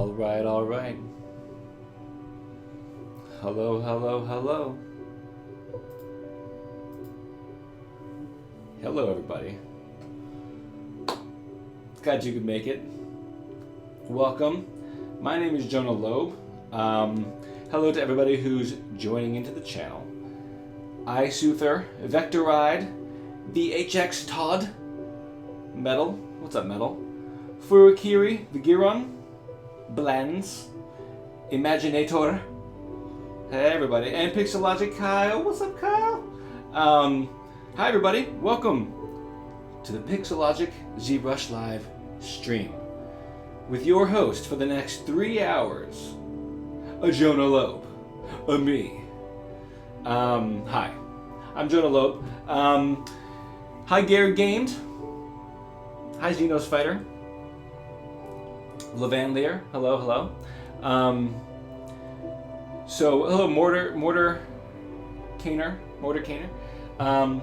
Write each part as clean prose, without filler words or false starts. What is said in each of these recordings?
All right. Hello. Hello, everybody. Glad you could make it. Welcome. My name is Jonah Lobe. Hello to everybody who's joining into the channel. I Soother, Vector Ride, VHX Todd, Metal. What's up, Metal? Furikiri, the Giron, Blends, Imaginator. Hey, everybody. And Pixelogic Kyle. What's up, Kyle? Hi, everybody. Welcome to the Pixelogic ZBrush Live stream with your host for the next 3 hours, a Jonah Lobe, a me. Hi, I'm Jonah Lobe. Hi, Gary Gamed. Hi, Xenos Fighter. Levan Lear. Hello. So, hello, Mortar Caner. I'm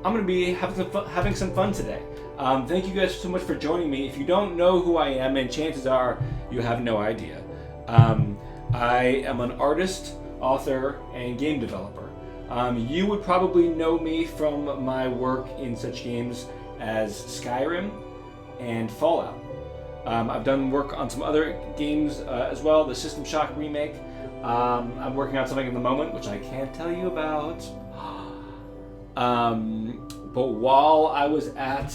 going to be having some fun today. Thank you guys so much for joining me. If you don't know who I am, and chances are you have no idea, I am an artist, author, and game developer. You would probably know me from my work in such games as Skyrim and Fallout. I've done work on some other games as well, the System Shock remake. I'm working on something at the moment, which I can't tell you about. But while I was at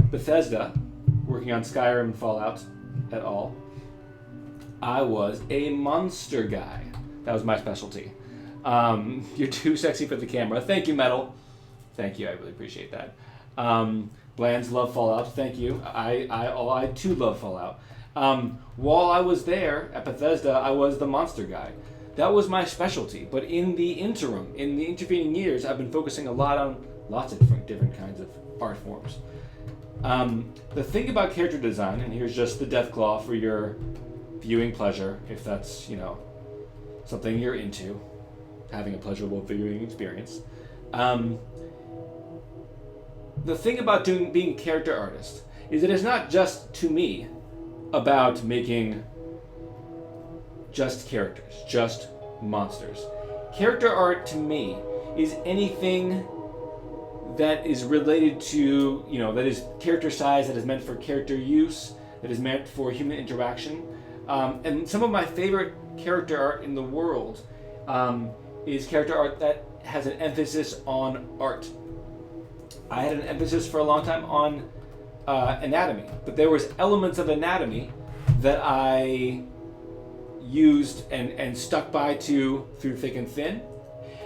Bethesda, working on Skyrim and Fallout et al., I was a monster guy. That was my specialty. You're too sexy for the camera. Thank you, Metal. Thank you, I really appreciate that. Bland's love Fallout. Thank you. I too love Fallout. While I was there at Bethesda, I was the monster guy. That was my specialty. But in the interim, in the intervening years, I've been focusing a lot on lots of different kinds of art forms. The thing about character design, and here's just the Deathclaw for your viewing pleasure, if that's, something you're into, having a pleasurable viewing experience. The thing about being a character artist is that it's not just, to me, about making just characters, just monsters. Character art, to me, is anything that is related to, that is character size, that is meant for character use, that is meant for human interaction. And some of my favorite character art in the world is character art that has an emphasis on art. I had an emphasis for a long time on anatomy, but there was elements of anatomy that I used and stuck by through thick and thin,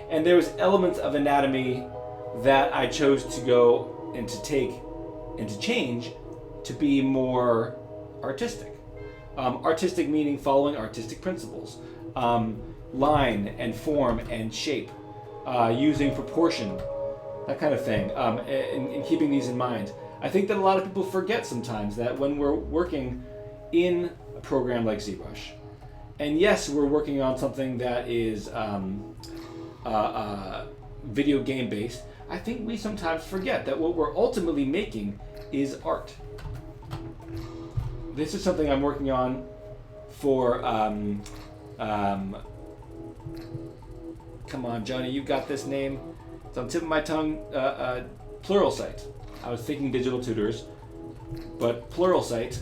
and there was elements of anatomy that I chose to go and to take and to change to be more artistic. Artistic meaning following artistic principles, line and form and shape, using proportion, that kind of thing, and keeping these in mind. I think that a lot of people forget sometimes that when we're working in a program like ZBrush, and yes, we're working on something that is video game based, I think we sometimes forget that what we're ultimately making is art. This is something I'm working on for, come on, Johnny, you've got this name. It's on the tip of my tongue. Pluralsight. I was thinking digital tutors, but Pluralsight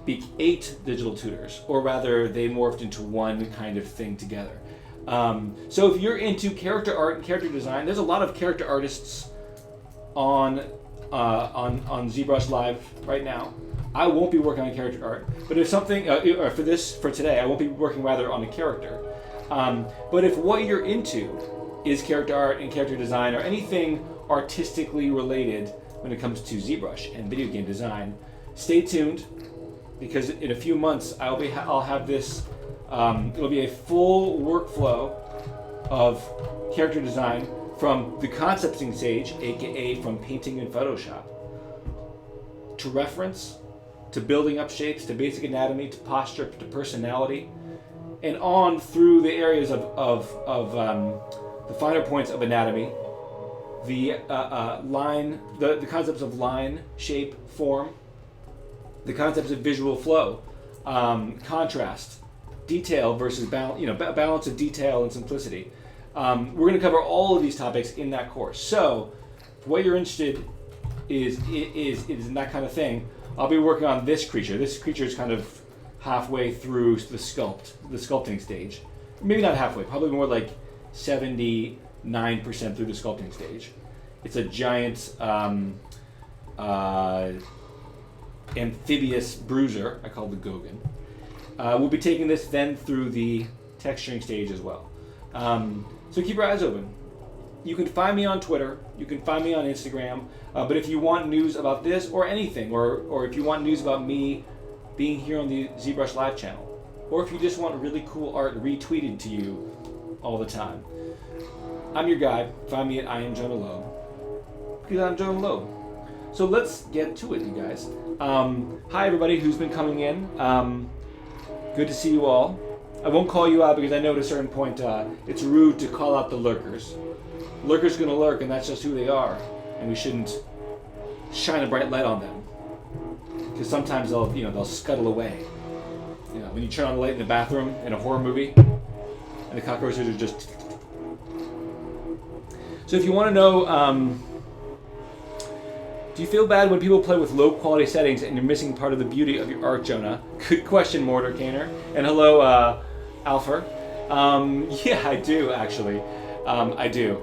beat 8 digital tutors, or rather, they morphed into one kind of thing together. So if you're into character art and character design, there's a lot of character artists on ZBrush Live right now. I won't be working on character art, but if something for today, I won't be working rather on a character. But if what you're into is character art and character design, or anything artistically related when it comes to ZBrush and video game design, stay tuned, because in a few months I'll have this. It'll be a full workflow of character design from the concepting stage, aka from painting in Photoshop, to reference, to building up shapes, to basic anatomy, to posture, to personality, and on through the areas of the finer points of anatomy, the line, the concepts of line, shape, form, the concepts of visual flow, contrast, detail versus balance of detail and simplicity. We're going to cover all of these topics in that course. So, if what you're interested is in that kind of thing, I'll be working on this creature. This creature is kind of halfway through the sculpting stage. Maybe not halfway, probably more like 79% through the sculpting stage. It's a giant amphibious bruiser, I call it the Gogan. We'll be taking this then through the texturing stage as well. So keep your eyes open. You can find me on Twitter, you can find me on Instagram, but if you want news about this or anything, or if you want news about me being here on the ZBrush Live channel, or if you just want really cool art retweeted to you all the time, I'm your guy. Find me at I am Jonah Lobe, because I'm Jonah Lobe. So let's get to it, you guys. Hi everybody who's been coming in. Good to see you all. I won't call you out because I know at a certain point it's rude to call out the lurkers. Lurkers gonna lurk, and that's just who they are, and we shouldn't shine a bright light on them, because sometimes they'll scuttle away. When you turn on the light in the bathroom in a horror movie, and the cockroaches are just. So if you want to know, do you feel bad when people play with low quality settings and you're missing part of the beauty of your art, Jonah? Good question, Mortar Caner. And hello, Alpha. Yeah, I do actually. I do.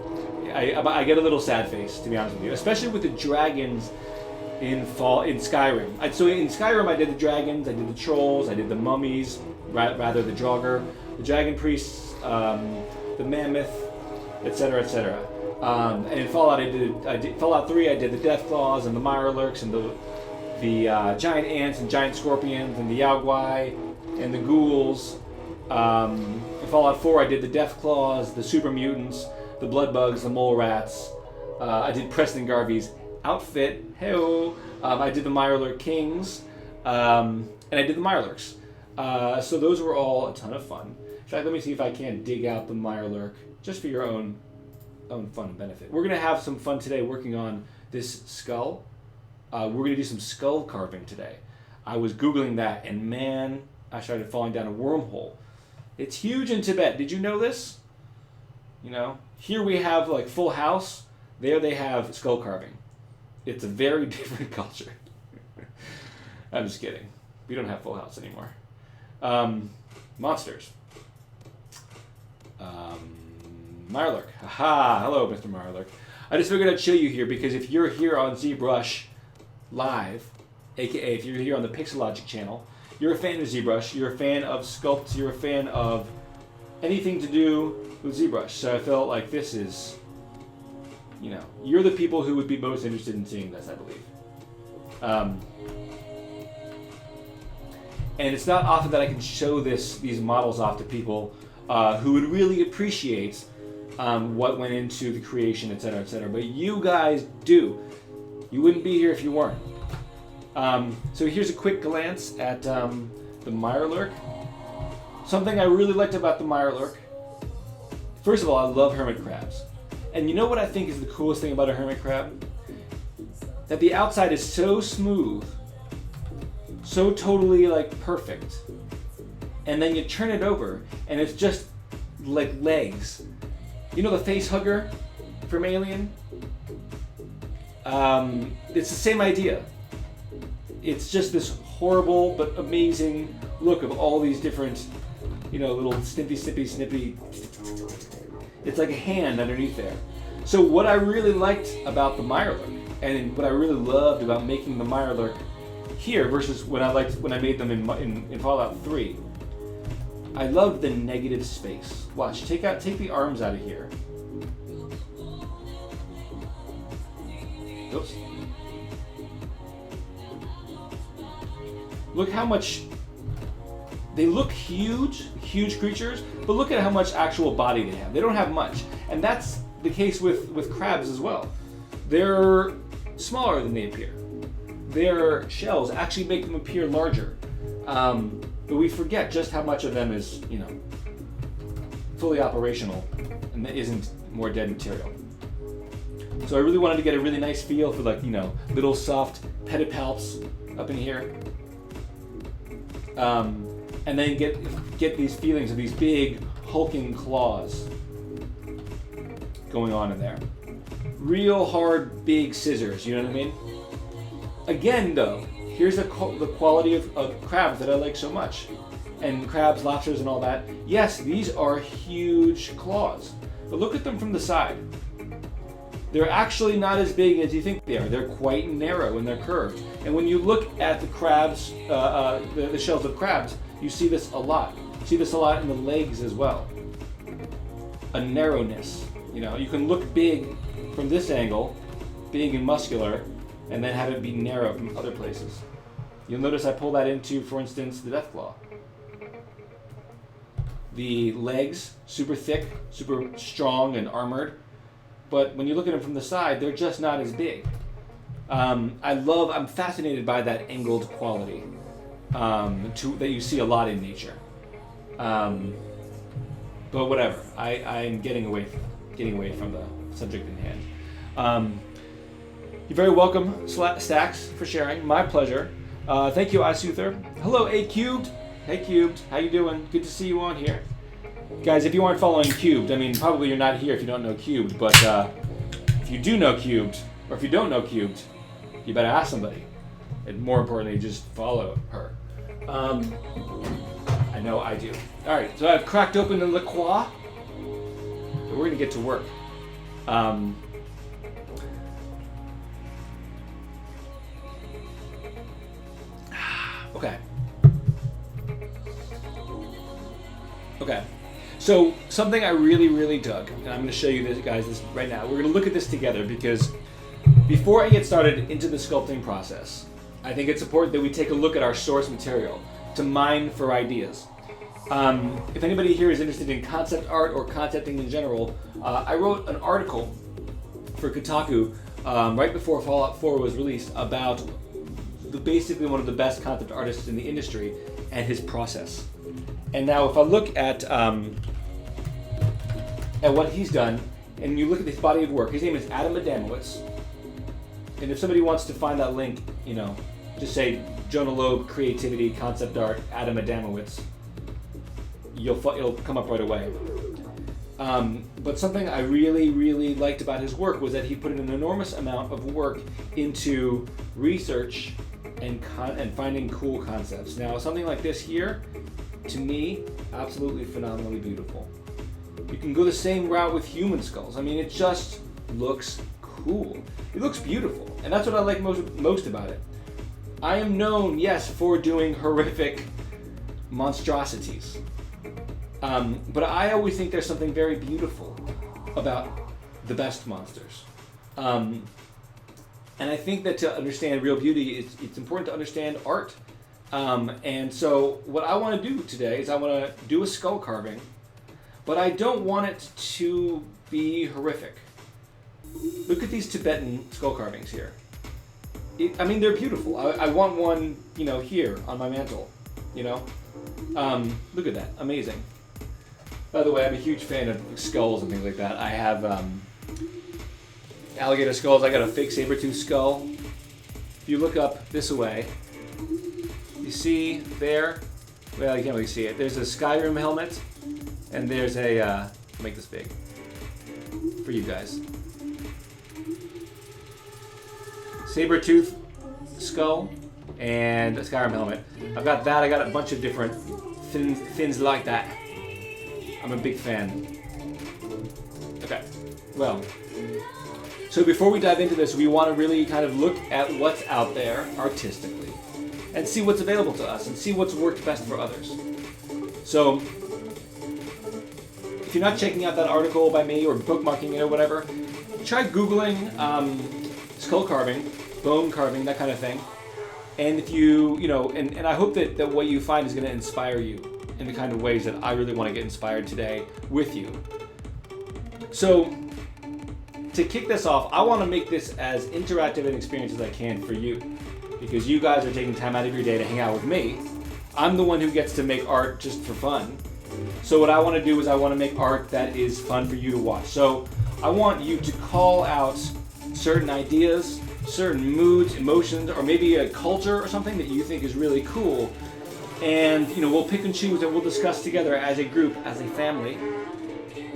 I get a little sad face, to be honest with you, especially with the dragons in Skyrim. So in Skyrim, I did the dragons, I did the trolls, I did the mummies, rather the Draugr, the dragon priests, the mammoth, etc., etc. And in Fallout, I did Fallout 3. I did the Deathclaws and the Mirelurks and the giant ants and giant scorpions and the Yaogwai and the ghouls. In Fallout 4, I did the Deathclaws, the super mutants, the blood bugs, the mole rats. I did Preston Garvey's outfit. Hey-o. I did the Mirelurk Kings, and I did the Mirelurks. So those were all a ton of fun. In fact, let me see if I can't dig out the Mirelurk just for your own fun and benefit. We're going to have some fun today working on this skull. We're going to do some skull carving today. I was Googling that, and man, I started falling down a wormhole. It's huge in Tibet. Did you know this? Here we have like Full House. There they have skull carving. It's a very different culture. I'm just kidding. We don't have Full House anymore. Monsters. Mirelurk. Haha, hello Mr. Mirelurk. I just figured I'd show you here because if you're here on ZBrush Live, aka if you're here on the Pixelogic channel, you're a fan of ZBrush, you're a fan of sculpts, you're a fan of anything to do with ZBrush. So I felt like this is, you're the people who would be most interested in seeing this, I believe. And it's not often that I can show these models off to people who would really appreciate what went into the creation, etc., etc. But you guys do. You wouldn't be here if you weren't. So here's a quick glance at the Mirelurk. Something I really liked about the Mirelurk. First of all, I love hermit crabs. And you know what I think is the coolest thing about a hermit crab? That the outside is so smooth, so totally perfect. And then you turn it over and it's just like legs. You know the face hugger from Alien? It's the same idea. It's just this horrible but amazing look of all these different, little snippy. It's like a hand underneath there. So what I really liked about the Mirelurk, and what I really loved about making the Mirelurk here versus when I made them in Fallout 3, I loved the negative space. Watch, take the arms out of here. Oops. Look how much they look huge creatures, but look at how much actual body they have. They don't have much, and that's the case with crabs as well. They're smaller than they appear. Their shells actually make them appear larger. But we forget just how much of them is, fully operational and that isn't more dead material. So I really wanted to get a really nice feel for little soft pedipalps up in here. and then get these feelings of these big hulking claws going on in there. Real hard, big scissors, you know what I mean? Again, though, here's the quality of crabs that I like so much. And crabs, lobsters, and all that. Yes, these are huge claws. But look at them from the side. They're actually not as big as you think they are. They're quite narrow and they're curved. And when you look at the crabs, the shells of crabs, you see this a lot. You see this a lot in the legs as well. A narrowness. You know, you can look big from this angle, big and muscular, and then have it be narrow from other places. You'll notice I pull that into, for instance, the Deathclaw. The legs, super thick, super strong and armored, but when you look at them from the side, they're just not as big. I'm fascinated by that angled quality that you see a lot in nature. But whatever, I'm getting away from the subject in hand. You're very welcome, Stacks, for sharing. My pleasure. Thank you, iSoother. Hello, A Cubed. Hey, Cubed. How you doing? Good to see you on here. Guys, if you aren't following Cubed, I mean, probably you're not here if you don't know Cubed, but if you do know Cubed, or if you don't know Cubed, you better ask somebody. And more importantly, just follow her. I know I do. All right, so I've cracked open the La Croix. We're going to get to work. Okay. So something I really dug, and I'm going to show you this, guys, this right now. We're going to look at this together because before I get started into the sculpting process, I think it's important that we take a look at our source material to mine for ideas. If anybody here is interested in concept art or concepting in general, I wrote an article for Kotaku right before Fallout 4 was released about basically one of the best concept artists in the industry and his process. And now if I look at what he's done, and you look at his body of work, his name is Adam Adamowicz. And if somebody wants to find that link, you know, just say Jonah Lobe, creativity, concept art, Adam Adamowicz. You'll come up right away. But something I really liked about his work was that he put an enormous amount of work into research and finding cool concepts. Now, something like this here, to me, absolutely phenomenally beautiful. You can go the same route with human skulls. I mean, it just looks cool. It looks beautiful, and that's what I like most about it. I am known, yes, for doing horrific monstrosities. But I always think there's something very beautiful about the best monsters. And I think that to understand real beauty, it's important to understand art. And so what I want to do today is I want to do a skull carving, but I don't want it to be horrific. Look at these Tibetan skull carvings here. I mean, they're beautiful. I want one, you know, here on my mantle, you know? Look at that, amazing. By the way, I'm a huge fan of skulls and things like that. I have alligator skulls. I got a fake saber-tooth skull. If you look up this way, you see there, well, you can't really see it. There's a Skyrim helmet, and there's a, I'll make this big for you guys. Saber-tooth skull and a Skyrim helmet. I've got that. I got a bunch of different things like that. I'm a big fan. Okay, well, so before we dive into this, we want to really kind of look at what's out there artistically and see what's available to us and see what's worked best for others. So if you're not checking out that article by me or bookmarking it or whatever, try Googling skull carving, bone carving, that kind of thing. And if you know, and I hope that what you find is going to inspire you in the kind of ways that I really want to get inspired today with you. So to kick this off, I want to make this as interactive an experience as I can for you, because you guys are taking time out of your day to hang out with me. I'm the one who gets to make art just for fun. So what I want to do is I want to make art that is fun for you to watch. So I want you to call out certain ideas, certain moods, emotions, or maybe a culture or something that you think is really cool, and we'll pick and choose and we'll discuss together as a group, as a family,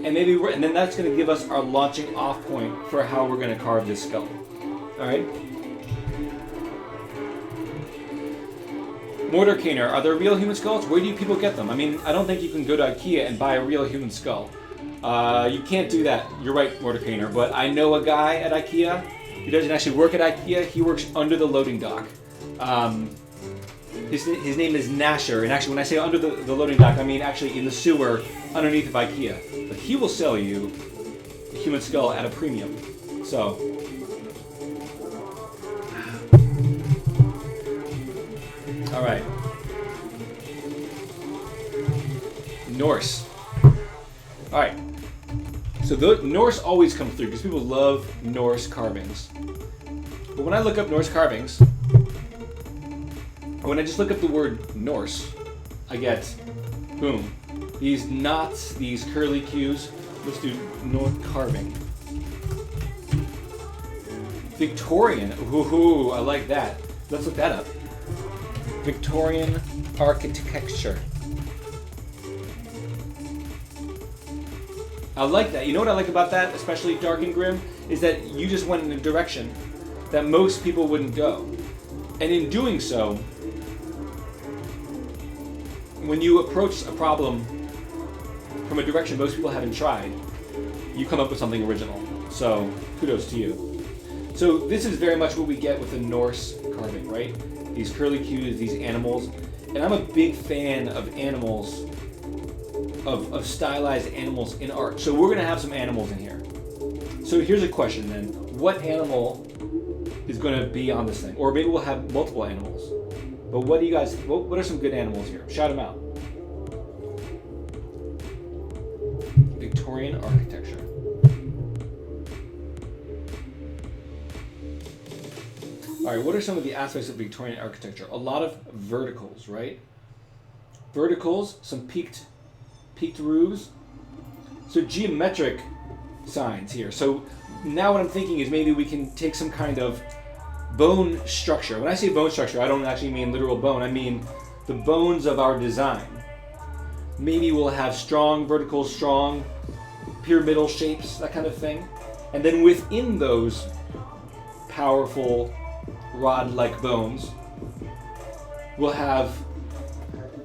and and then that's going to give us our launching off point for how we're going to carve this skull. All right. Mortar caner. Are there real human skulls? Where do you people get them? I mean, I don't think you can go to IKEA and buy a real human skull. You can't do that. You're right, mortar caner. But I know a guy at IKEA. He doesn't actually work at IKEA. He works under the loading dock. His name is Nasher. And actually, when I say under the loading dock, I mean actually in the sewer underneath of IKEA. But he will sell you a human skull at a premium. So... all right. Norse. All right. So Norse always comes through because people love Norse carvings. But when I look up Norse carvings, when I just look up the word Norse, I get, boom, these knots, these curly cues. Let's do Norse carving. Victorian. Ooh, I like that. Let's look that up. Victorian architecture. I like that. You know what I like about that, especially Dark and Grim, is that you just went in a direction that most people wouldn't go. And in doing so, when you approach a problem from a direction most people haven't tried, you come up with something original. So, kudos to you. So this is very much what we get with the Norse carving, right? These curly cues, these animals. And I'm a big fan of animals, of stylized animals in art. So we're gonna have some animals in here. So here's a question then. What animal is gonna be on this thing? Or maybe we'll have multiple animals. But what do you guys, what are some good animals here? Shout them out. Victorian architecture. All right, what are some of the aspects of Victorian architecture? A lot of verticals, right? Verticals, some peaked roofs. So geometric signs here. So now what I'm thinking is maybe we can take some kind of bone structure. When I say bone structure, I don't actually mean literal bone. I mean the bones of our design. Maybe we'll have strong verticals, strong pyramidal shapes, that kind of thing. And then within those powerful rod-like bones, we'll have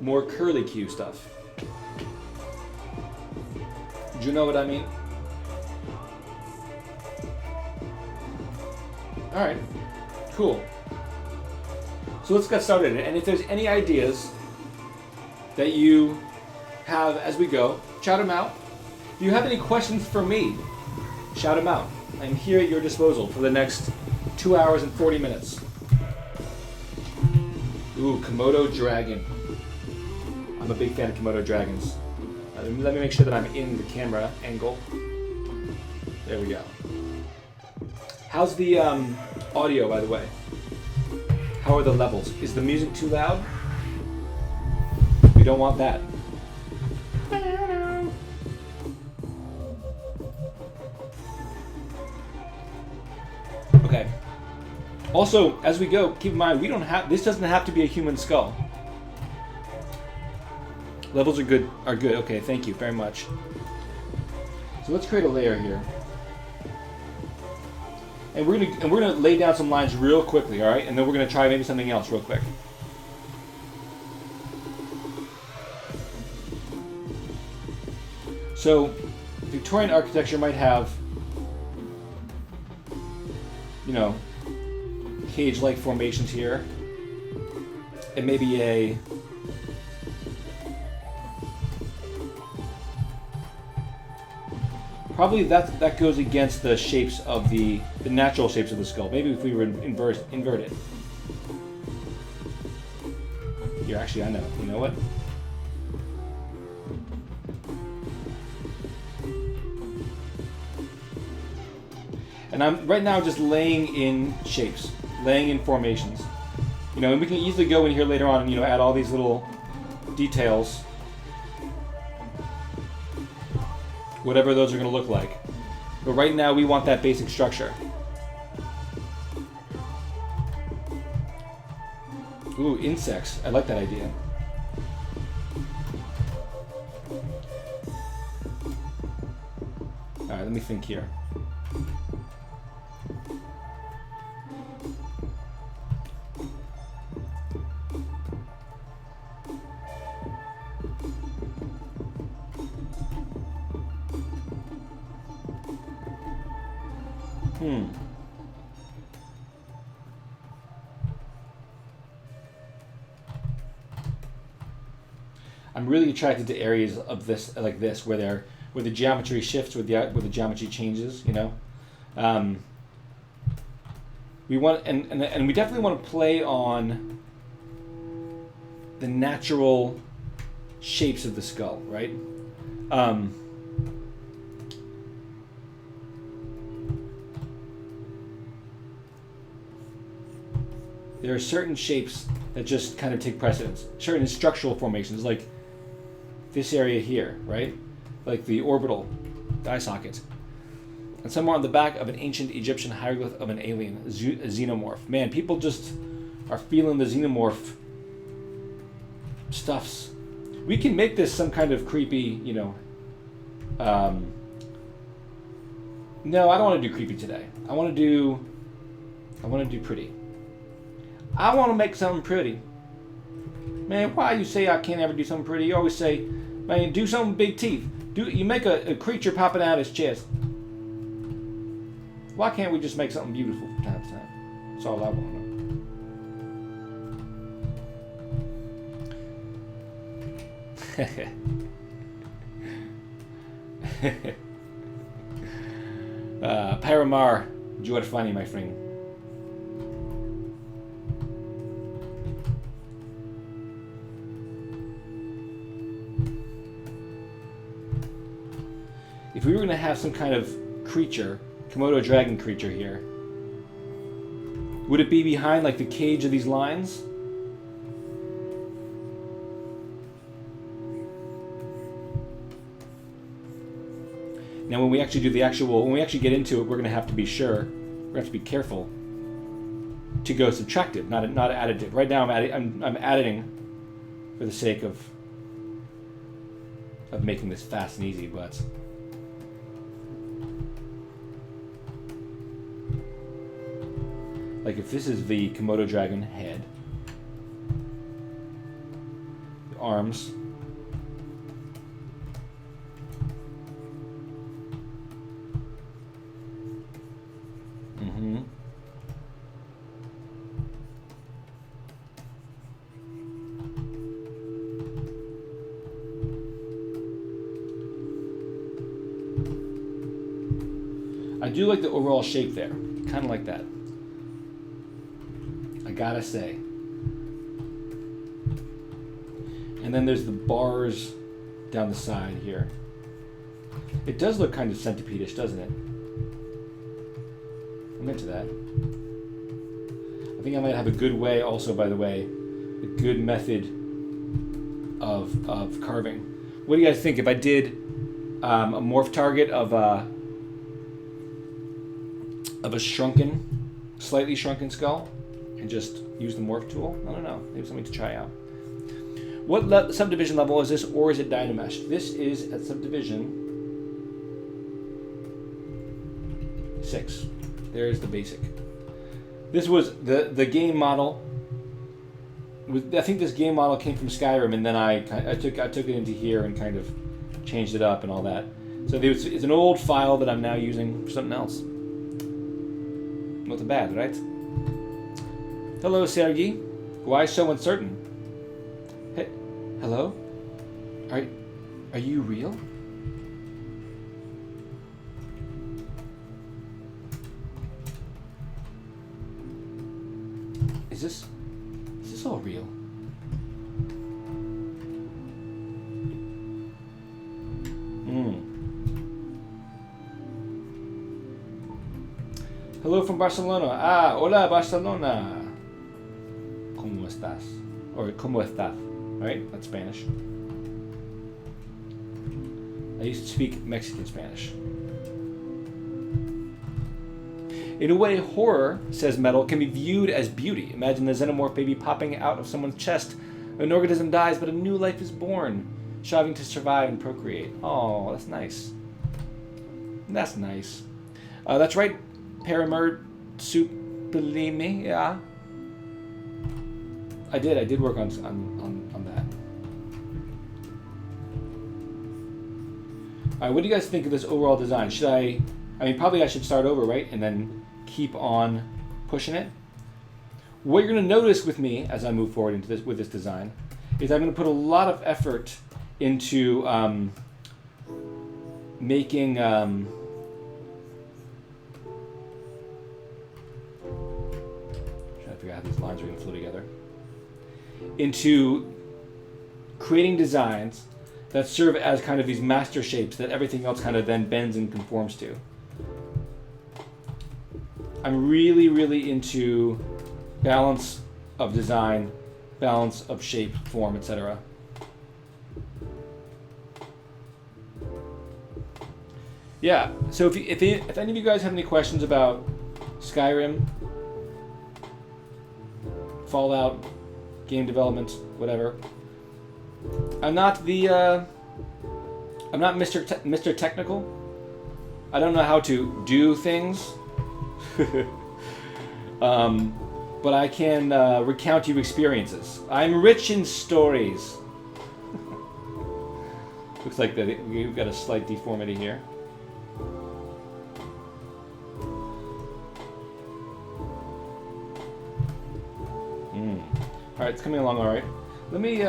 more curly cue stuff. Do you know what I mean? All right, cool. So let's get started. And if there's any ideas that you have as we go, shout them out. If you have any questions for me, shout them out. I'm here at your disposal for the next 2 hours and 40 minutes. Ooh, Komodo dragon. I'm a big fan of Komodo dragons. Let me make sure that I'm in the camera angle. There we go. How's the audio, by the way? How are the levels? Is the music too loud? We don't want that. Okay. Also, as we go, keep in mind this doesn't have to be a human skull. Levels are good. Okay, thank you very much. So let's create a layer here. And we're gonna lay down some lines real quickly, all right? And then we're gonna try maybe something else real quick. So, Victorian architecture might have, cage-like formations here, and maybe probably that goes against the shapes of the natural shapes of the skull. Maybe if we were invert it. Here, actually, I know. You know what? And I'm right now just laying in shapes, laying in formations. And we can easily go in here later on and add all these little details, whatever those are going to look like. But right now we want that basic structure. Ooh, insects. I like that idea. let me think here. I'm really attracted to areas of this, like this, where the geometry shifts, where the geometry changes. You know, we want and we definitely want to play on the natural shapes of the skull, right? There are certain shapes that just kind of take precedence. Certain structural formations, like this area here, right? Like the orbital eye socket. And somewhere on the back of an ancient Egyptian hieroglyph of an alien, a xenomorph. Man, people just are feeling the xenomorph stuffs. We can make this some kind of creepy, you know. No, I don't want to do creepy today. I want to do pretty. I want to make something pretty. Man, why you say I can't ever do something pretty? You always say, man, do something with big teeth. You make a creature popping out his chest. Why can't we just make something beautiful from time to time? That's all I want to know. Paramar, Giovanni, my friend. If we were going to have some kind of creature, Komodo dragon creature here, would it be behind like the cage of these lines? Now when we actually do when we actually get into it, we're going to have to be sure, we're going to have to be careful to go subtractive, not additive. Right now I'm editing for the sake of making this fast and easy, but like if this is the Komodo dragon head, the arms, I do like the overall shape there, kind of like that. I gotta say. And then there's the bars down the side here. It does look kind of centipede-ish, doesn't it? I'm into that. I think I might have a good way, also, by the way, a good method of carving. What do you guys think if I did a morph target of a slightly shrunken skull, and just use the morph tool? I don't know. Maybe something to try out. What subdivision level is this, or is it Dynamesh? This is at subdivision 6. There's the basic. This was the game model. I think this game model came from Skyrim, and then I took it into here and kind of changed it up and all that. So it's an old file that I'm now using for something else. Not bad, right? Hello, Sergey. Why so uncertain? Hey, hello? Are you real? Is this all real? Hello from Barcelona. Hola Barcelona. ¿Cómo estás? Or ¿cómo estás? Right? That's Spanish. I used to speak Mexican Spanish. In a way, horror, says Metal, can be viewed as beauty. Imagine the xenomorph baby popping out of someone's chest. An organism dies, but a new life is born, striving to survive and procreate. Oh, that's nice. That's nice. That's right, Paramer Supalimi. Yeah. I did work on that. All right, what do you guys think of this overall design? Should I mean, probably I should start over, right? And then keep on pushing it. What you're going to notice with me as I move forward into with this design is I'm going to put a lot of effort into making trying to figure out how these lines are going to flow together, into creating designs that serve as kind of these master shapes that everything else kind of then bends and conforms to. I'm really, really into balance of design, balance of shape, form, etc. Yeah, so if any of you guys have any questions about Skyrim, Fallout, game development, whatever, I'm not Mr. Technical. I don't know how to do things. But I can recount you experiences. I'm rich in stories. Looks like that we've got a slight deformity here. All right, it's coming along all right. Let me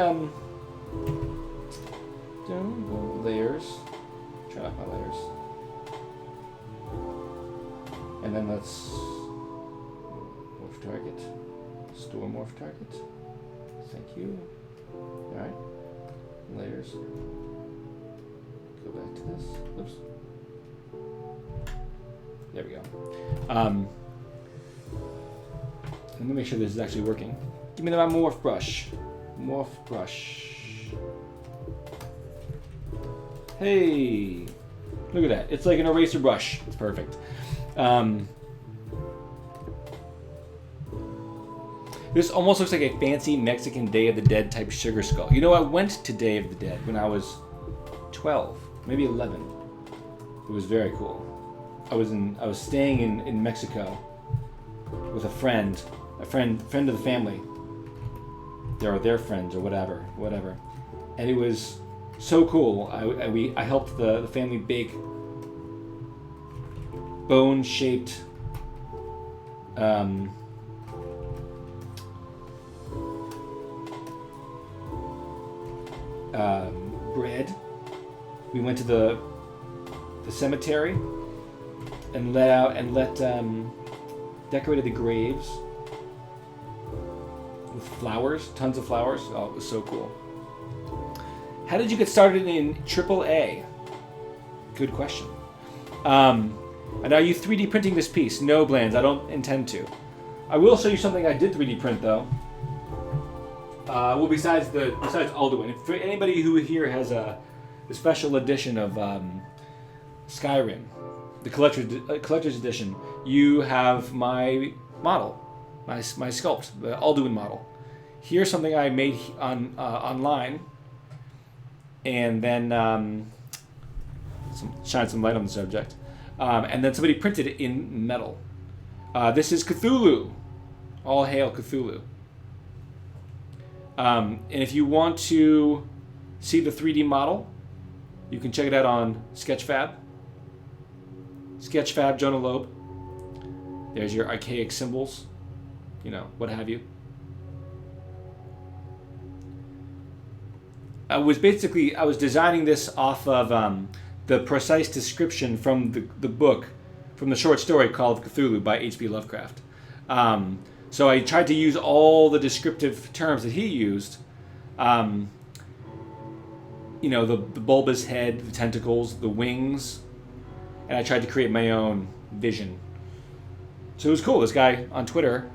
layers. Turn off my layers. And then let's morph target. Store morph target. Thank you. Alright. Layers. Go back to this. Oops. There we go. Let me make sure this is actually working. Give me my morph brush. Morph brush. Hey! Look at that. It's like an eraser brush. It's perfect. This almost looks like a fancy Mexican Day of the Dead type sugar skull. You know, I went to Day of the Dead when I was 12, maybe 11. It was very cool. I was staying in Mexico with a friend of the family. They were their friends or whatever, and it was so cool. I helped the family bake bone-shaped bread. We went to the cemetery and decorated the graves with flowers, tons of flowers. Oh, it was so cool. How did you get started in AAA? Good question. And are you 3D printing this piece? No, Blands, I don't intend to. I will show you something I did 3D print though. Well, besides Alduin, for anybody who here has the special edition of Skyrim, the collector's edition, you have my model, my sculpt, the Alduin model. Here's something I made online, and then shine some light on the subject, and then somebody printed it in metal. This is Cthulhu. All hail Cthulhu. And if you want to see the 3D model, you can check it out on Sketchfab. Sketchfab, Jonah Lobe. There's your archaic symbols, what have you. I was designing this off of the precise description from the book, from the short story called Cthulhu by H.P. Lovecraft. So I tried to use all the descriptive terms that he used. The bulbous head, the tentacles, the wings, and I tried to create my own vision. So it was cool. This guy on Twitter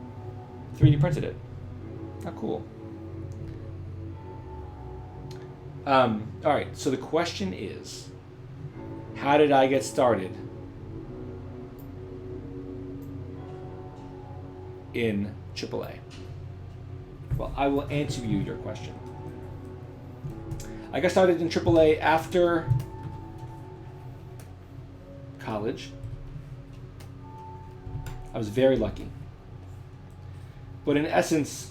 3D printed it. How cool. All right, so the question is, how did I get started in AAA? Well, I will answer you your question. I got started in AAA after college. I was very lucky. But in essence,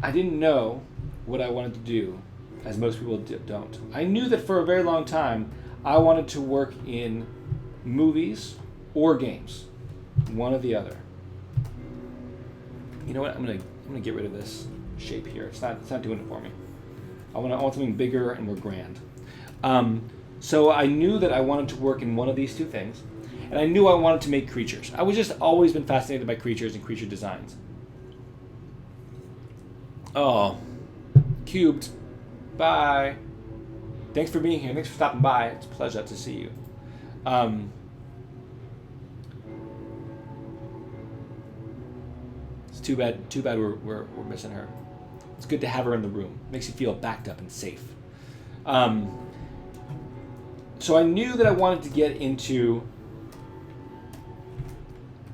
I didn't know what I wanted to do, as most people don't. I knew that for a very long time, I wanted to work in movies or games, one or the other. You know what? I'm gonna get rid of this shape here. It's not doing it for me. I want something bigger and more grand. So I knew that I wanted to work in one of these two things, and I knew I wanted to make creatures. I was just always been fascinated by creatures and creature designs. Oh, cubed. Bye. Thanks for being here. Thanks for stopping by. It's a pleasure to see you. It's too bad we're missing her. It's good to have her in the room. Makes you feel backed up and safe. So I knew that I wanted to get into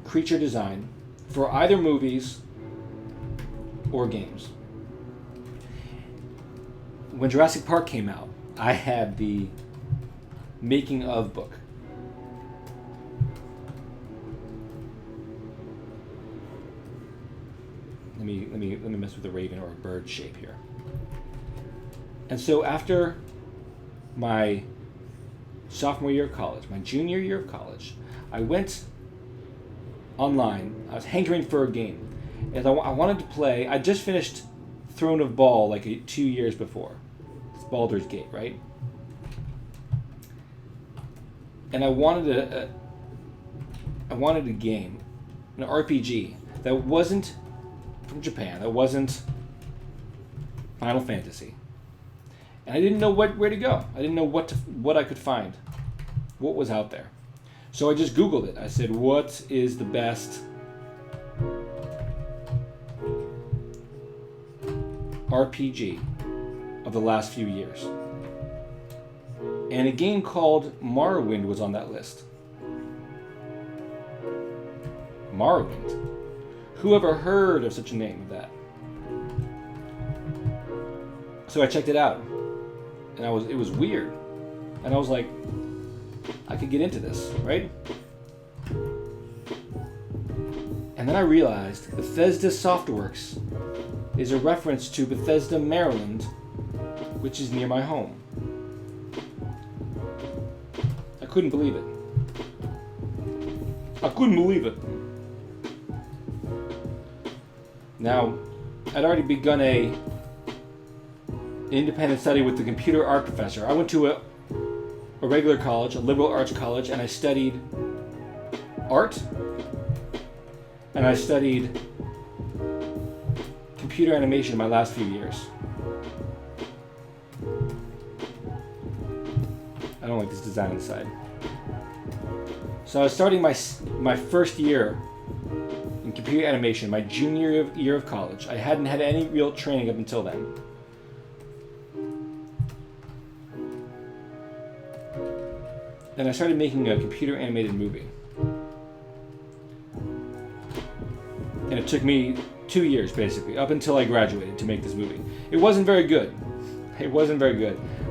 creature design for either movies or games. When Jurassic Park came out, I had the making of book. Let me mess with the raven or a bird shape here. And so after my sophomore year of college, my junior year of college, I went online. I was hankering for a game. And I wanted to play. I just finished Throne of Ball like 2 years before. It's Baldur's Gate, right? And I wanted a game, an RPG that wasn't from Japan, that wasn't Final Fantasy. And I didn't know where to go. I didn't know what I could find, what was out there. So I just Googled it. I said, what is the best RPG of the last few years? And a game called Morrowind was on that list. Morrowind? Who ever heard of such a name as that? So I checked it out, and it was weird, and I was like, I could get into this, right? And then I realized Bethesda Softworks is a reference to Bethesda, Maryland, which is near my home. I couldn't believe it. I couldn't believe it. Now, I'd already begun an independent study with the computer art professor. I went to a regular college, a liberal arts college, and I studied art, and I studied computer animation my last few years. I don't like this design inside. So I was starting my first year in computer animation, my junior year of college. I hadn't had any real training up until then. And I started making a computer animated movie. And it took me 2 years, basically, up until I graduated to make this movie. It wasn't very good.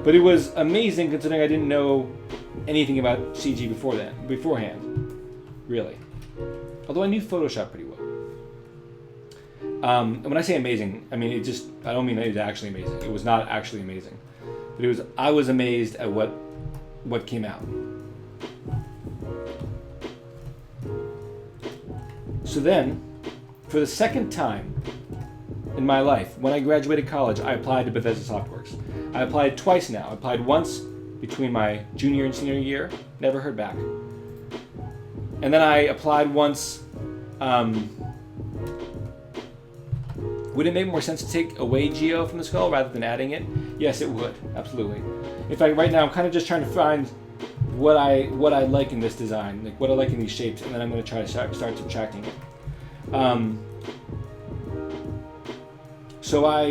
But it was amazing considering I didn't know anything about CG beforehand, really. Although I knew Photoshop pretty well. And when I say amazing, I mean I don't mean that it was actually amazing. It was not actually amazing. But I was amazed at what came out. So then, for the second time in my life, when I graduated college, I applied to Bethesda Softworks. I applied twice now. I applied once between my junior and senior year, never heard back. And then I applied once. Would it make more sense to take away Geo from the skull rather than adding it? Yes, it would, absolutely. In fact, right now I'm kind of just trying to find what I like in this design, like what I like in these shapes, and then I'm going to try to start subtracting it. So I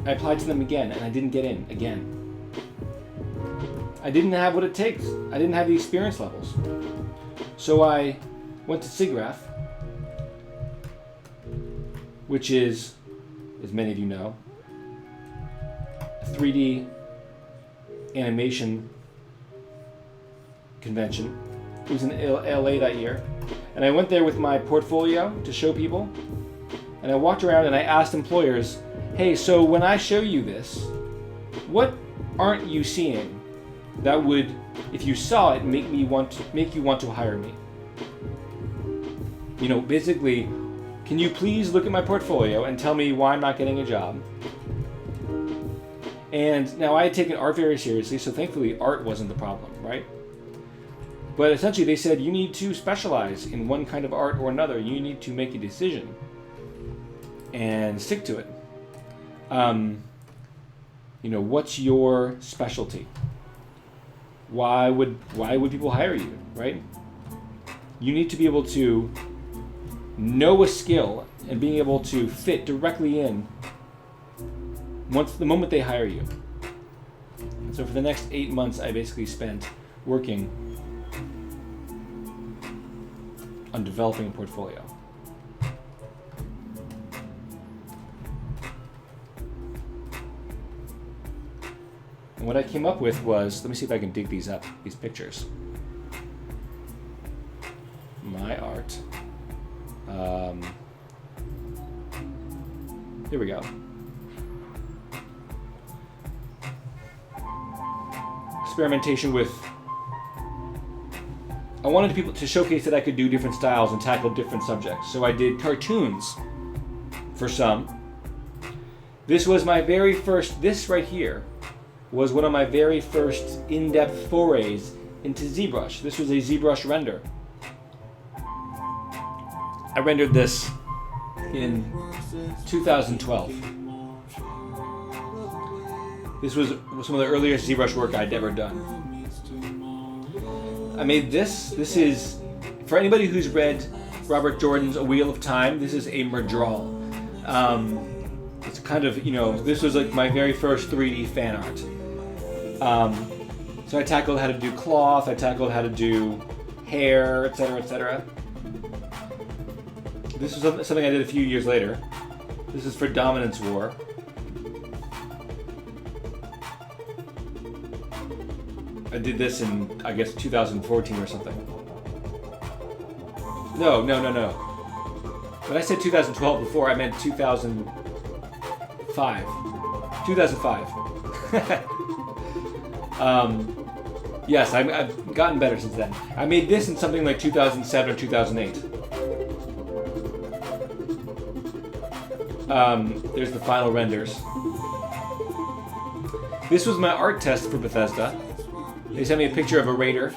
applied to them again, and I didn't get in again. I didn't have what it takes. I didn't have the experience levels. So I went to ZBrush, which is, as many of you know, a 3D animation convention. It was in LA that year. And I went there with my portfolio to show people. And I walked around and I asked employers, hey, so when I show you this, what aren't you seeing that would, if you saw it, make you want to hire me? You know, basically, can you please look at my portfolio and tell me why I'm not getting a job? And now I had taken art very seriously, so thankfully art wasn't the problem, right? But essentially they said you need to specialize in one kind of art or another. You need to make a decision and stick to it. You know, what's your specialty? Why would people hire you, right? You need to be able to know a skill and being able to fit directly in the moment they hire you. So for the next 8 months, I basically spent working on developing a portfolio. And what I came up with was, let me see if I can dig these up, these pictures. My art. Here we go. Experimentation with, I wanted people to showcase that I could do different styles and tackle different subjects. So I did cartoons for some. This was my very first, this right here was one of my very first in-depth forays into ZBrush. This was a ZBrush render. I rendered this in 2012. This was some of the earliest ZBrush work I'd ever done. I made this. This is, for anybody who's read Robert Jordan's A Wheel of Time, this is a Murdral. It's kind of, you know, this was like my very first 3D fan art. So I tackled how to do cloth, I tackled how to do hair, etc., etc. This was something I did a few years later. This is for Dominance War. I did this in, I guess, 2014 or something. No. When I said 2012 before, I meant 2005. 2005. Yes, I've gotten better since then. I made this in something like 2007 or 2008. There's the final renders. This was my art test for Bethesda. They sent me a picture of a raider,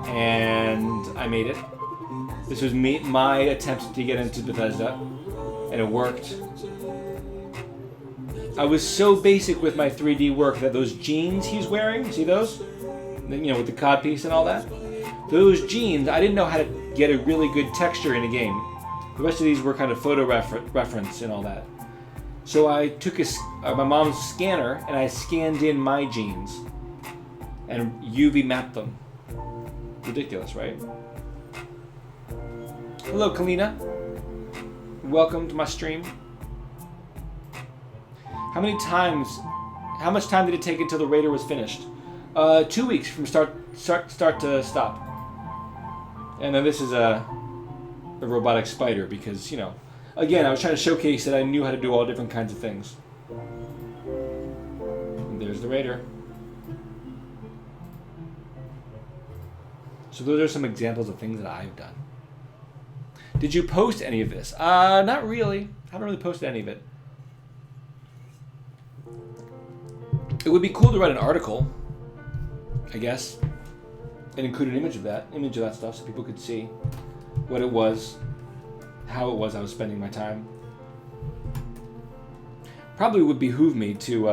and I made it. This was my attempt to get into Bethesda, and it worked. I was so basic with my 3D work that those jeans he's wearing, see those? You know, with the codpiece and all that? Those jeans, I didn't know how to get a really good texture in a game. The rest of these were kind of photo reference and all that. So I took my mom's scanner and I scanned in my jeans and UV mapped them. Ridiculous, right? Hello, Kalina. Welcome to my stream. How much time did it take until the raider was finished? 2 weeks from start to stop. And then this is a robotic spider because, you know, again, I was trying to showcase that I knew how to do all different kinds of things. And there's the raider. So those are some examples of things that I've done. Did you post any of this? Not really. I haven't really posted any of it. It would be cool to write an article, I guess, and include an image of that stuff so people could see what it was, how it was I was spending my time. Probably would behoove me to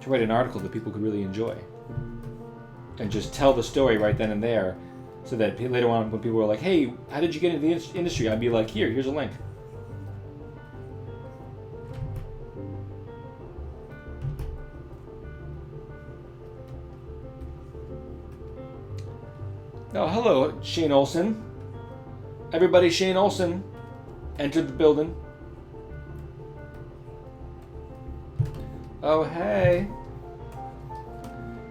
write an article that people could really enjoy and just tell the story right then and there, so that later on when people were like, hey, how did you get into the industry? I'd be like, here's a link. Oh, hello, Shane Olson. Everybody, Shane Olson entered the building. Oh, hey.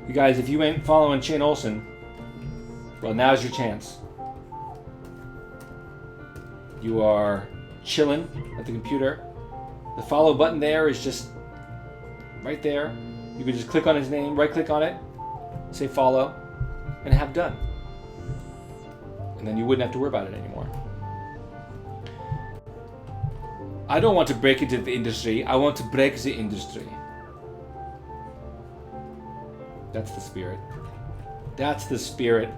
You guys, if you ain't following Shane Olson, well, now's your chance. You are chilling at the computer. The follow button there is just right there. You can just click on his name, right click on it, say follow, and have done. And then you wouldn't have to worry about it anymore. I don't want to break into the industry. I want to break the industry. That's the spirit. That's the spirit.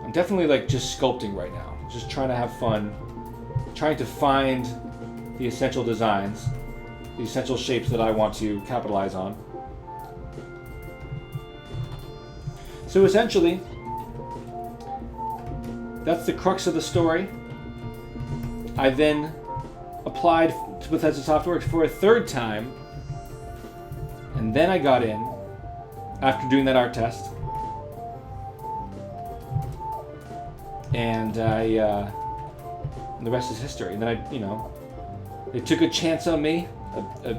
I'm definitely like just sculpting right now. Just trying to have fun. Trying to find the essential designs, the essential shapes that I want to capitalize on. So essentially, that's the crux of the story. I then applied to Bethesda Software for a third time, and then I got in after doing that art test. And and the rest is history. And then they took a chance on me, a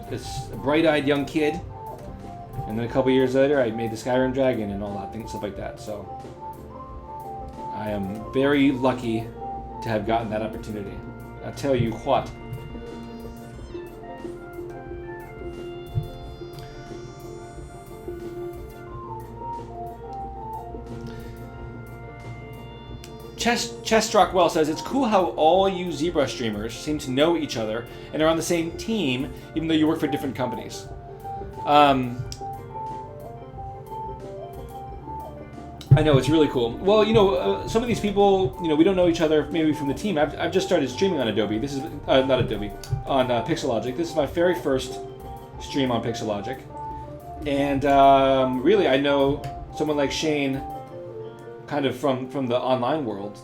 bright-eyed young kid. And then a couple years later, I made the Skyrim dragon and all that things, stuff like that. So I am very lucky to have gotten that opportunity. I tell you what. Chess Rockwell says, it's cool how all you ZBrush streamers seem to know each other and are on the same team, even though you work for different companies. I know, it's really cool. Well, some of these people, we don't know each other maybe from the team. I've just started streaming on Adobe. This is, not Adobe, on Pixelogic. This is my very first stream on Pixelogic. And really, I know someone like Shane kind of from the online world,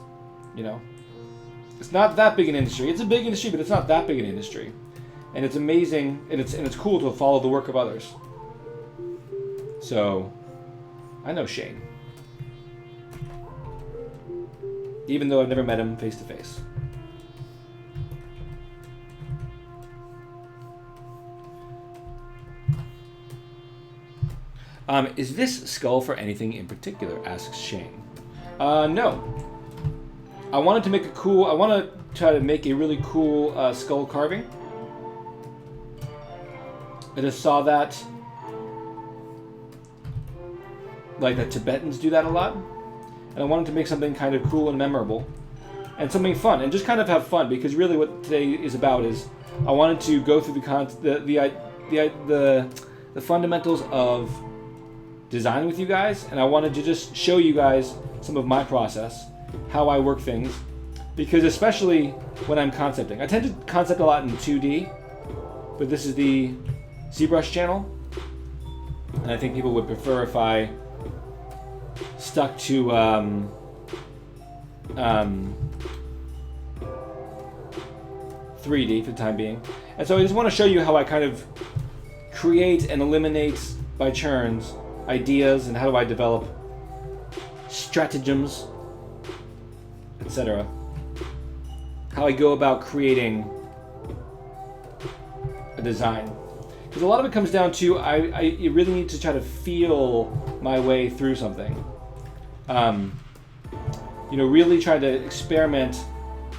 It's not that big an industry. It's a big industry, but it's not that big an industry. And it's amazing, and it's cool to follow the work of others. So, I know Shane. Even though I've never met him face to face. Is this skull for anything in particular? Asks Shane. No. I want to try to make a really cool skull carving. I just saw that, like the Tibetans do that a lot. And I wanted to make something kind of cool and memorable, and something fun, and just kind of have fun, because really what today is about is I wanted to go through the fundamentals of design with you guys, and I wanted to just show you guys some of my process, how I work things, because especially when I'm concepting. I tend to concept a lot in 2D, but this is the ZBrush channel, and I think people would prefer if I stuck to 3D for the time being. And so I just want to show you how I kind of create and eliminate by churns ideas, and how do I develop stratagems, etc. How I go about creating a design. Because a lot of it comes down to you really need to try to feel my way through something. Really try to experiment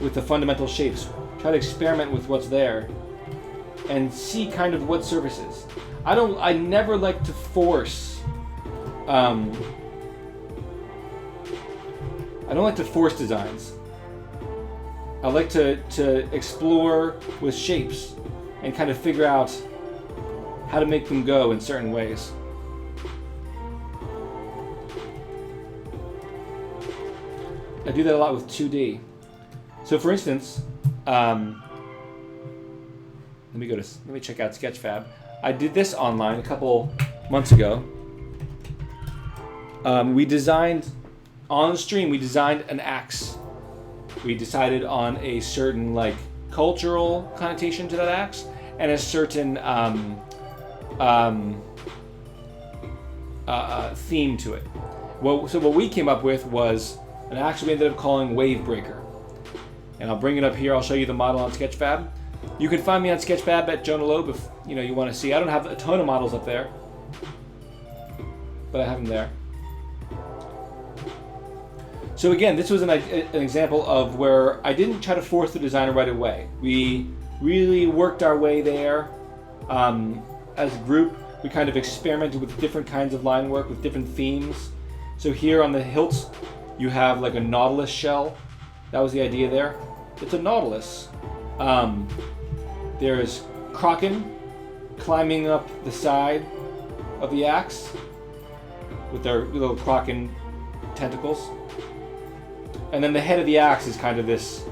with the fundamental shapes. Try to experiment with what's there, and see kind of what surfaces. I never like to force. I don't like to force designs. I like to explore with shapes and kind of figure out how to make them go in certain ways. I do that a lot with 2D. So for instance, let me check out Sketchfab. I did this online a couple months ago. We designed on the stream. We designed an axe. We decided on a certain cultural connotation to that axe, and a certain theme to it. So what we came up with was an action we ended up calling Wave Breaker. And I'll bring it up here. I'll show you the model on Sketchfab. You can find me on Sketchfab at Jonah Lobe if you want to see. I don't have a ton of models up there, but I have them there. So again, this was an example of where I didn't try to force the designer right away. We really worked our way there. As a group, we kind of experimented with different kinds of line work, with different themes. So here on the hilts, you have like a nautilus shell. That was the idea there. It's a nautilus. There's Kraken climbing up the side of the axe with their little Kraken tentacles. And then the head of the axe is kind of this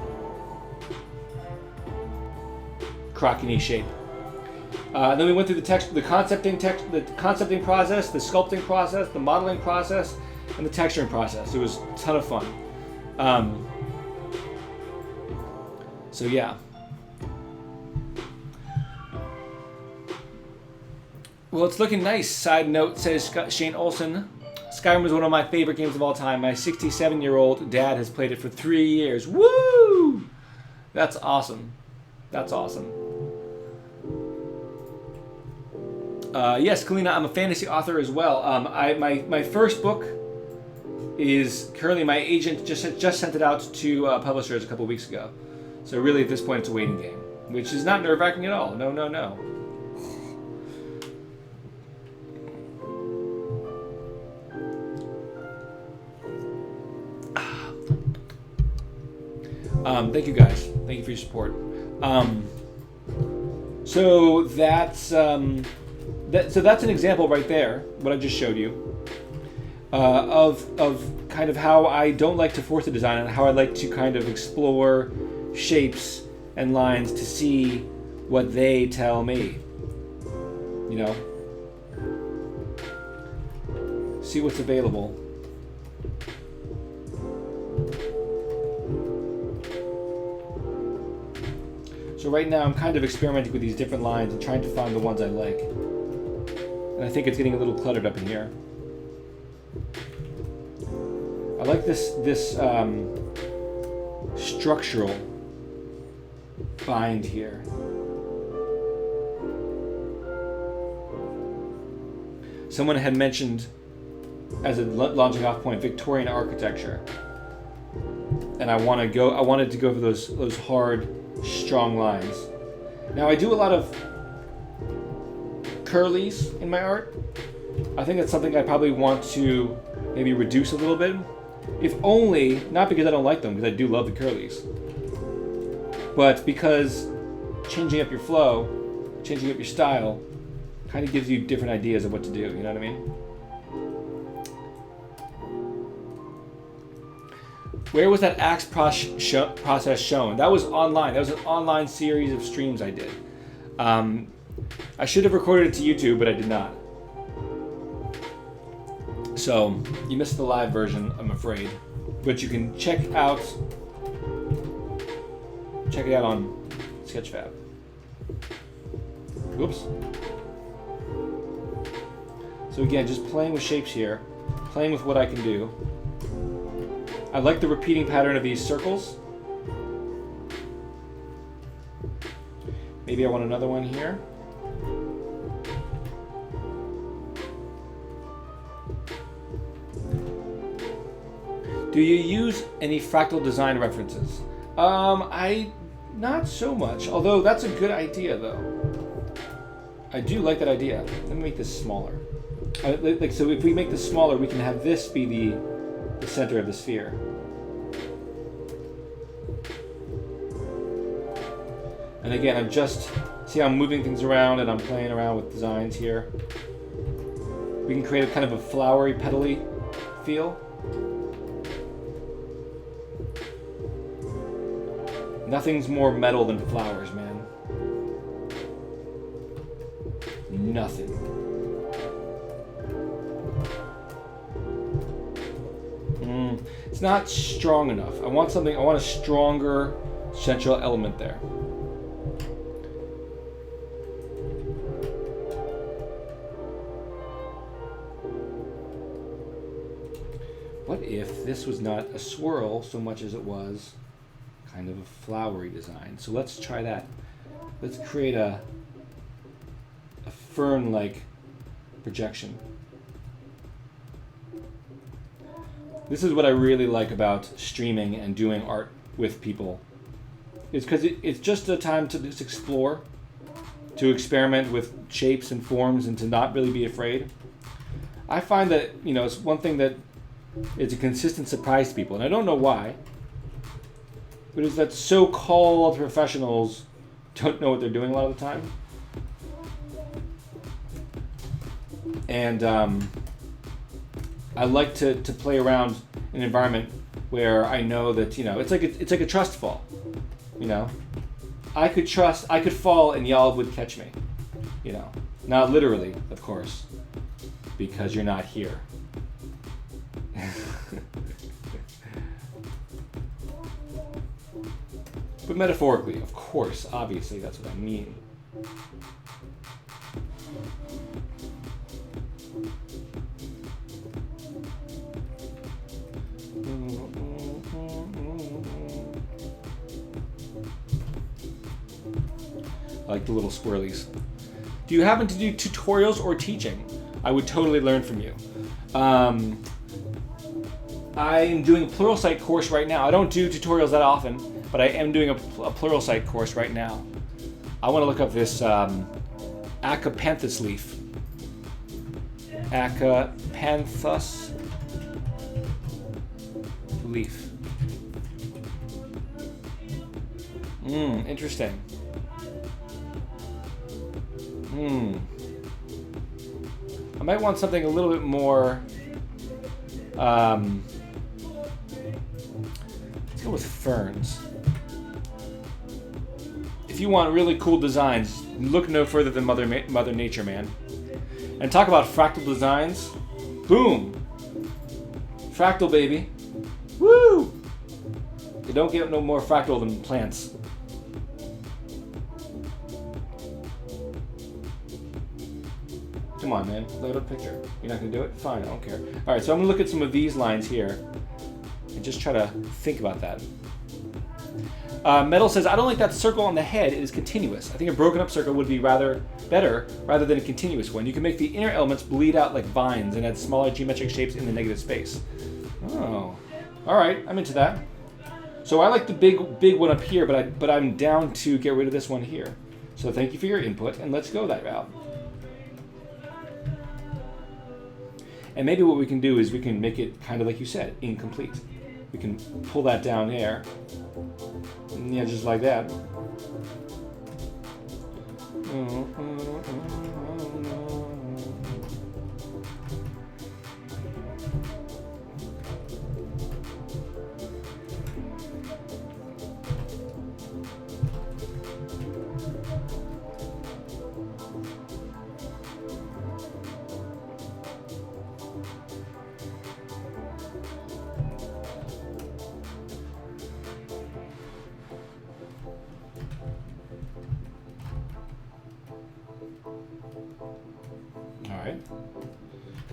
Kraken-y shape. Then we went through the concepting process, the sculpting process, the modeling process, and the texturing process. It was a ton of fun. So yeah. Well, it's looking nice. Side note, says Shane Olson. Skyrim is one of my favorite games of all time. My 67-year-old dad has played it for 3 years. Woo! That's awesome. That's awesome. Yes, Kalina, I'm a fantasy author as well. My first book is currently, my agent just sent it out to publishers a couple weeks ago. So really at this point it's a waiting game, which is not nerve-wracking at all. No, no, no. Thank you guys. Thank you for your support. So that's an example right there, what I just showed you, of kind of how I don't like to force a design and how I like to kind of explore shapes and lines to see what they tell me. See what's available. So right now I'm kind of experimenting with these different lines and trying to find the ones I like. And I think it's getting a little cluttered up in here. I like this structural bind here. Someone had mentioned as a launching off point Victorian architecture. And I wanted to go for those hard, strong lines. Now I do a lot of curlies in my art. I think that's something I probably want to maybe reduce a little bit. If only, not because I don't like them, because I do love the curlies, but because changing up your flow, changing up your style, kind of gives you different ideas of what to do, you know what I mean? Where was that axe process shown? That was online. That was an online series of streams I did. I should have recorded it to YouTube, but I did not. So you missed the live version, I'm afraid. But you can check it out on Sketchfab. Oops. So again, just playing with shapes here, playing with what I can do. I like the repeating pattern of these circles. Maybe I want another one here. Do you use any fractal design references? Not so much, although that's a good idea though. I do like that idea. Let me make this smaller. So if we make this smaller, we can have this be the center of the sphere. And again, I'm moving things around and I'm playing around with designs here. We can create a kind of a flowery, petally feel. Nothing's more metal than flowers, man. Nothing. It's not strong enough. I want a stronger central element there. what if this was not a swirl so much as it was kind of a flowery design? So let's try that. Let's create a fern-like projection. This is what I really like about streaming and doing art with people. It's because it's just a time to just explore, to experiment with shapes and forms, and to not really be afraid. I find that, it's one thing that is a consistent surprise to people, and I don't know why, but it's that so-called professionals don't know what they're doing a lot of the time. And I like to play around in an environment where I know that, it's like a trust fall. I could fall and y'all would catch me. Not literally, of course, because you're not here. But metaphorically, of course, obviously, that's what I mean. I like the little squirrelies. Do you happen to do tutorials or teaching? I would totally learn from you. I'm doing a Pluralsight course right now. I don't do tutorials that often, but I am doing a Pluralsight course right now. I want to look up this Acapanthus leaf. Acapanthus leaf. Interesting. I might want something a little bit more. Let's go with ferns. If you want really cool designs, look no further than Mother Nature, man. And talk about fractal designs. Boom! Fractal, baby. Woo! You don't get no more fractal than plants. Come on, man. Load up a picture. You're not going to do it? Fine, I don't care. All right, so I'm going to look at some of these lines here and just try to think about that. Metal says, I don't like that circle on the head. It is continuous. I think a broken up circle would be better rather than a continuous one. You can make the inner elements bleed out like vines and add smaller geometric shapes in the negative space. Oh, all right. I'm into that. So I like the big one up here, but I'm down to get rid of this one here. So thank you for your input, and let's go that route. And maybe what we can do is we can make it kind of like you said, incomplete. We can pull that down there. And yeah, just like that.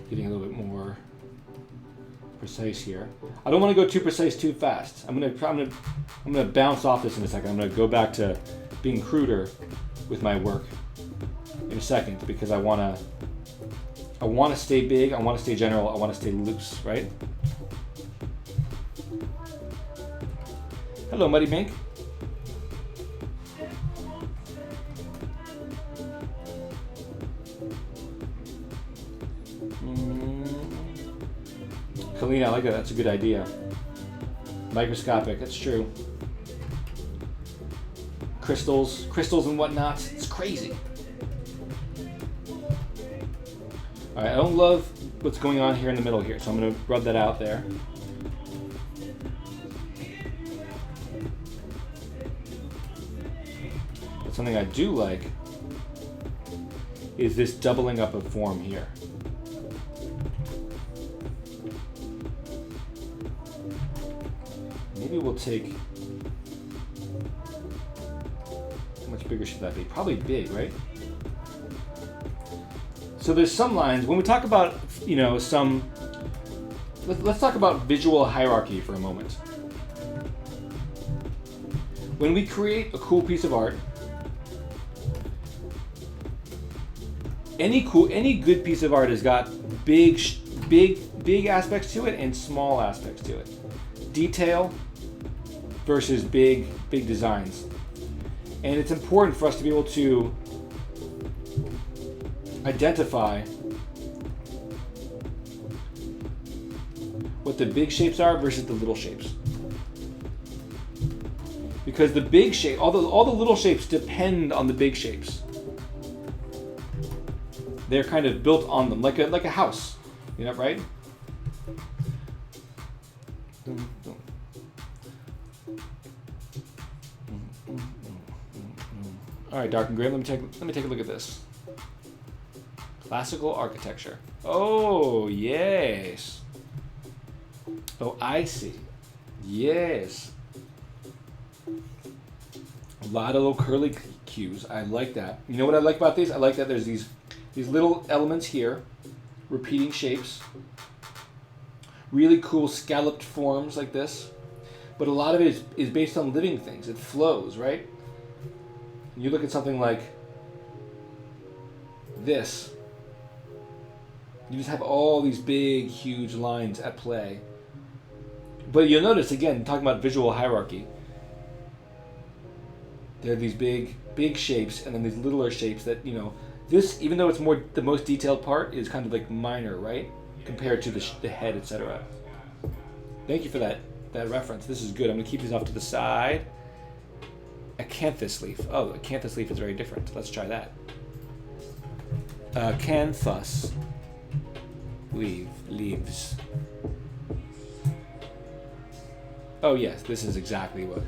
Getting a little bit more precise here. I don't want to go too precise too fast. I'm gonna bounce off this in a second. I'm gonna go back to being cruder with my work in a second because I wanna stay big. I want to stay general. I want to stay loose. Right? Hello, Muddy Mink. Kalina, I like that. That's a good idea. Microscopic, that's true. Crystals and whatnot. It's crazy. All right, I don't love what's going on here in the middle here, so I'm going to rub that out there. But something I do like is this doubling up of form here. Maybe we'll take, how much bigger should that be? Probably big, right? So there's some lines, when we talk about, some let's talk about visual hierarchy for a moment. When we create a cool piece of art, any good piece of art has got big aspects to it and small aspects to it. Detail versus big designs. And it's important for us to be able to identify what the big shapes are versus the little shapes. Because the big shape, all the little shapes depend on the big shapes. They're kind of built on them, like a house, you know, right? All right, dark and gray. Let me take a look at this. Classical architecture. Oh yes. Oh, I see. Yes. A lot of little curly cues. I like that. You know what I like about these? I like that there's these little elements here, repeating shapes. Really cool scalloped forms like this. But a lot of it is based on living things. It flows, right? You look at something like this. You just have all these big, huge lines at play. But you'll notice, again, talking about visual hierarchy, there are these big shapes and then these littler shapes that, you know, this, even though it's more the most detailed part, is kind of like minor, right? Compared to the head, etc. Thank you for that reference. This is good. I'm going to keep these off to the side. Acanthus leaf. Oh, acanthus leaf is very different. Let's try that. Acanthus leaves. Oh yes, this is exactly what.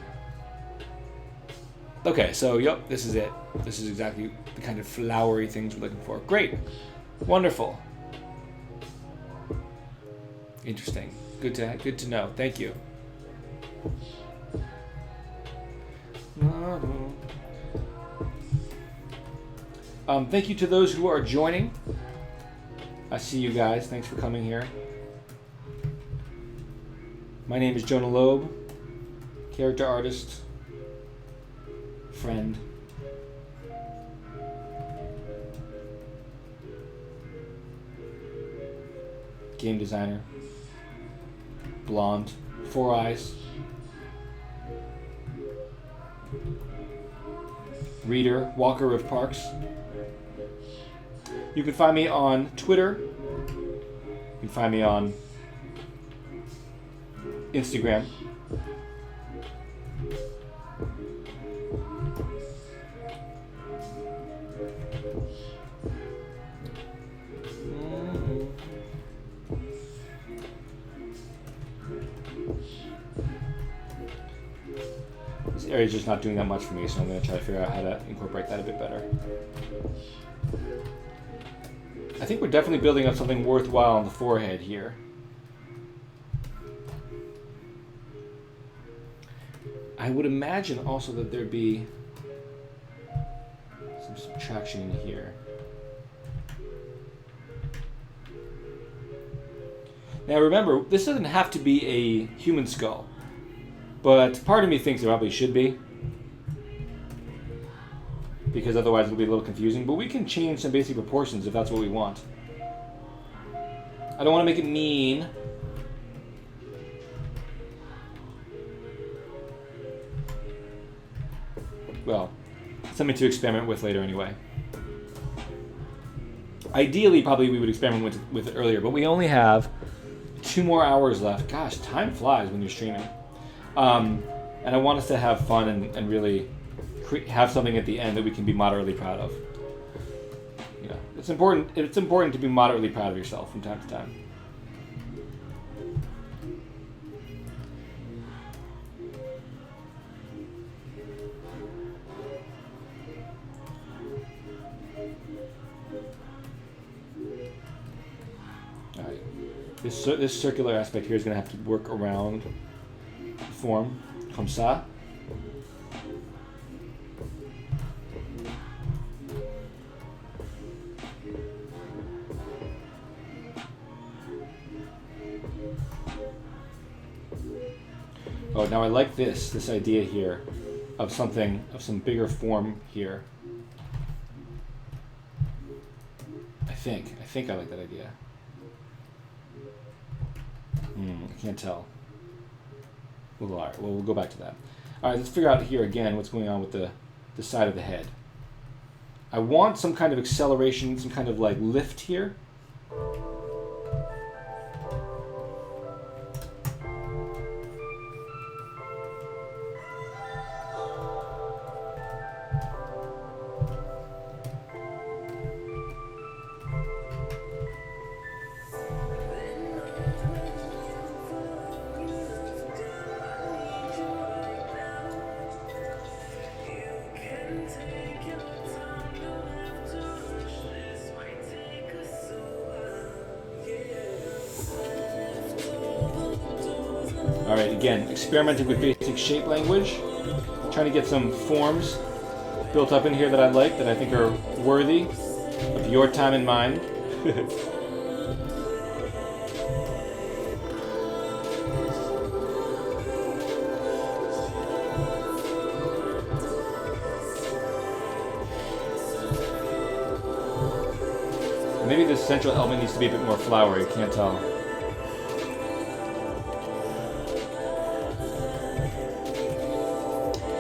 Okay, so yep, this is it. This is exactly the kind of flowery things we're looking for. Great, wonderful, interesting. Good to know. Thank you. Thank you to those who are joining. I see you guys. Thanks for coming here. My name is Jonah Lobe, character artist, friend. Game designer. Blonde. 4 eyes. Reader, walker of parks. You can find me on Twitter. You can find me on Instagram. This area is just not doing that much for me, so I'm going to try to figure out how to incorporate that a bit better. I think we're definitely building up something worthwhile on the forehead here. I would imagine also that there'd be some subtraction in here. Now remember, this doesn't have to be a human skull, but part of me thinks it probably should be, because otherwise it'll be a little confusing. But we can change some basic proportions if that's what we want. I don't want to make it mean. Well, something to experiment with later anyway. Ideally, probably we would experiment with it earlier, but we only have 2 more hours left. Gosh, time flies when you're streaming. And I want us to have fun and really have something at the end that we can be moderately proud of. You know, it's important to be moderately proud of yourself from time to time. All right. This circular aspect here is going to have to work around the form, comme ça. Oh, now I like this idea here of something, of some bigger form here. I think I like that idea. I can't tell. Well, all right, well, we'll go back to that. All right, let's figure out here again what's going on with the side of the head. I want some kind of acceleration, some kind of like lift here. Alright, again, experimenting with basic shape language. Trying to get some forms built up in here that I like, that I think are worthy of your time and mine. Maybe this central element needs to be a bit more flowery, can't tell.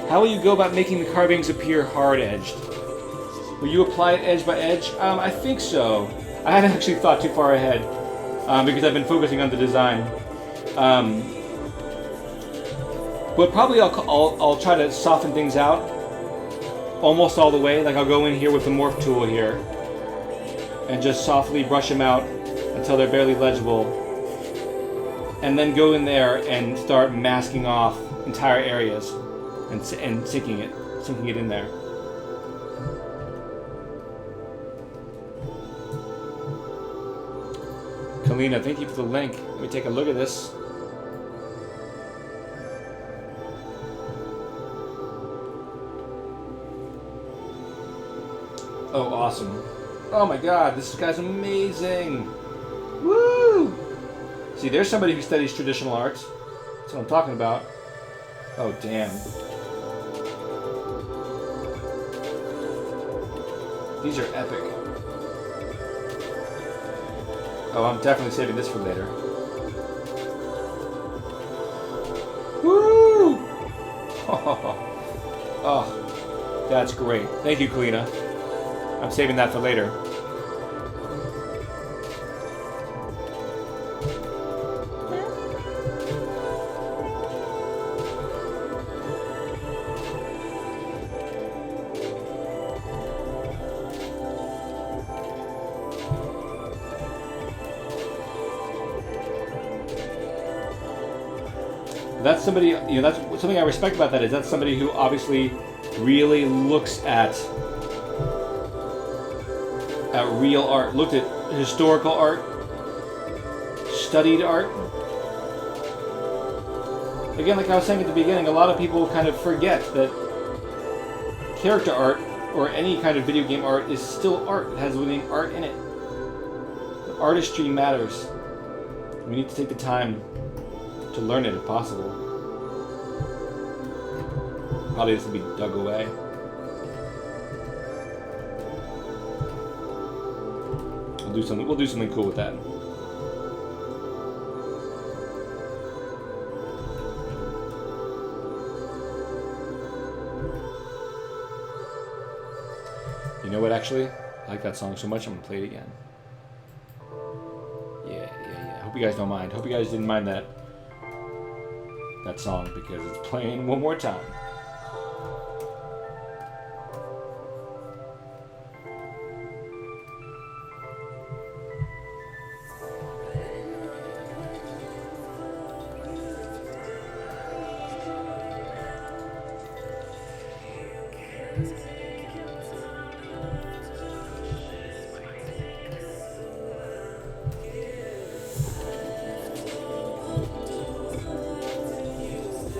How will you go about making the carvings appear hard-edged? Will you apply it edge by edge? I think so. I haven't actually thought too far ahead because I've been focusing on the design. But probably I'll try to soften things out almost all the way. Like I'll go in here with the morph tool here and just softly brush them out until they're barely legible, and then go in there and start masking off entire areas and sinking it in there. Kalina, thank you for the link. Let me take a look at this. Oh, awesome. Oh my god, this guy's amazing. Woo! See, there's somebody who studies traditional arts. That's what I'm talking about. Oh, damn. These are epic. Oh, I'm definitely saving this for later. Woo! Oh, that's great. Thank you, Kalina. I'm saving that for later. That's somebody, you know, that's something I respect about that, is that's somebody who obviously really looks at real art, looked at historical art, studied art. Again, like I was saying at the beginning, a lot of people kind of forget that character art or any kind of video game art is still art. It has art in it. The artistry matters. We need to take the time to learn it if possible. Probably this will be dug away. We'll do something cool with that. You know what, actually? I like that song so much I'm gonna play it again. Yeah. Hope you guys don't mind. Hope you guys didn't mind that song, because it's playing one more time.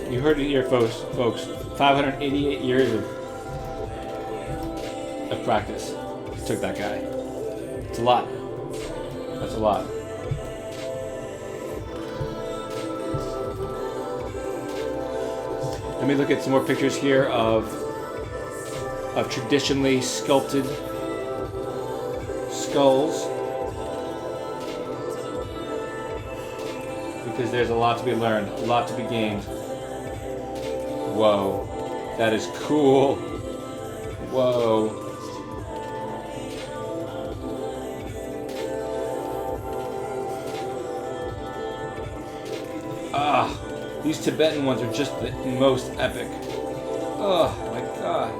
You heard it here, folks. 588 years of practice it took that guy. It's a lot. That's a lot. Let me look at some more pictures here of traditionally sculpted skulls, because there's a lot to be learned, a lot to be gained. Whoa, that is cool. Whoa. Ah, these Tibetan ones are just the most epic. Oh my god.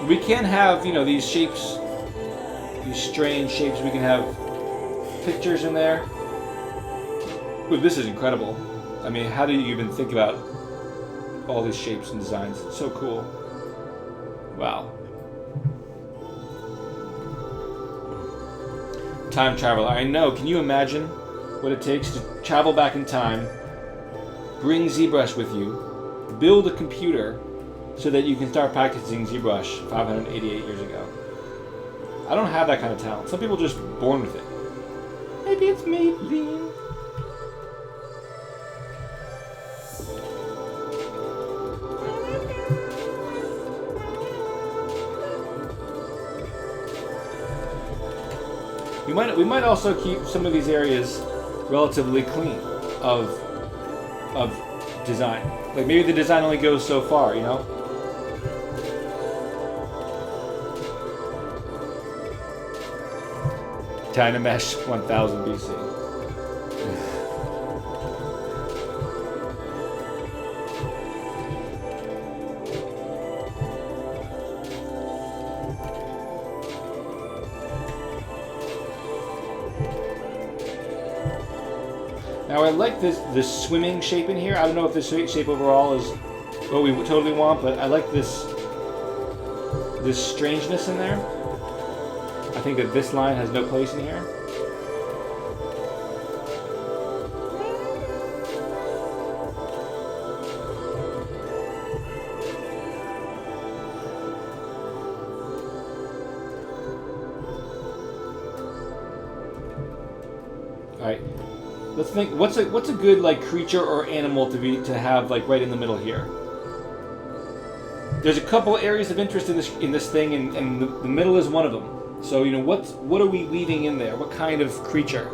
We can have, you know, these shapes, these strange shapes. We can have pictures in there. Ooh, this is incredible. I mean, how do you even think about all these shapes and designs? It's so cool. Wow. Time travel. I know. Can you imagine what it takes to travel back in time, bring ZBrush with you, build a computer so that you can start practicing ZBrush 588 years ago? I don't have that kind of talent. Some people are just born with it. Maybe it's me, Lean. We might also keep some of these areas relatively clean of design. Like maybe the design only goes so far, you know? Dynamesh 1000 BC. Now I like this swimming shape in here. I don't know if this shape overall is what we totally want, but I like this strangeness in there. I think that this line has no place in here. All right. Let's think. What's a good like creature or animal to have like right in the middle here? There's a couple areas of interest in this thing, and the middle is one of them. So you know what are we weaving in there? What kind of creature?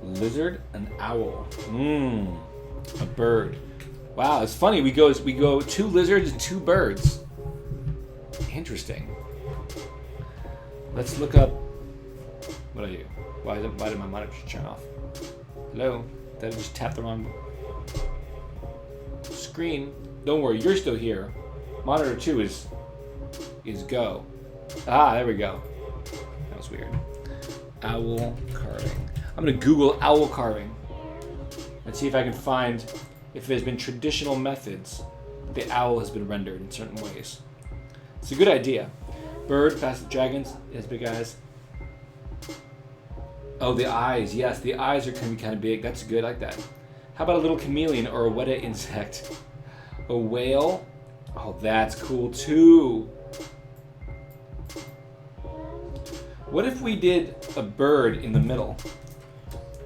Lizard, an owl. A bird. Wow, it's funny. We go 2 lizards and 2 birds. Interesting. Let's look up. What are you? Why did my monitor turn off? Hello? Did I just tap the wrong screen? Don't worry, you're still here. Monitor 2 is go. Ah, there we go. That was weird. Owl carving. I'm going to Google owl carving. Let's see if I can find if there's been traditional methods the owl has been rendered in certain ways. It's a good idea. Bird, fast dragons, has big eyes. Oh, the eyes. Yes, the eyes are going to be kind of big. That's good. I like that. How about a little chameleon or a weta insect? A whale? Oh, that's cool too. What if we did a bird in the middle?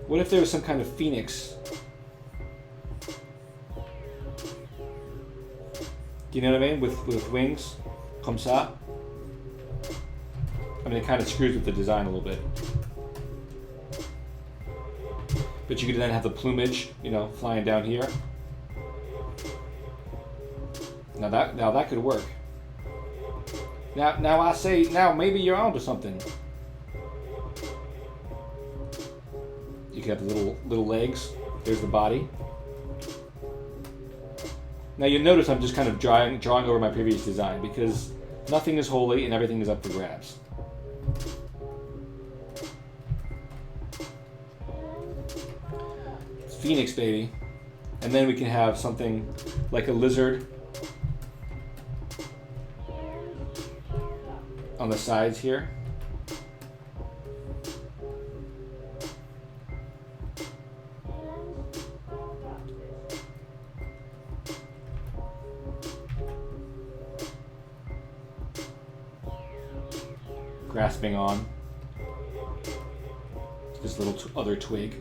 What if there was some kind of phoenix? Do you know what I mean? With wings? Comme ça? I mean, it kind of screws with the design a little bit. But you could then have the plumage, you know, flying down here. Now that could work. Now I say, now maybe you're onto something. You could have the little legs. There's the body. Now you'll notice I'm just kind of drawing over my previous design because nothing is holy and everything is up for grabs. It's Phoenix, baby. And then we can have something like a lizard on the sides here. Grasping on this little other twig.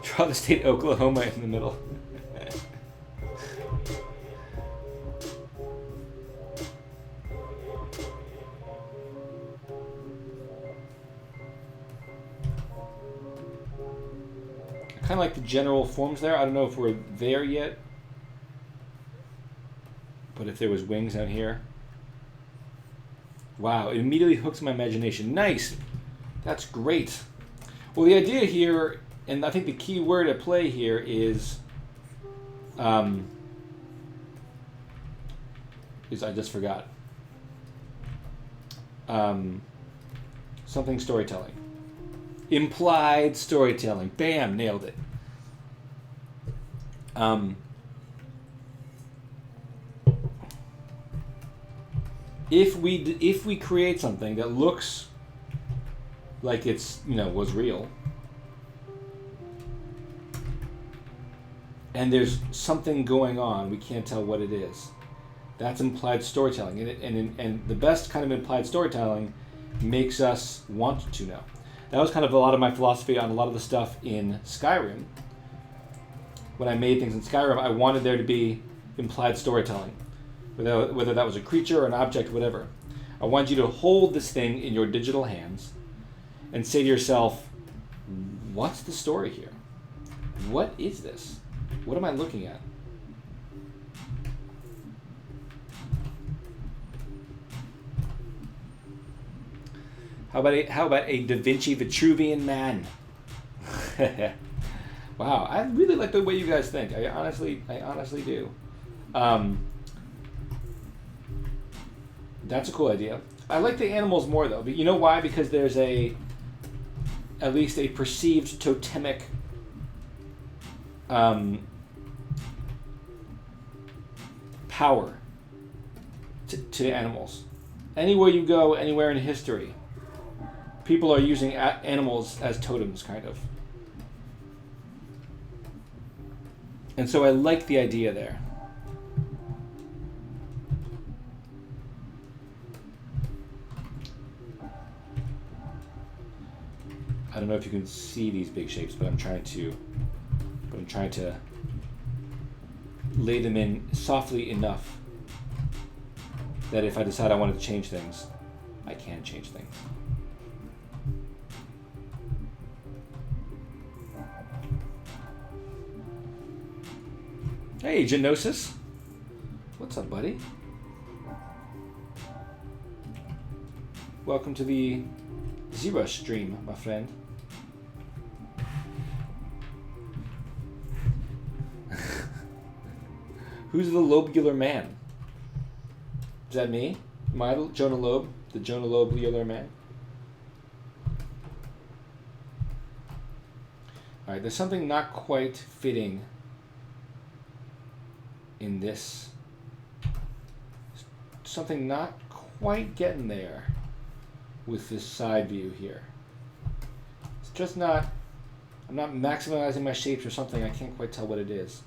Draw the state Oklahoma in the middle. Kind of like the general forms there. I don't know if we're there yet, but if there was wings out here. Wow, it immediately hooks my imagination. Nice. That's great. Well, the idea here, and I think the key word at play here is I just forgot. Something storytelling. Implied storytelling. Bam, nailed it. If we create something that looks like it's, was real, and there's something going on, we can't tell what it is. That's implied storytelling, and the best kind of implied storytelling makes us want to know. That was kind of a lot of my philosophy on a lot of the stuff in Skyrim. When I made things in Skyrim, I wanted there to be implied storytelling, whether that was a creature or an object, whatever. I wanted you to hold this thing in your digital hands and say to yourself, what's the story here? What is this? What am I looking at? How about a Da Vinci Vitruvian man? Wow, I really like the way you guys think. I honestly do. That's a cool idea. I like the animals more though, but you know why? Because there's at least a perceived totemic power to animals. Anywhere you go, anywhere in history, people are using animals as totems, kind of. And so I like the idea there. I don't know if you can see these big shapes, but I'm trying to lay them in softly enough that if I decide I wanted to change things, I can change things. Hey, Genosis. What's up, buddy? Welcome to the ZBrush stream, my friend. Who's the lobular man? Is that me? Am I Jonah Lobe? The Jonah Lobular man? Alright, there's something not quite fitting in this. Something not quite getting there with this side view here. It's just not, I'm not maximizing my shapes or something. I can't quite tell what it is.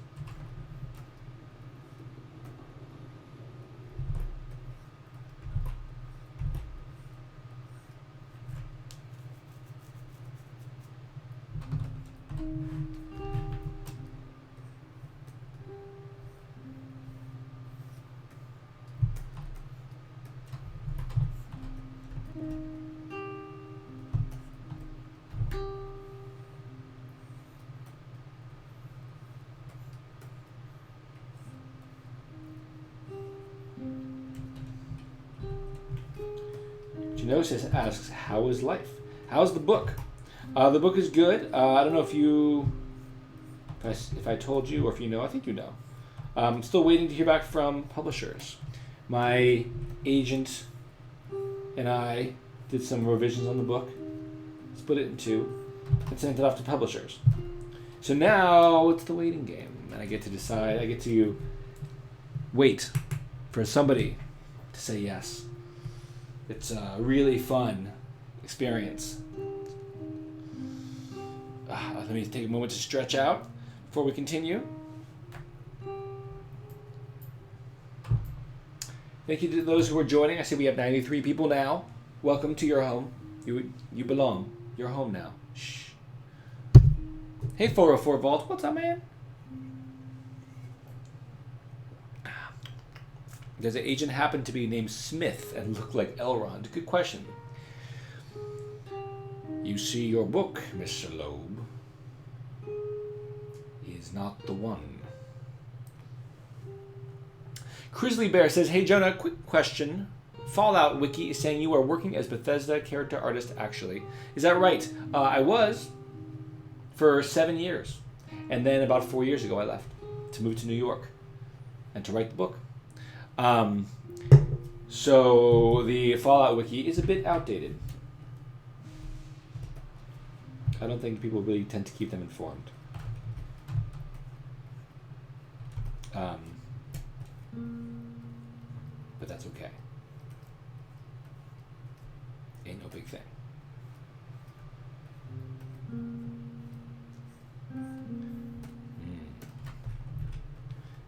Genosis asks, how is life? How's the book? The book is good. I don't know if I told you or if you know. I think you know. I'm still waiting to hear back from publishers. My agent and I did some revisions on the book, split it in two, and sent it off to publishers. So now it's the waiting game, and I get to decide. I get to wait for somebody to say yes. It's a really fun experience. Let me take a moment to stretch out before we continue. Thank you to those who are joining. I see we have 93 people now. Welcome to your home. You belong. You're home now. Shh. Hey, 404 Vault. What's up, man? Does the agent happen to be named Smith and look like Elrond? Good question. You see, your book, Mr. Lobe, is not the one. Grizzly Bear says, hey Jonah, quick question. Fallout Wiki is saying you are working as Bethesda character artist actually. Is that right? I was for 7 years. And then about 4 years ago I left to move to New York and to write the book. So the Fallout Wiki is a bit outdated. I don't think people really tend to keep them informed. But that's okay. Ain't no big thing.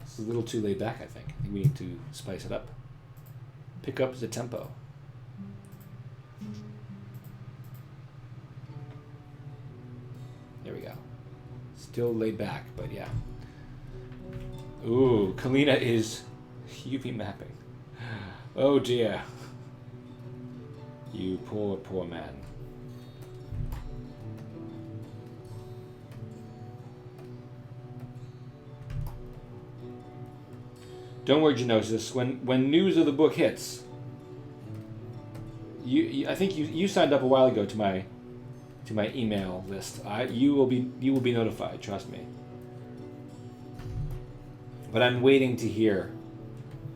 It's a little too laid back, I think. I think we need to spice it up. Pick up the tempo. There we go. Still laid back, but yeah. Ooh, Kalina is UV mapping. Oh dear. You poor, poor man. Don't worry, Genosis. When news of the book hits, I think you signed up a while ago to my email list. You will be notified. Trust me. But I'm waiting to hear.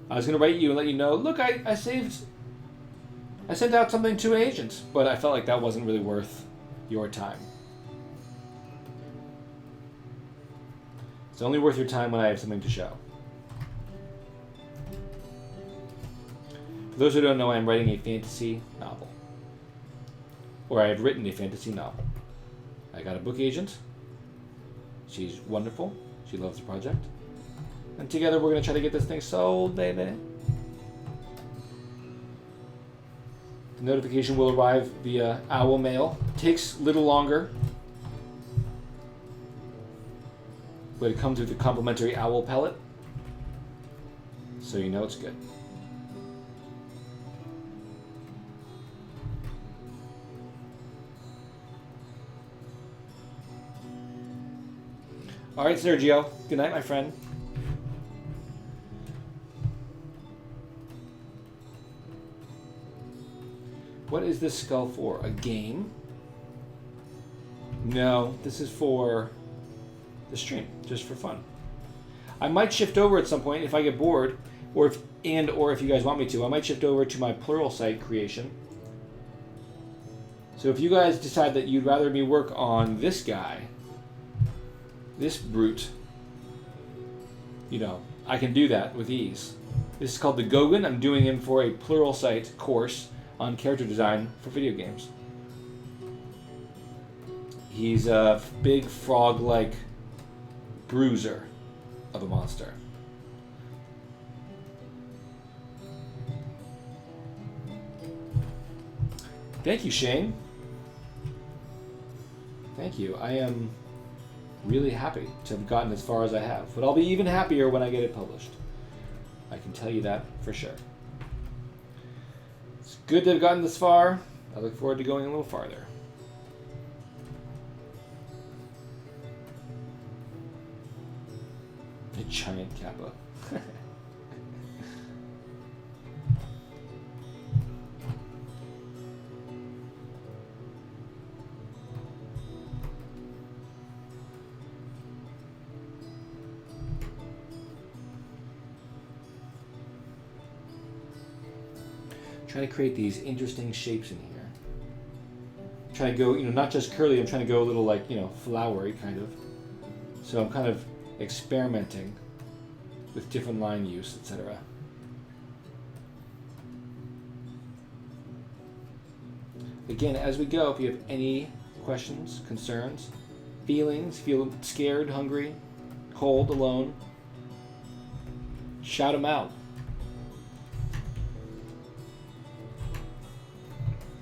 I was gonna write you and let you know. Look, I sent out something to an agent, but I felt like that wasn't really worth your time. It's only worth your time when I have something to show. For those who don't know, I'm writing a fantasy novel. Or I have written a fantasy novel. I got a book agent. She's wonderful. She loves the project. And together we're going to try to get this thing sold, baby. The notification will arrive via owl mail. Takes a little longer. But it comes with a complimentary owl pellet. So you know it's good. All right, Sergio. Good night, my friend. What is this skull for? A game? No, this is for the stream, just for fun. I might shift over at some point if I get bored, or if you guys want me to. I might shift over to my plural site creation. So if you guys decide that you'd rather me work on this guy, this brute, you know, I can do that with ease. This is called the Gogan. I'm doing him for a plural site course on character design for video games. He's a big frog-like bruiser of a monster. Thank you, Shane. Thank you. I am really happy to have gotten as far as I have, but I'll be even happier when I get it published. I can tell you that for sure. It's good to have gotten this far. I look forward to going a little farther. A giant kappa. trying to create these interesting shapes in here. I'm trying to go, not just curly, I'm trying to go a little like, flowery kind of. So I'm kind of experimenting with different line use, etc. Again, as we go, if you have any questions, concerns, feelings, feel scared, hungry, cold, alone, shout them out.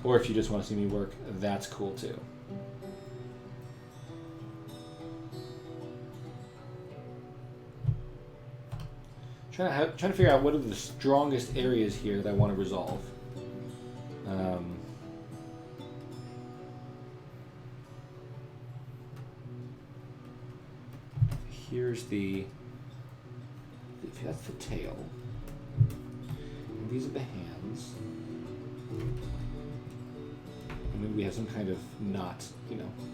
Or if you just want to see me work, that's cool too. Trying to figure out what are the strongest areas here that I want to resolve. Here's that's the tail. And these are the hands. And maybe we have some kind of knot,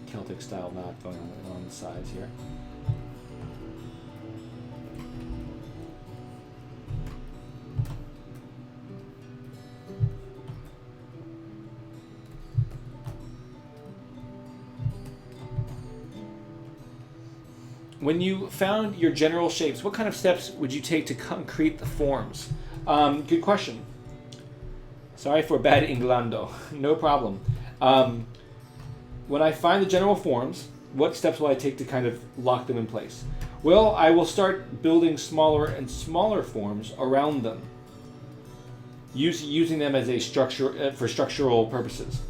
Celtic style knot going on the sides here. When you found your general shapes, what kind of steps would you take to concrete the forms? Good question. Sorry for bad Inglando. No problem. When I find the general forms, what steps will I take to kind of lock them in place? Well, I will start building smaller and smaller forms around them, using them as a structure for structural purposes.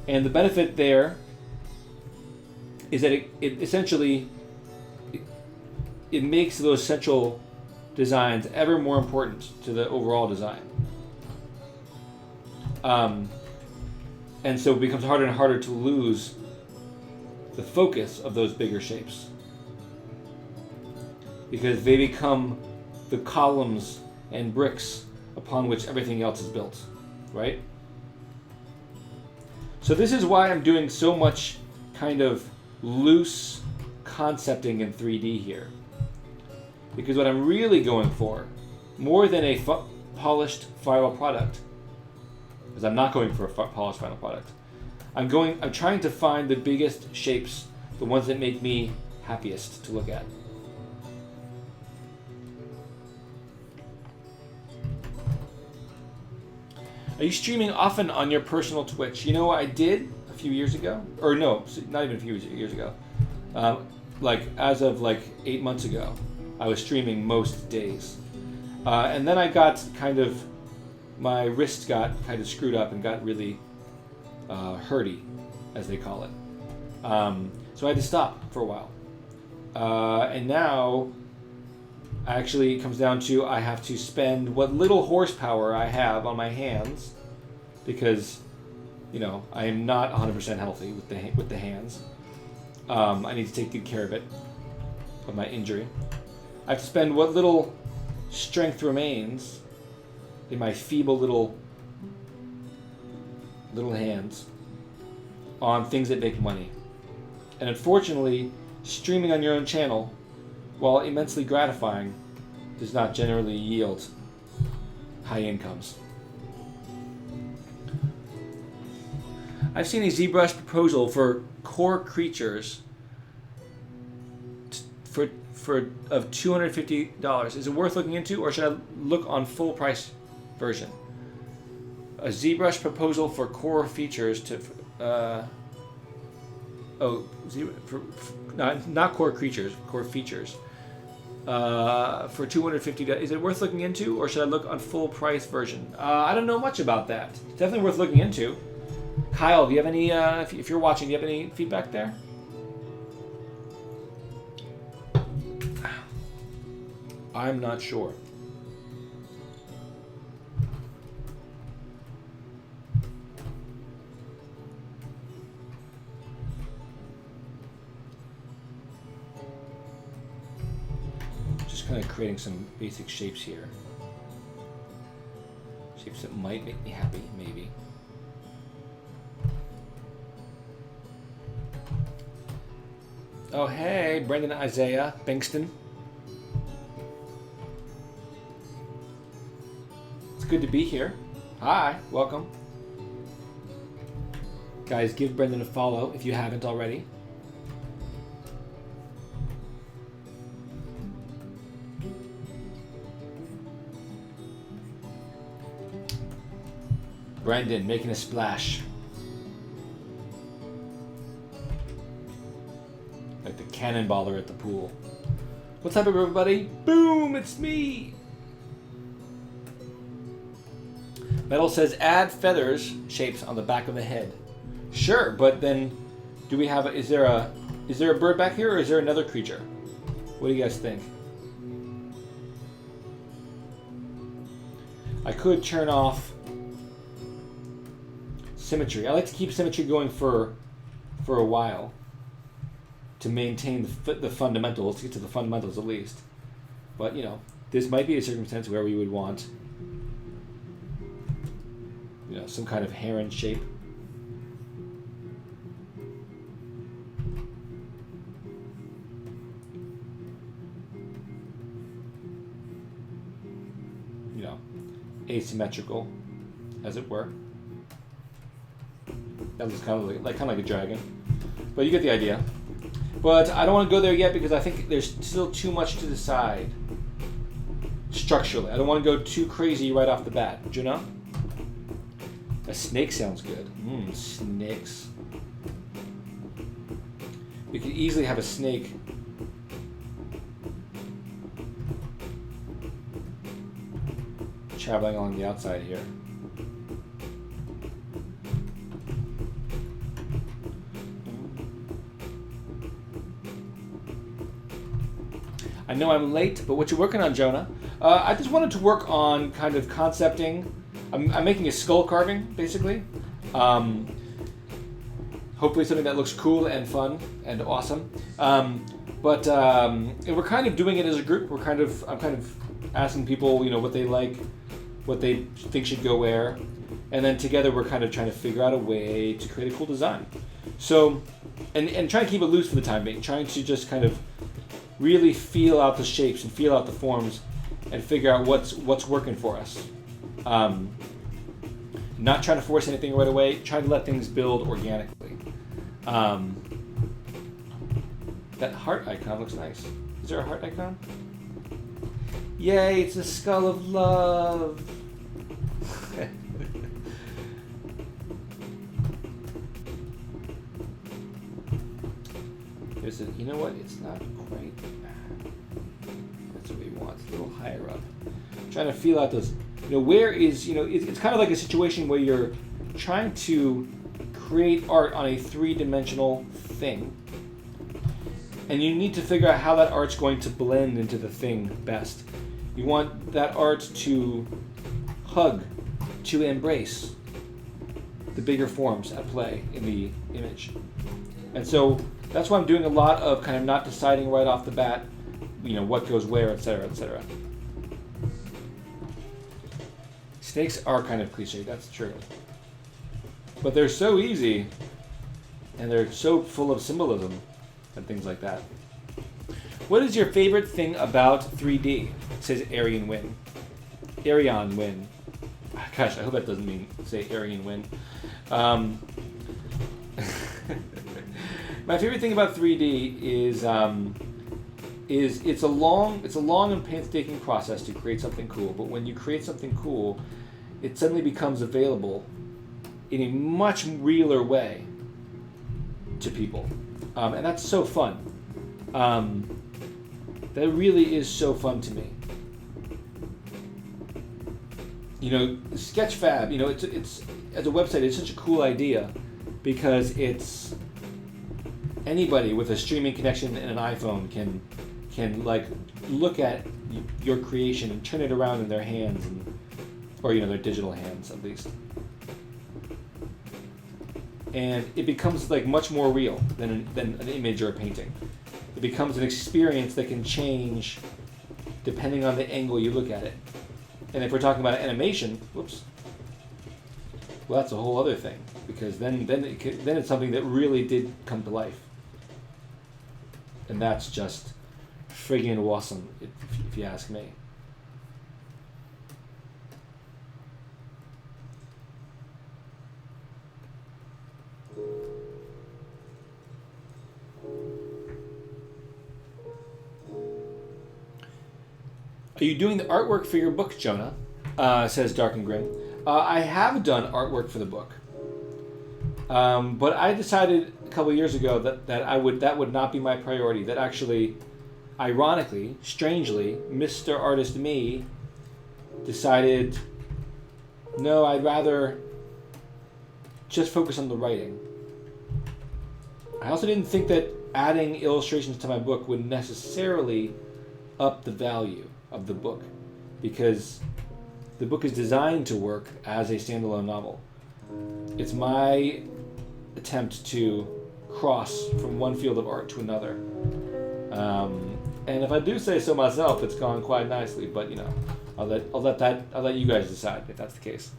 And the benefit there is that it essentially it makes those central designs ever more important to the overall design. And so it becomes harder and harder to lose the focus of those bigger shapes, because they become the columns and bricks upon which everything else is built, right? So this is why I'm doing so much kind of loose concepting in 3D here. Because what I'm really going for, more than a polished final product, because I'm not going for a polished final product, I'm trying to find the biggest shapes, the ones that make me happiest to look at. Are you streaming often on your personal Twitch? I did a few years ago, or no, not even a few years ago. As of 8 months ago. I was streaming most days. And then I got my wrist got kind of screwed up and got really hurty, as they call it. So I had to stop for a while. And now, actually, it comes down to I have to spend what little horsepower I have on my hands, because, I am not 100% healthy with the hands. I need to take good care of my injury. I have to spend what little strength remains in my feeble little hands on things that make money. And unfortunately, streaming on your own channel, while immensely gratifying, does not generally yield high incomes. I've seen a ZBrush proposal for core creatures of $250. Is it worth looking into, or should I look on full price version? A ZBrush proposal for core features to not core creatures, core features for $250. Is it worth looking into, or should I look on full price version? I don't know much about that. It's definitely worth looking into. Kyle, do you have any? If you're watching, do you have any feedback there? I'm not sure. Just kind of creating some basic shapes here. Shapes that might make me happy, maybe. Oh, hey, Brendan Isaiah Bankston. It's good to be here. Hi, welcome. Guys, give Brendan a follow if you haven't already. Brendan making a splash. Like the cannonballer at the pool. What's up, everybody? Boom, it's me! Metal says add feathers shapes on the back of the head. Sure, but then do we have is there a bird back here, or is there another creature? What do you guys think? I could turn off symmetry. I like to keep symmetry going for a while to maintain the fundamentals. Let's get to the fundamentals at least. But, you know, this might be a circumstance where we would want, you know, some kind of heron shape. You know, asymmetrical, as it were. That looks kind of like a dragon, but you get the idea. But I don't want to go there yet because I think there's still too much to decide structurally. I don't want to go too crazy right off the bat. Do you know? A snake sounds good. Snakes. We could easily have a snake traveling along the outside here. I know I'm late, but what you working on, Jonah? I just wanted to work on kind of concepting. I'm making a skull carving, basically. Hopefully something that looks cool and fun and awesome. But we're kind of doing it as a group. I'm kind of asking people, you know, what they like, what they think should go where, and then together we're kind of trying to figure out a way to create a cool design. So, and trying to keep it loose for the time being, trying to just kind of really feel out the shapes and feel out the forms and figure out what's working for us. Not trying to force anything right away, trying to let things build organically. That heart icon looks nice. Is there a heart icon? Yay, it's a skull of love. There's a, you know what? It's not quite. That's what we want. It's a little higher up. I'm trying to feel out those. You know, where is, you know, it's kind of like a situation where you're trying to create art on a three-dimensional thing. And you need to figure out how that art's going to blend into the thing best. You want that art to hug, to embrace the bigger forms at play in the image. And so that's why I'm doing a lot of kind of not deciding right off the bat, you know, what goes where, etc., etc. Snakes are kind of cliche, that's true. But they're so easy, and they're so full of symbolism and things like that. What is your favorite thing about 3D? Says Aryan Win. Arion Win. Gosh, I hope that doesn't mean say Aryan Win. My favorite thing about 3D is it's a long and painstaking process to create something cool. But when you create something cool, it suddenly becomes available in a much realer way to people, and that's so fun. That really is so fun to me. You know, Sketchfab. You know, it's as a website, it's such a cool idea because it's anybody with a streaming connection and an iPhone can like look at your creation and turn it around in their hands, or you know, their digital hands at least. And it becomes like much more real than an image or a painting. It becomes an experience that can change depending on the angle you look at it. And if we're talking about animation, whoops, well, that's a whole other thing, because then it's something that really did come to life, and that's just friggin' awesome, if you ask me. Are you doing the artwork for your book, Jonah? Says Dark and Grim. I have done artwork for the book. But I decided a couple of years ago that would not be my priority. That actually, ironically, strangely, Mr. Artist Me decided, no, I'd rather just focus on the writing. I also didn't think that adding illustrations to my book would necessarily up the value of the book, because the book is designed to work as a standalone novel. It's my attempt to cross from one field of art to another. And if I do say so myself, it's gone quite nicely, but you know, I'll let you guys decide if that's the case.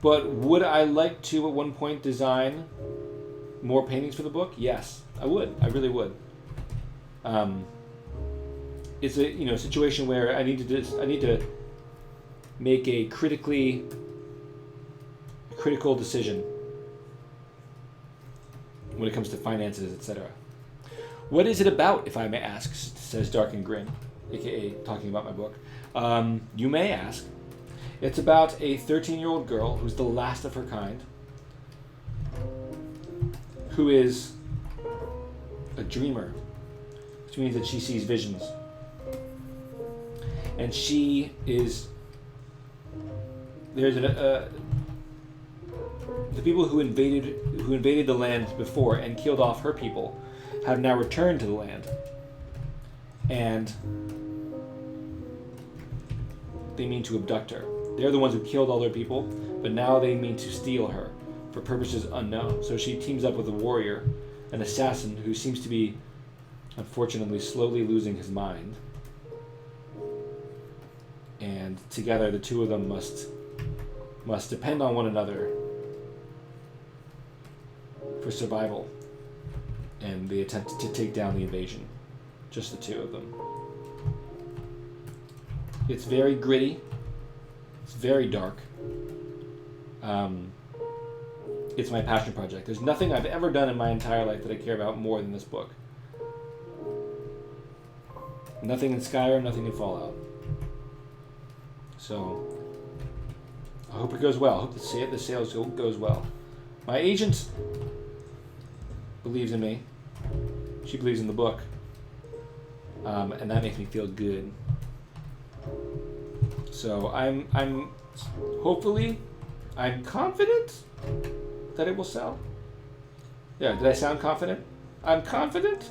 But would I like to at one point design more paintings for the book? Yes, I would. I really would. It's a situation where I need to make a critical decision when it comes to finances, etc. What is it about, if I may ask? Says Dark and Grin, aka talking about my book. You may ask. It's about a 13-year-old girl who's the last of her kind, who is a dreamer, which means that she sees visions. And the people who invaded the land before and killed off her people have now returned to the land, and they mean to abduct her. They're the ones who killed all their people, but now they mean to steal her for purposes unknown. So she teams up with a warrior, an assassin who seems to be, unfortunately, slowly losing his mind. And together, the two of them must depend on one another for survival. And they attempt to take down the invasion. Just the two of them. It's very gritty. It's very dark. It's my passion project. There's nothing I've ever done in my entire life that I care about more than this book. Nothing in Skyrim, nothing in Fallout. So, I hope it goes well. I hope the sales goes well. My agent believes in me. She believes in the book. And that makes me feel good. So I'm confident that it will sell. Yeah, did I sound confident? I'm confident.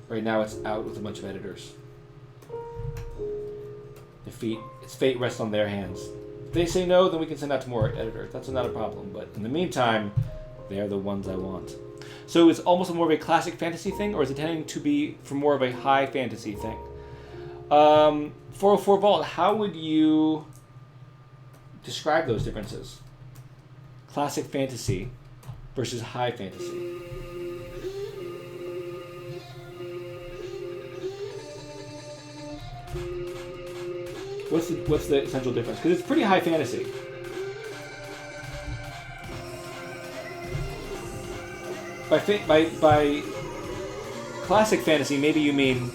Right now it's out with a bunch of editors. Its fate rests on their hands. If they say no, then we can send out to more editors. That's not a problem. But in the meantime, they're the ones I want. So it's almost more of a classic fantasy thing, or is it tending to be for more of a high fantasy thing? 404 Vault, how would you describe those differences? Classic fantasy versus high fantasy. What's the essential difference? Because it's pretty high fantasy. By classic fantasy, maybe you mean,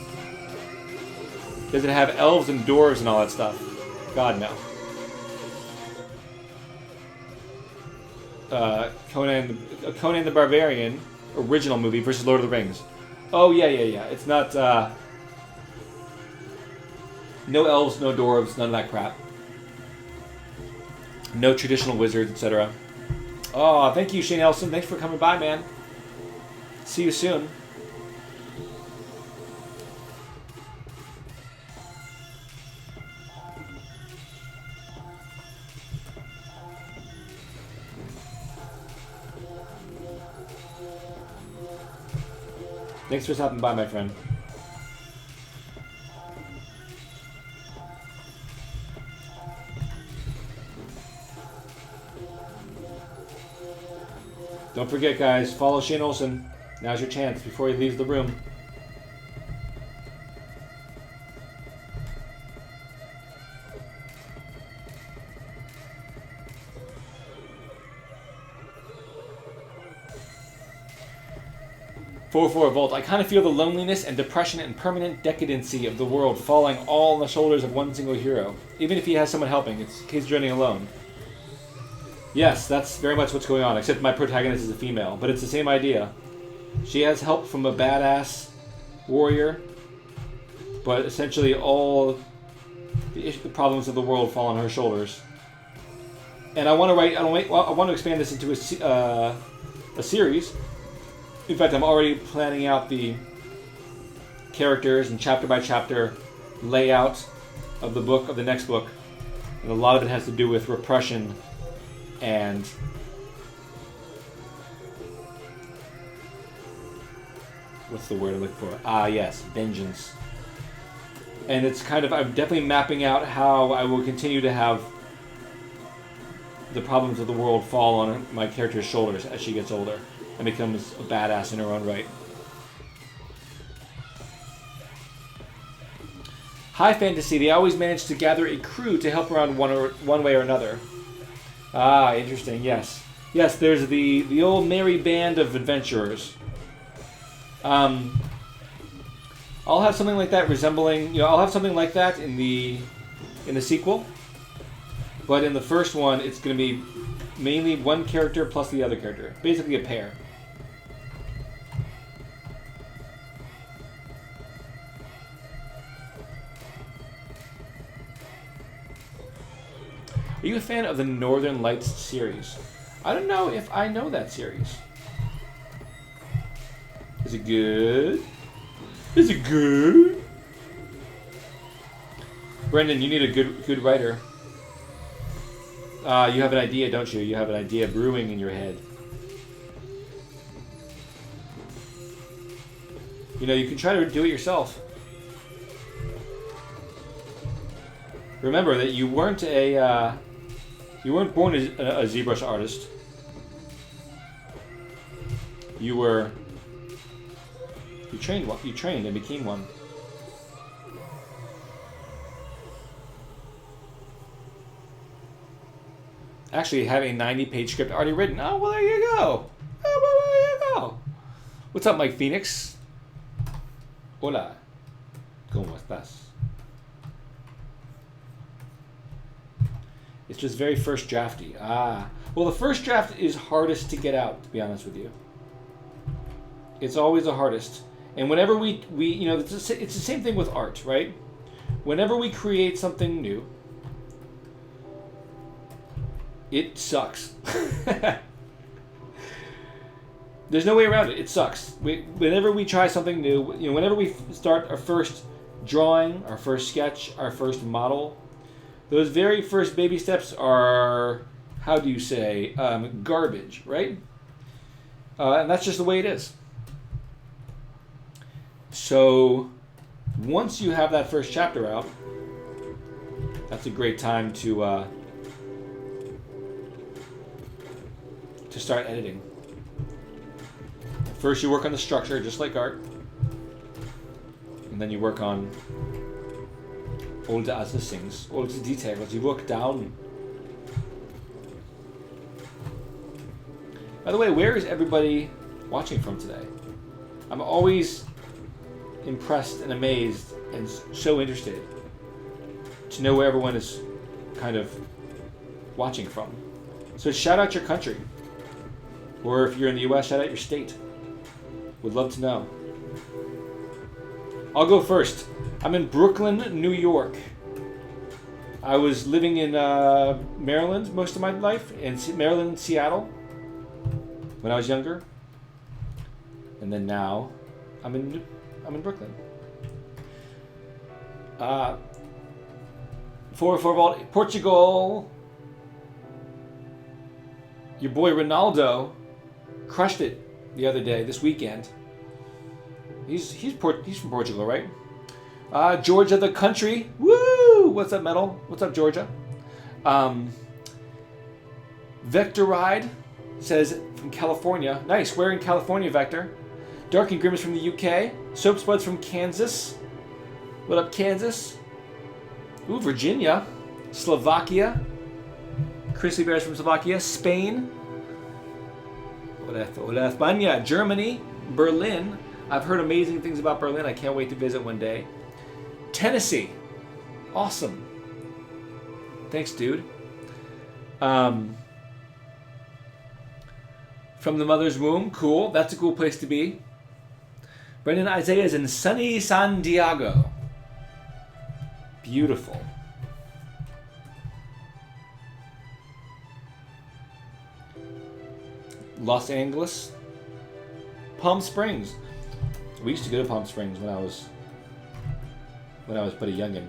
does it have elves and dwarves and all that stuff? God, no. Conan the Barbarian original movie versus Lord of the Rings. Oh yeah. It's not no elves, no dwarves, none of that crap. No traditional wizards, etc. Oh, thank you, Shane Elson. Thanks for coming by, man. See you soon. Thanks for stopping by, my friend. Don't forget, guys, follow Shane Olson. Now's your chance before he leaves the room. 4-4 Volt. I kind of feel the loneliness and depression and permanent decadency of the world falling all on the shoulders of one single hero. Even if he has someone helping, he's journeying alone. Yes, that's very much what's going on, except my protagonist is a female. But it's the same idea. She has help from a badass warrior, but essentially all the problems of the world fall on her shoulders. And I want to expand this into a series. In fact, I'm already planning out the characters and chapter by chapter layout of the next book. And a lot of it has to do with repression and what's the word I'm looking for? Yes, vengeance. And it's kind of, I'm definitely mapping out how I will continue to have the problems of the world fall on my character's shoulders as she gets older and becomes a badass in her own right. High fantasy, they always manage to gather a crew to help around one way or another. Interesting, yes. Yes, there's the old merry band of adventurers. I'll have something like that resembling, I'll have something like that in the sequel. But in the first one, it's going to be mainly one character plus the other character. Basically a pair. Are you a fan of the Northern Lights series? I don't know if I know that series. Is it good? Is it good? Brendan, you need a good writer. You have an idea, don't you? You have an idea brewing in your head. You can try to do it yourself. Remember that you weren't born as a ZBrush artist. You trained and became one. Actually have a 90-page script already written. Oh, well, there you go. What's up, Mike Phoenix? Hola. ¿Cómo estás? It's just very first drafty. Well, the first draft is hardest to get out, to be honest with you. It's always the hardest. And whenever we it's the same thing with art, right? Whenever we create something new, it sucks. There's no way around it. It sucks. Whenever we try something new, whenever we start our first drawing, our first sketch, our first model, those very first baby steps are, how do you say, garbage, right? And that's just the way it is. So once you have that first chapter out, that's a great time to start editing. First you work on the structure, just like art. And then you work on all the other things, all the details. You work down. By the way, where is everybody watching from today? I'm always impressed and amazed and so interested to know where everyone is kind of watching from. So shout out your country. Or if you're in the US, shout out your state. Would love to know. I'll go first. I'm in Brooklyn, New York. I was living in Maryland most of my life, in Maryland, Seattle, when I was younger. And then now, I'm in Brooklyn. 4 Vault, Portugal. Your boy Ronaldo crushed it the other day, this weekend. He's from Portugal, right? Georgia, the country. Woo! What's up, Metal? What's up, Georgia? Vector Ride says from California. Nice. Where in California, Vector? Dark and Grim is from the UK. Soap Spuds from Kansas. What up, Kansas? Ooh, Virginia. Slovakia. Chrissy Bears from Slovakia. Spain. Hola, España. Germany. Berlin. I've heard amazing things about Berlin. I can't wait to visit one day. Tennessee. Awesome. Thanks, dude. From the mother's womb. Cool. That's a cool place to be. Brendan Isaiah is in sunny San Diego. Beautiful. Los Angeles. Palm Springs. We used to go to Palm Springs when I was but a youngin'.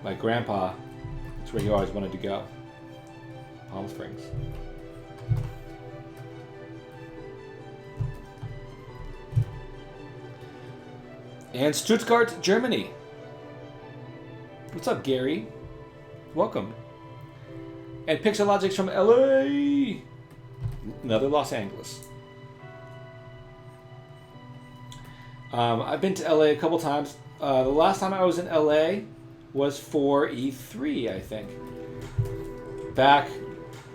My grandpa, that's where he always wanted to go. Palm Springs. And Stuttgart, Germany. What's up, Gary? Welcome. And Pixelogic's from LA. Another Los Angeles. I've been to LA a couple times. The last time I was in LA was for E3, I think. Back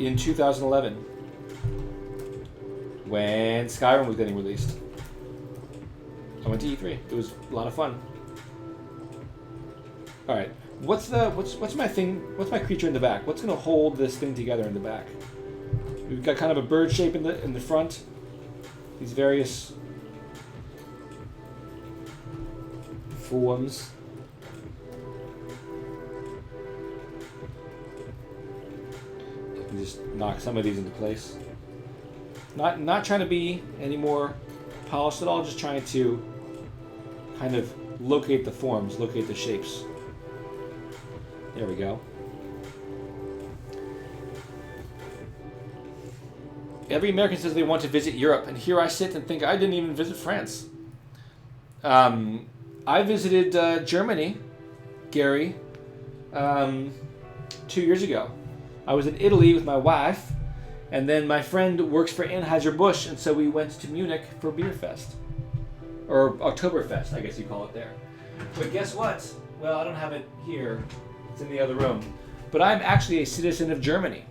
in 2011. When Skyrim was getting released. I went to E3. It was a lot of fun. Alright. What's my thing? What's my creature in the back? What's gonna hold this thing together in the back? We've got kind of a bird shape in the front. These various forms. I can just knock some of these into place. Not trying to be any more polished at all, just trying to kind of locate the forms, locate the shapes. There we go. Every American says they want to visit Europe, and here I sit and think I didn't even visit France. I visited Germany, Gary, 2 years ago. I was in Italy with my wife, and then my friend works for Anheuser-Busch, and so we went to Munich for Beer Fest. Or Oktoberfest, I guess you call it there. But guess what? Well, I don't have it here. It's in the other room. But I'm actually a citizen of Germany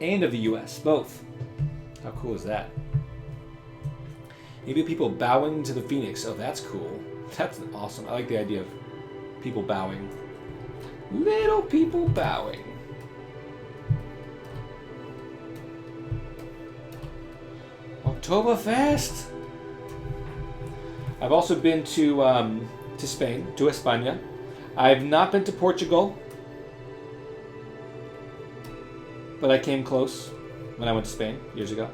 and of the US, both. How cool is that? Maybe people bowing to the Phoenix. Oh, that's cool. That's awesome. I like the idea of people bowing. Little people bowing. Oktoberfest. I've also been to Spain, to España. I've not been to Portugal, but I came close when I went to Spain years ago.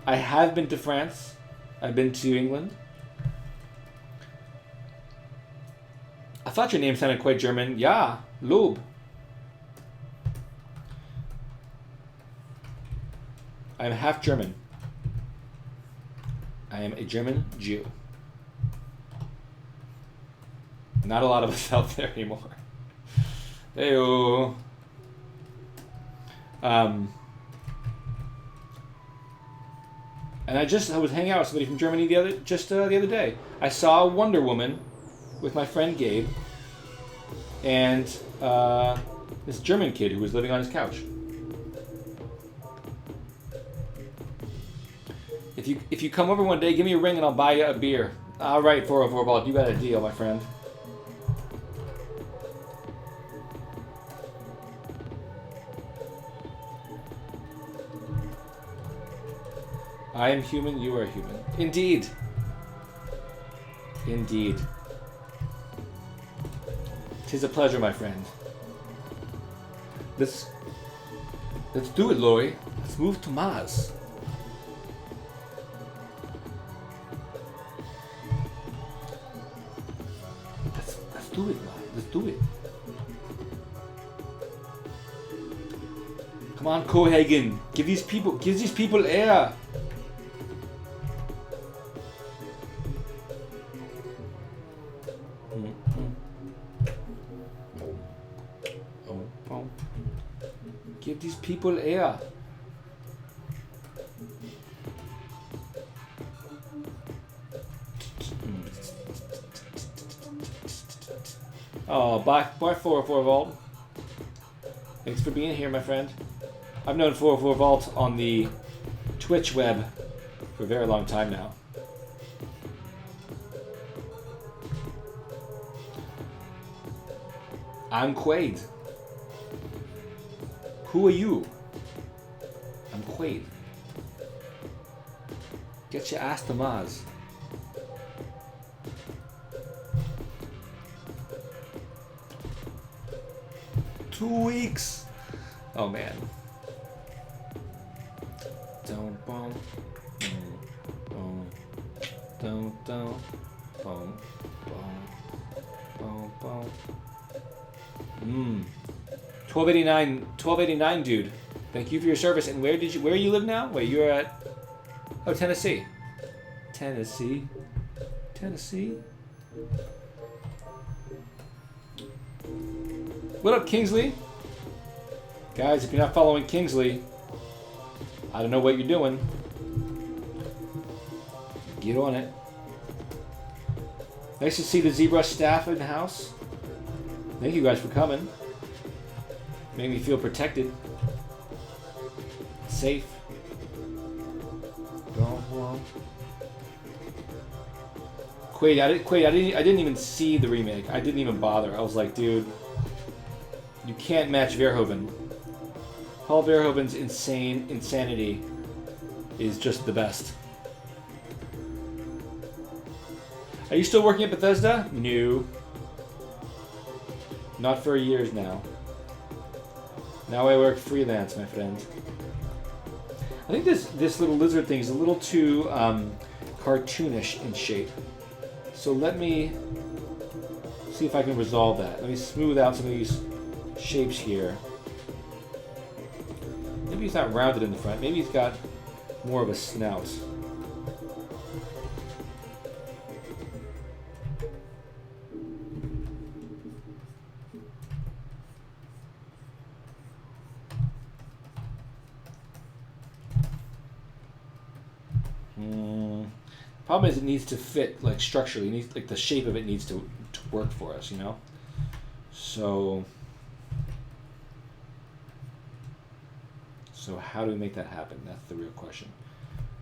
I have been to France. I've been to England. I thought your name sounded quite German. Yeah, Lobe. I am half German. I am a German Jew. Not a lot of us out there anymore. Heyo. And I was hanging out with somebody from Germany the other day. I saw Wonder Woman with my friend Gabe and this German kid who was living on his couch. If you come over one day, give me a ring and I'll buy you a beer. All right, 404 Vault, you got a deal, my friend. I am human, you are human. Indeed. Indeed. 'Tis a pleasure, my friend. Let's do it, Lori. Let's move to Mars. Let's do it, man. Let's do it. Come on, Cohagen. Give these people air. Give these people air. Oh, bye 404 Vault. Thanks for being here, my friend. I've known 404 Vault on the Twitch web for a very long time now. I'm Quaid. Who are you? I'm Quaid. Get your ass to Mars. Two weeks. Oh man. Don't boom. Boom. Don't. Boom. Boom. Boom. Boom. 1289, dude. Thank you for your service. And where you live now? Wait, you're at Tennessee. Tennessee. What up, Kingsley? Guys, if you're not following Kingsley, I don't know what you're doing. Get on it. Nice to see the ZBrush staff in the house. Thank you guys for coming. Made me feel protected. Safe. Quaid, I didn't even see the remake. I didn't even bother. I was like, dude, you can't match Verhoeven. Paul Verhoeven's insanity is just the best. Are you still working at Bethesda? No. Not for years now. Now I work freelance, my friend. I think this little lizard thing is a little too cartoonish in shape. So let me see if I can resolve that. Let me smooth out some of these shapes here. Maybe he's not rounded in the front. Maybe he's got more of a snout. Problem is, it needs to fit, like, structurally. It needs, like, the shape of it needs to work for us, you know? So how do we make that happen? That's the real question.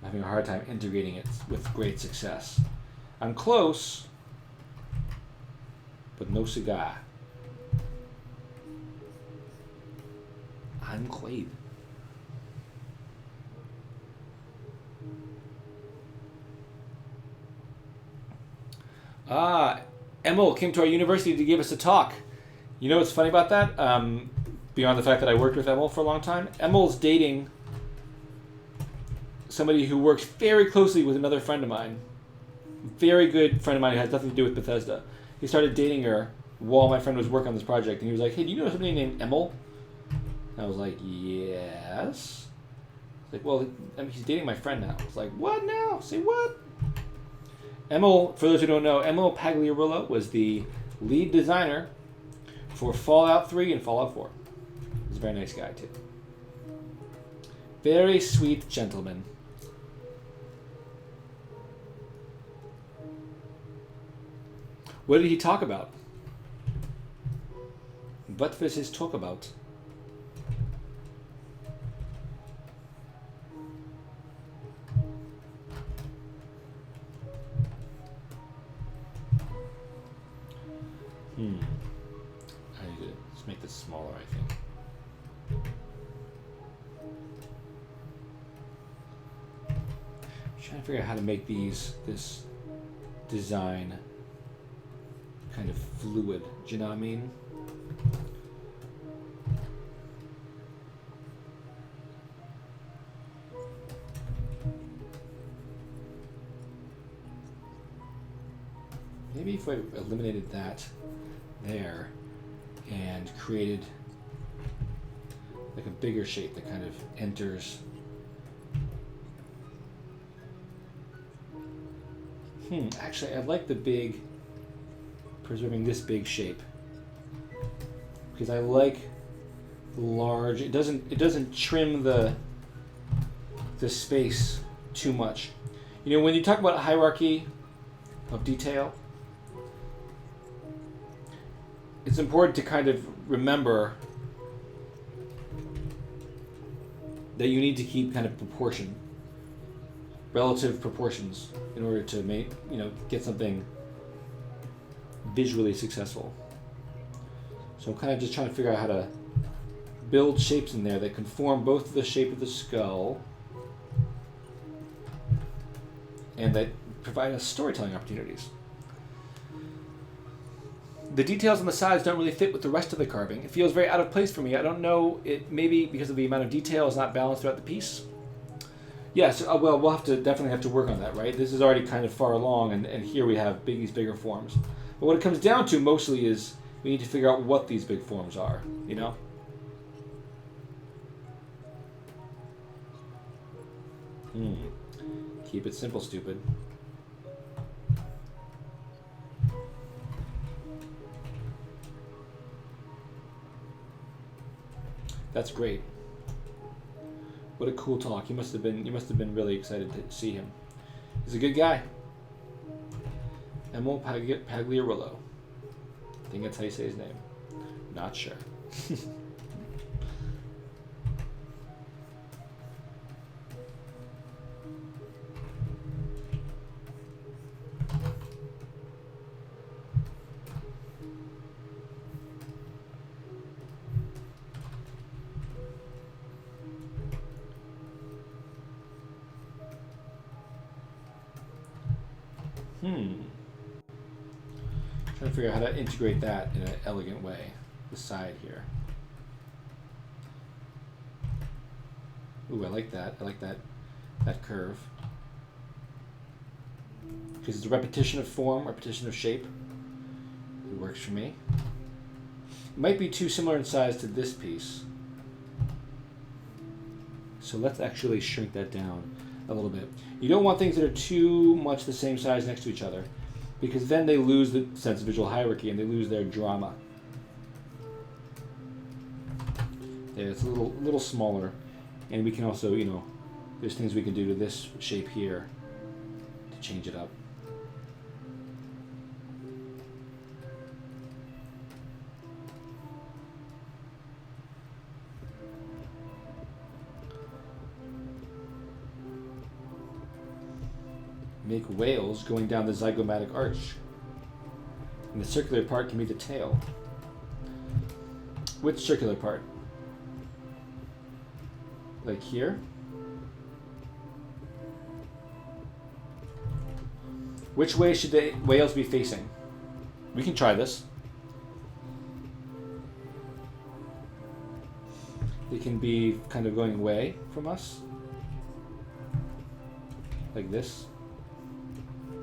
I'm having a hard time integrating it with great success. I'm close, but no cigar. I'm Quaid. Emil came to our university to give us a talk. You know what's funny about that? Beyond the fact that I worked with Emil for a long time, Emil's dating somebody who works very closely with another friend of mine. Very good friend of mine who has nothing to do with Bethesda. He started dating her while my friend was working on this project, and he was like, "Hey, do you know somebody named Emil?" And I was like, "Yes." He's like, "Well, he's dating my friend now." I was like, "What now? Say what?" Emil, for those who don't know, Emil Pagliarulo was the lead designer for Fallout 3 and Fallout 4. He's a very nice guy, too. Very sweet gentleman. What did he talk about? What was his talk about? I need to just make this smaller, I think. I'm trying to figure out how to make this design kind of fluid. Do you know what I mean? Maybe if I eliminated that there and created like a bigger shape that kind of enters. Actually, I like the big, preserving this big shape because I like large. It doesn't trim the space too much. You know, when you talk about hierarchy of detail, it's important to kind of remember that you need to keep kind of proportion, relative proportions, in order to make, get something visually successful. So I'm kind of just trying to figure out how to build shapes in there that conform both to the shape of the skull and that provide us storytelling opportunities. The details on the sides don't really fit with the rest of the carving. It feels very out of place for me. I don't know, it maybe because of the amount of detail is not balanced throughout the piece. Yes, well, we'll definitely have to work on that, right? This is already kind of far along, and here we have these bigger forms. But what it comes down to mostly is we need to figure out what these big forms are, you know? Keep it simple, stupid. That's great. What a cool talk. You must have been really excited to see him. He's a good guy. Emil Pagliarillo. I think that's how you say his name. Not sure. Trying to figure out how to integrate that in an elegant way. The side here. Ooh, I like that. I like that curve. Because it's a repetition of form, repetition of shape. It works for me. It might be too similar in size to this piece. So let's actually shrink that down a little bit. You don't want things that are too much the same size next to each other, because then they lose the sense of visual hierarchy and they lose their drama. There, it's a little smaller, and we can also, you know, there's things we can do to this shape here to change it up. Make whales going down the zygomatic arch. And the circular part can be the tail. Which circular part? Like here? Which way should the whales be facing? We can try this. They can be kind of going away from us. Like this.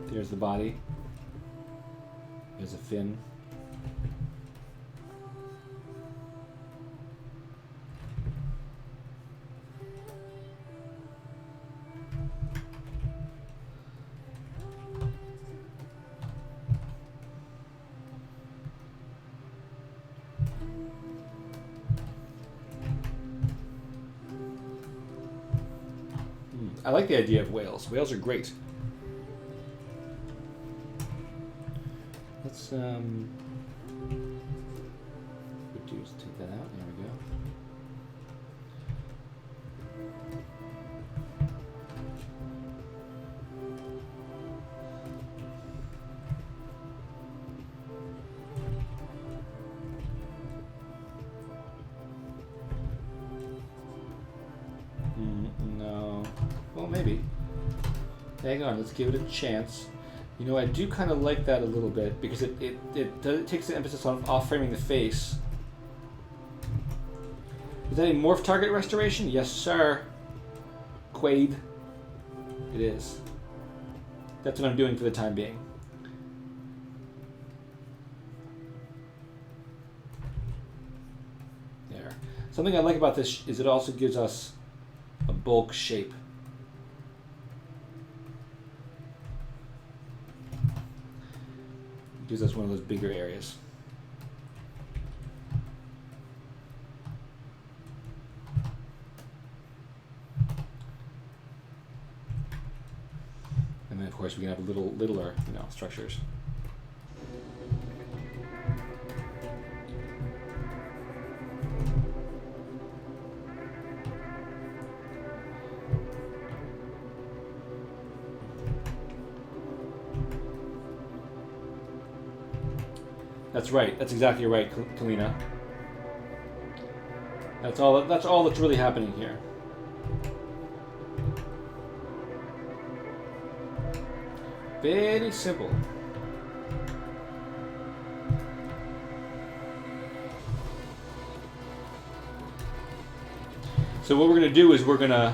There's the body. There's a fin. I like the idea of whales. Whales are great. Let's take that out. There we go. No. Well, maybe. Hang on. Let's give it a chance. You know, I do kind of like that a little bit because it takes the emphasis on off-framing the face. Is that a morph target restoration? Yes, sir. Quaid. It is. That's what I'm doing for the time being. There. Something I like about this is it also gives us a bulk shape. Gives us one of those bigger areas. And then of course we can have littler, you know, structures. That's right. That's exactly right, Kalina. That's all that's really happening here. Very simple. So what we're going to do is as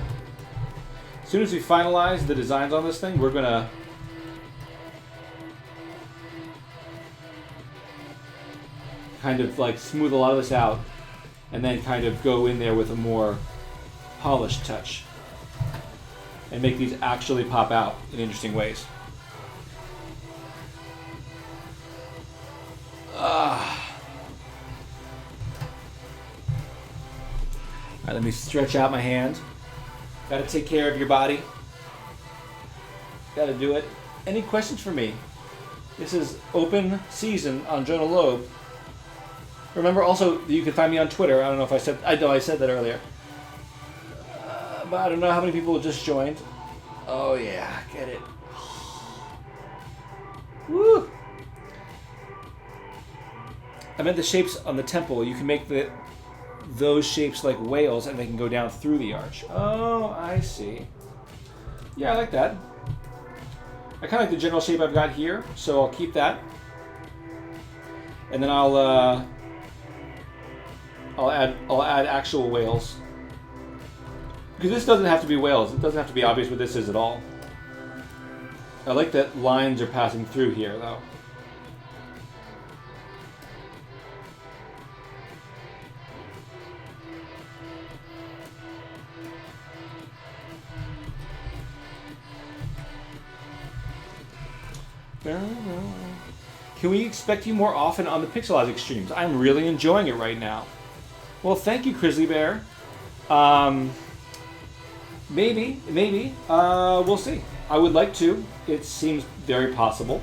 soon as we finalize the designs on this thing, we're going to kind of like smooth a lot of this out and then kind of go in there with a more polished touch and make these actually pop out in interesting ways. All right, let me stretch out my hand. Got to take care of your body. Got to do it. Any questions for me? This is open season on Jonah Lobe. Remember also, you can find me on Twitter. I don't know if I said that earlier. But I don't know how many people just joined. Oh yeah, get it. Woo! I meant the shapes on the temple. You can make those shapes like whales and they can go down through the arch. Oh, I see. Yeah, I like that. I kind of like the general shape I've got here, so I'll keep that. And then I'll add actual whales. Because this doesn't have to be whales. It doesn't have to be obvious what this is at all. I like that lines are passing through here, though. Can we expect you more often on the Pixelizing streams? I'm really enjoying it right now. Well, thank you, Grizzly Bear. Maybe. We'll see. I would like to. It seems very possible.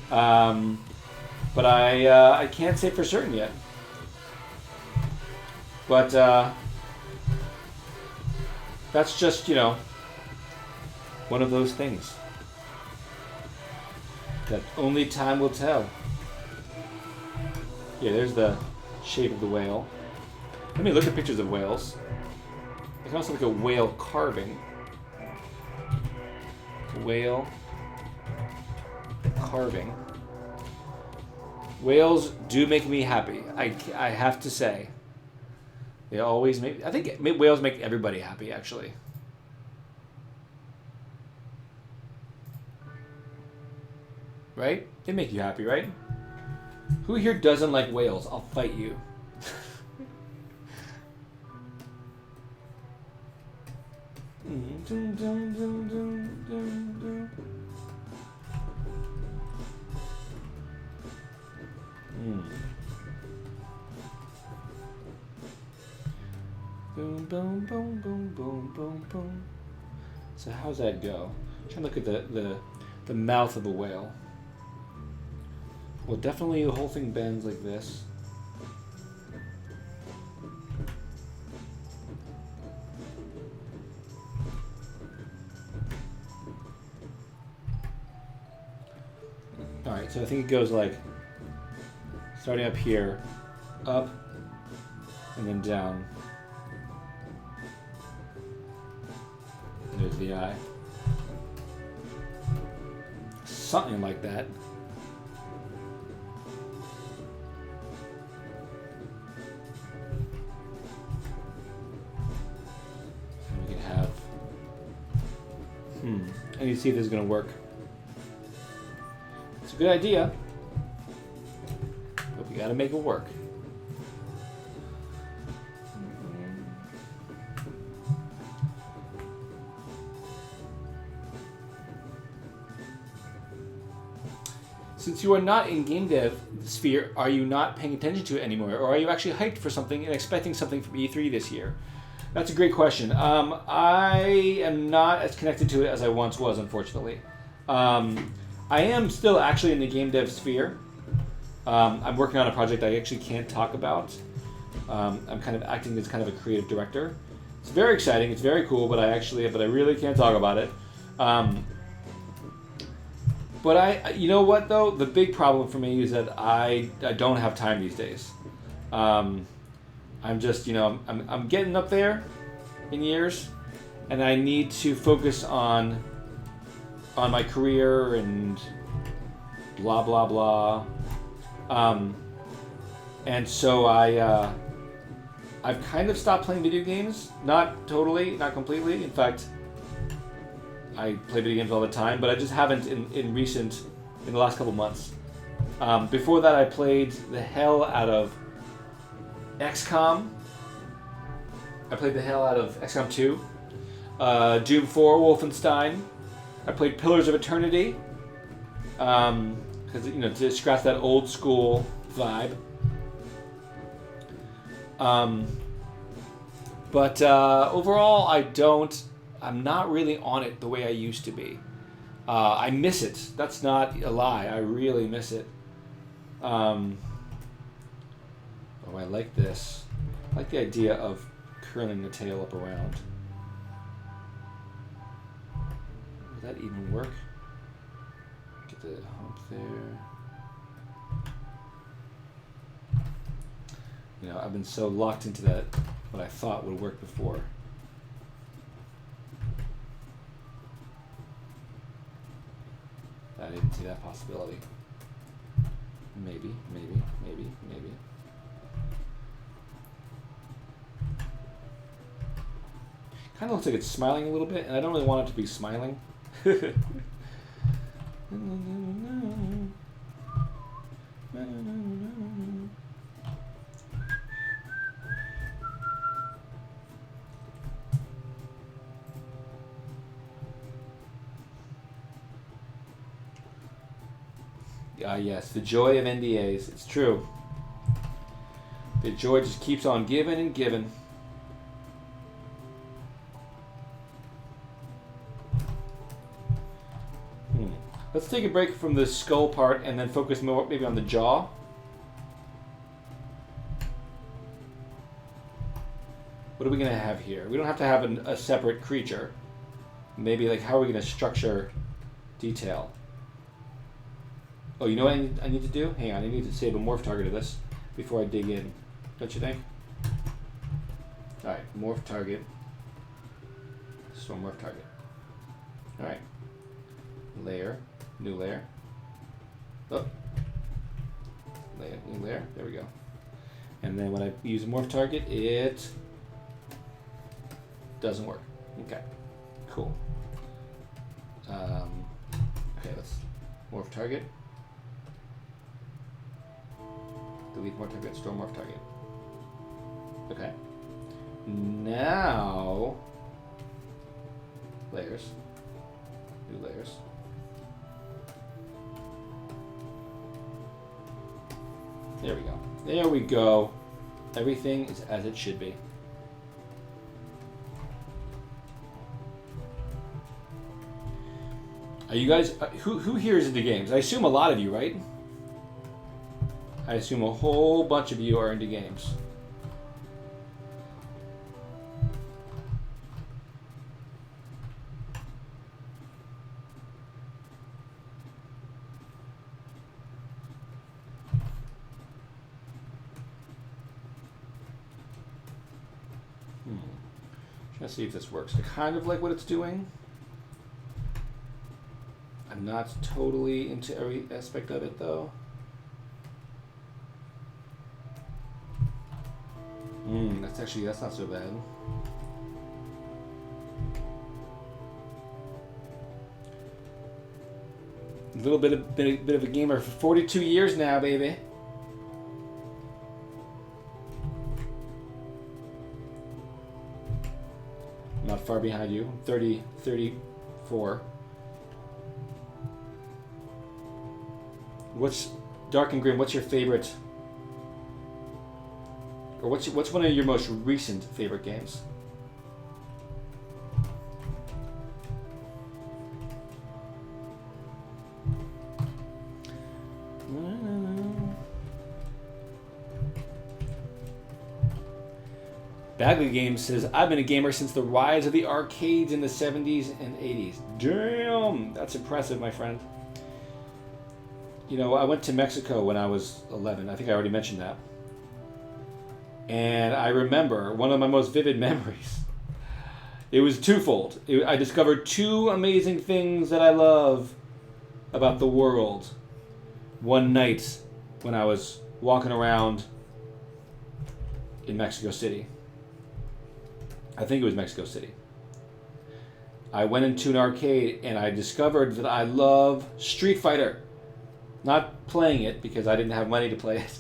But I can't say for certain yet. But that's just, one of those things that only time will tell. Yeah, there's the shape of the whale. Let me look at pictures of whales. I can also look at whale carving. Whale carving. Whales do make me happy. I have to say. They always make... I think whales make everybody happy, actually. Right? They make you happy, right? Who here doesn't like whales? I'll fight you. Boom, boom, boom, boom, boom, boom, boom. So how's that go? I'm trying to look at the mouth of the whale. Well, definitely the whole thing bends like this. Alright, so I think it goes like starting up here, up, and then down. There's the eye. Something like that. We could have... I need to see if this is going to work. It's a good idea, but we got to make it work. Since you are not in game dev sphere, are you not paying attention to it anymore? Or are you actually hyped for something and expecting something from E3 this year? That's a great question. I am not as connected to it as I once was, unfortunately. I am still actually in the game dev sphere. I'm working on a project I actually can't talk about. I'm kind of acting as kind of a creative director. It's very exciting, it's very cool, but I really can't talk about it. But you know what though? The big problem for me is that I don't have time these days. I'm just, I'm getting up there in years, and I need to focus on my career and blah blah blah. And so I've kind of stopped playing video games. Not totally, not completely. In fact, I play video games all the time, but I just haven't in the last couple months. Before that, I played the hell out of XCOM. I played the hell out of XCOM 2, Doom 4, Wolfenstein. I played Pillars of Eternity, because to scratch that old school vibe. But overall, I'm not really on it the way I used to be. I miss it. That's not a lie. I really miss it. Oh, I like this. I like the idea of curling the tail up around. Would that even work? Get the hump there. I've been so locked into that, what I thought would work before. I didn't see that possibility. Maybe. Kind of looks like it's smiling a little bit, and I don't really want it to be smiling. Yes, the joy of NDAs. It's true. The joy just keeps on giving and giving. Let's take a break from the skull part and then focus more maybe on the jaw. What are we going to have here? We don't have to have a separate creature. Maybe how are we going to structure detail? Oh, you know what I need to do? Hang on, I need to save a morph target of this before I dig in. Don't you think? Alright, morph target. Store morph target. Alright. Layer. New layer. Oh. Layer, new layer. There we go. And then when I use a morph target, it doesn't work. Okay. Cool. Okay, let's morph target. Delete morph target, store morph target. Okay. Now, layers. New layers. There we go. There we go. Everything is as it should be. Are you guys, who here is into games? I assume a lot of you, right? I assume a whole bunch of you are into games. Trying to see if this works. I kind of like what it's doing. I'm not totally into every aspect of it though. That's not so bad. A little bit of a gamer for 42 years now, baby. I'm not far behind you. 34. What's Dark and Grim? What's your favorite? Or what's one of your most recent favorite games? Bagley Games says, I've been a gamer since the rise of the arcades in the 70s and 80s. Damn! That's impressive, my friend. you know, I went to Mexico when I was 11. I think I already mentioned that. And I remember one of my most vivid memories. It was twofold. I discovered two amazing things that I love about the world one night when I was walking around in Mexico City. I think it was Mexico City. I went into an arcade and I discovered that I love Street Fighter. Not playing it because I didn't have money to play it,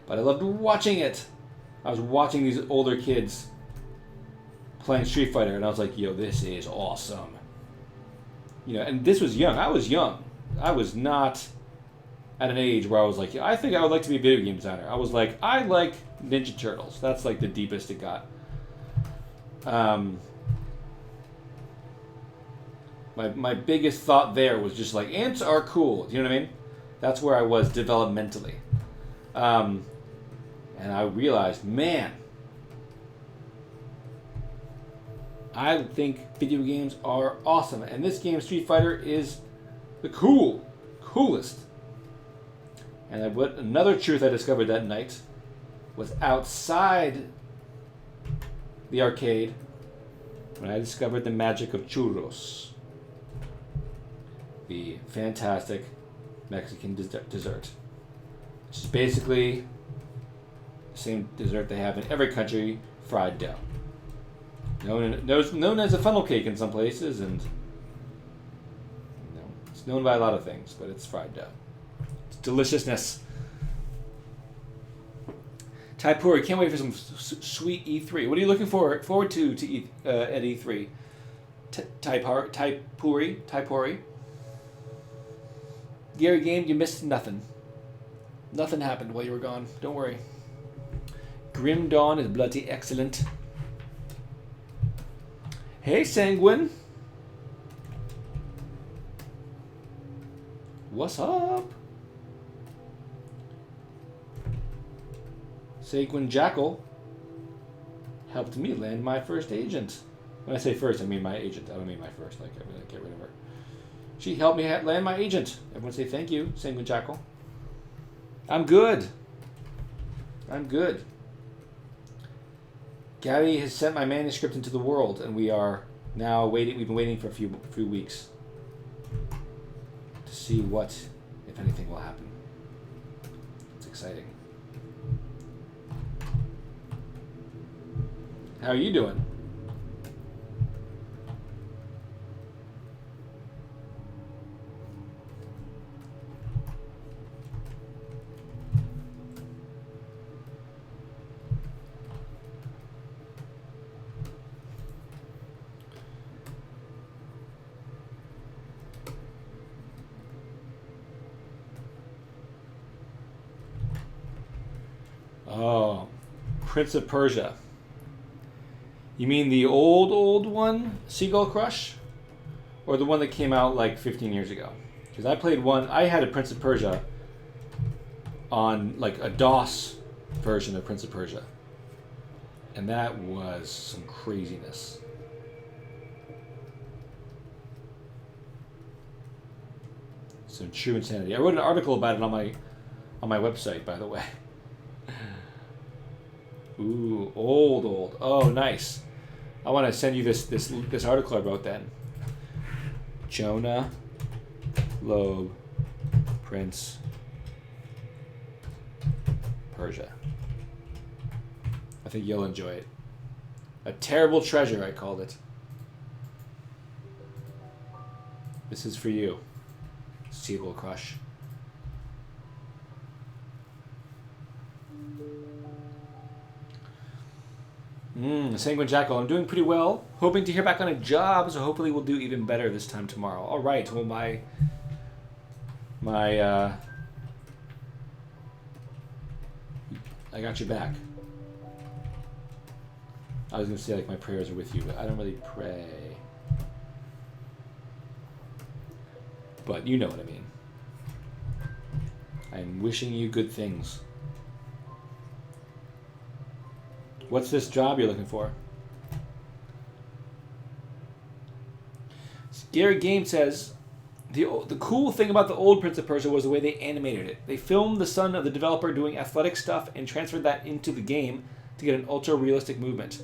but I loved watching it. I was watching these older kids playing Street Fighter and I was like, yo, this is awesome. You know, and this was young. I was young. I was not at an age where I was like, I think I would like to be a video game designer. I was like, I like Ninja Turtles. That's like the deepest it got. My biggest thought there was just like, ants are cool. Do you know what I mean? That's where I was developmentally. And I realized, man, I think video games are awesome. And this game, Street Fighter, is the coolest. And another truth I discovered that night was outside the arcade when I discovered the magic of churros. The fantastic Mexican dessert. Which is basically the same dessert they have in every country, fried dough. Known as a funnel cake in some places, and it's known by a lot of things, but it's fried dough. It's deliciousness. Taipuri, can't wait for some sweet E3. What are you looking forward to at E3? Taipuri. Gary Game, you missed nothing. Nothing happened while you were gone. Don't worry. Grim Dawn is bloody excellent. Hey, Sanguine. What's up? Sanguine Jackal helped me land my first agent. When I say first, I mean my agent. I don't mean my first. Like, I'm gonna get rid of her. She helped me land my agent. Everyone say thank you, Sanguine Jackal. I'm good. Gabby has sent my manuscript into the world, and we are now waiting. We've been waiting for a few weeks to see what, if anything, will happen. It's exciting. How are you doing? Oh, Prince of Persia. You mean the old one, Seagull Crush? Or the one that came out like 15 years ago? Because I played one, I had a Prince of Persia on like a DOS version of Prince of Persia. And that was some craziness. Some true insanity. I wrote an article about it on my website, by the way. Ooh, old. Oh, nice. I want to send you this article I wrote then. Jonah Lobe, Prince Persia. I think you'll enjoy it. A terrible treasure, I called it. This is for you, Seagull Crush. Sanguine Jackal, I'm doing pretty well. Hoping to hear back on a job, so hopefully we'll do even better this time tomorrow. All right, well, I got your back. I was going to say, like, my prayers are with you, but I don't really pray. But you know what I mean. I'm wishing you good things. What's this job you're looking for? Gary Game says, The cool thing about the old Prince of Persia was the way they animated it. They filmed the son of the developer doing athletic stuff and transferred that into the game to get an ultra realistic movement.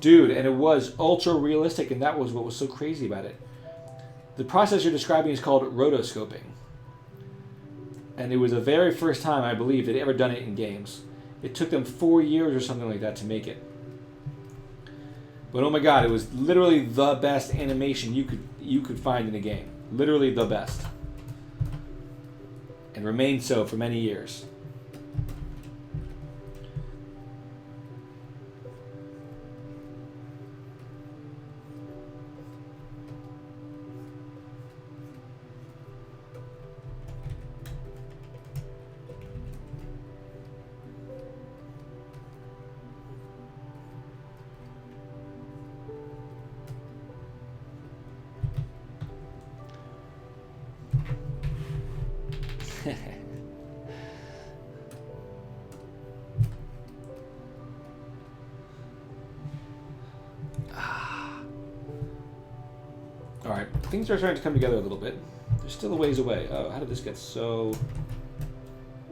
Dude, and it was ultra realistic, and that was what was so crazy about it. The process you're describing is called rotoscoping. And it was the very first time, I believe, they'd ever done it in games. It took them 4 years or something like that to make it. But oh my god, it was literally the best animation you could find in a game. Literally the best. And remained so for many years. Alright, things are starting to come together a little bit. There's still a ways away. Oh, how did this get so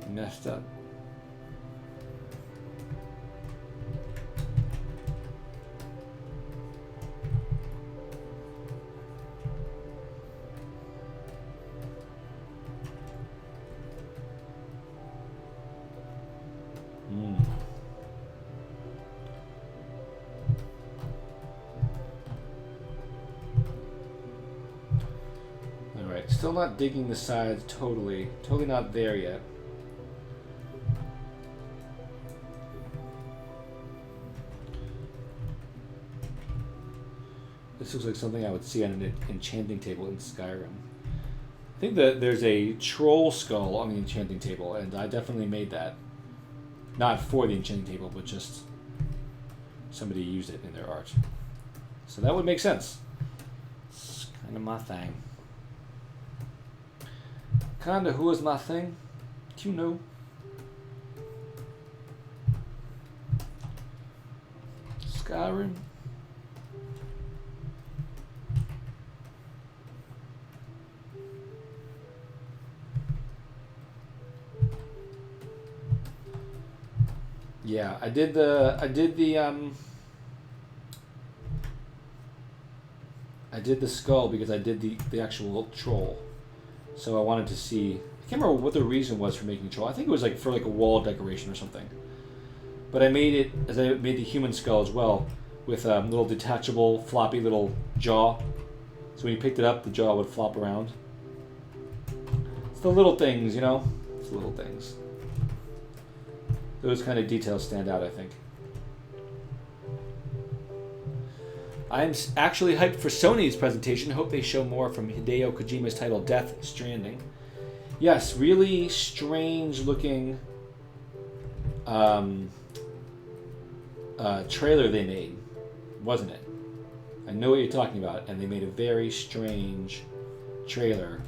messed up? Still not digging the sides totally. Totally not there yet. This looks like something I would see on an enchanting table in Skyrim. I think that there's a troll skull on the enchanting table, and I definitely made that. Not for the enchanting table, but just somebody used it in their art. So that would make sense. It's kind of my thing. Kinda who is my thing? Do you know? Skyrim? Yeah, I did the skull because I did the actual troll. So I wanted to see, I can't remember what the reason was for making troll. I think it was like for like a wall decoration or something. But I made it, as I made the human skull as well, with a little detachable, floppy little jaw. So when you picked it up, the jaw would flop around. It's the little things, you know? It's the little things. Those kind of details stand out, I think. I'm actually hyped for Sony's presentation. Hope they show more from Hideo Kojima's title, Death Stranding. Yes, really strange looking trailer they made, wasn't it? I know what you're talking about, and they made a very strange trailer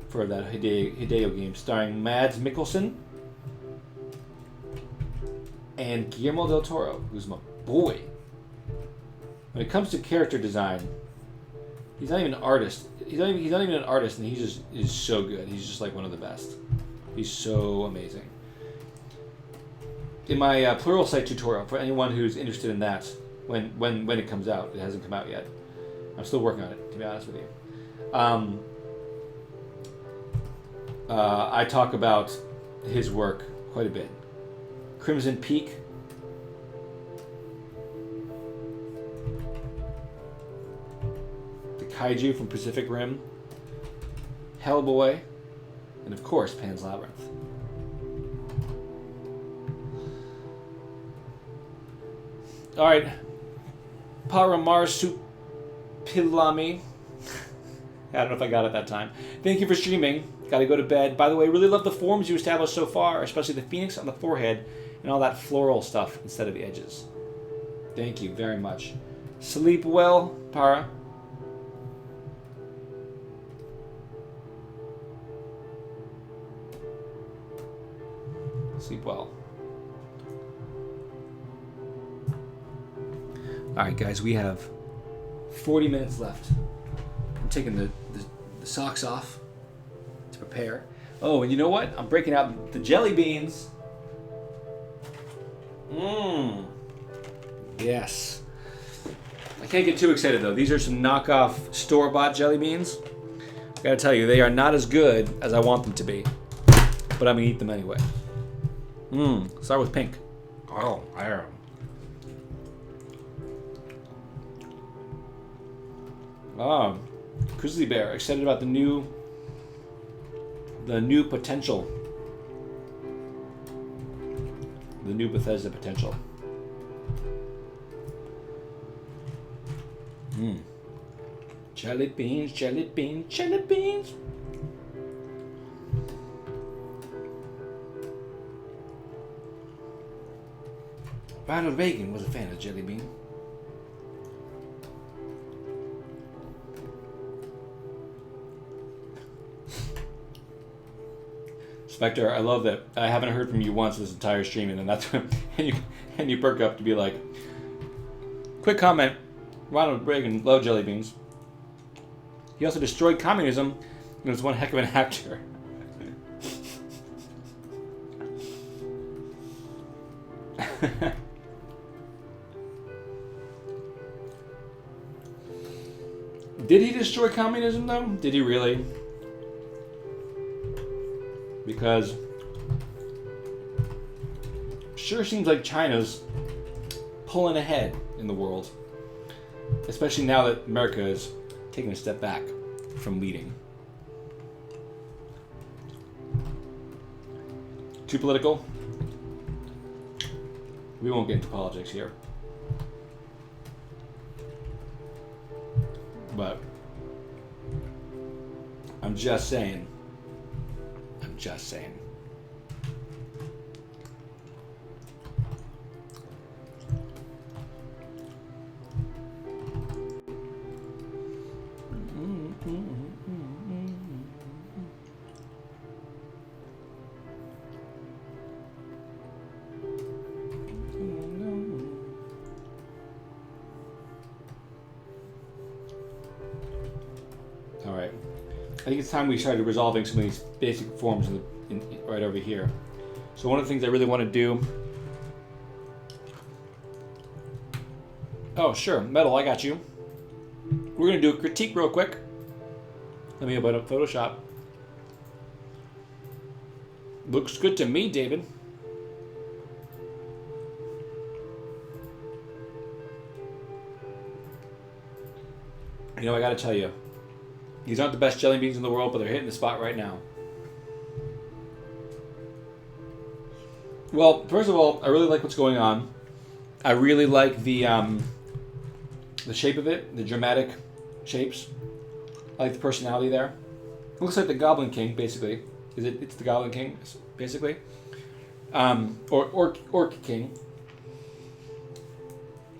for that Hideo game, starring Mads Mikkelsen and Guillermo del Toro, who's my boy. When it comes to character design, he's not even an artist. He's not even an artist, and he just is so good. He's just like one of the best. He's so amazing. In my Pluralsight tutorial, for anyone who's interested in that, when it comes out, it hasn't come out yet. I'm still working on it, to be honest with you. I talk about his work quite a bit. Crimson Peak. Kaiju from Pacific Rim, Hellboy, and of course Pan's Labyrinth. Alright, Paramarsupilami. I don't know if I got it that time. Thank you for streaming. Gotta go to bed. By the way, really love the forms you established so far, especially the phoenix on the forehead and all that floral stuff instead of the edges. Thank you very much. Sleep well, Para. Sleep well. Alright guys, we have 40 minutes left. I'm taking the socks off to prepare. Oh, and you know what? I'm breaking out the jelly beans. Mmm. Yes. I can't get too excited though. These are some knockoff store-bought jelly beans. I gotta tell you, they are not as good as I want them to be. But I'm gonna eat them anyway. Mmm. Start with pink. Oh, I am. Grizzly Bear, excited about the new potential. The new Bethesda potential. Jelly beans, jelly beans, jelly beans. Ronald Reagan was a fan of jelly bean. Spectre, I love that. I haven't heard from you once this entire stream, and then that's when and you perk up to be like, quick comment. Ronald Reagan loved jelly beans. He also destroyed communism and was one heck of an actor. Did he destroy communism though? Did he really? Because sure seems like China's pulling ahead in the world. Especially now that America is taking a step back from leading. Too political? We won't get into politics here. But I'm just saying. I'm just saying. I think it's time we started resolving some of these basic forms right over here. So one of the things I really want to do... Oh, sure. Metal, I got you. We're going to do a critique real quick. Let me open up Photoshop. Looks good to me, David. You know, I got to tell you. These aren't the best jelly beans in the world, but they're hitting the spot right now. Well, first of all, I really like what's going on. I really like the shape of it, the dramatic shapes. I like the personality there. It looks like the Goblin King, basically. It's the Goblin King, basically. Or Orc King.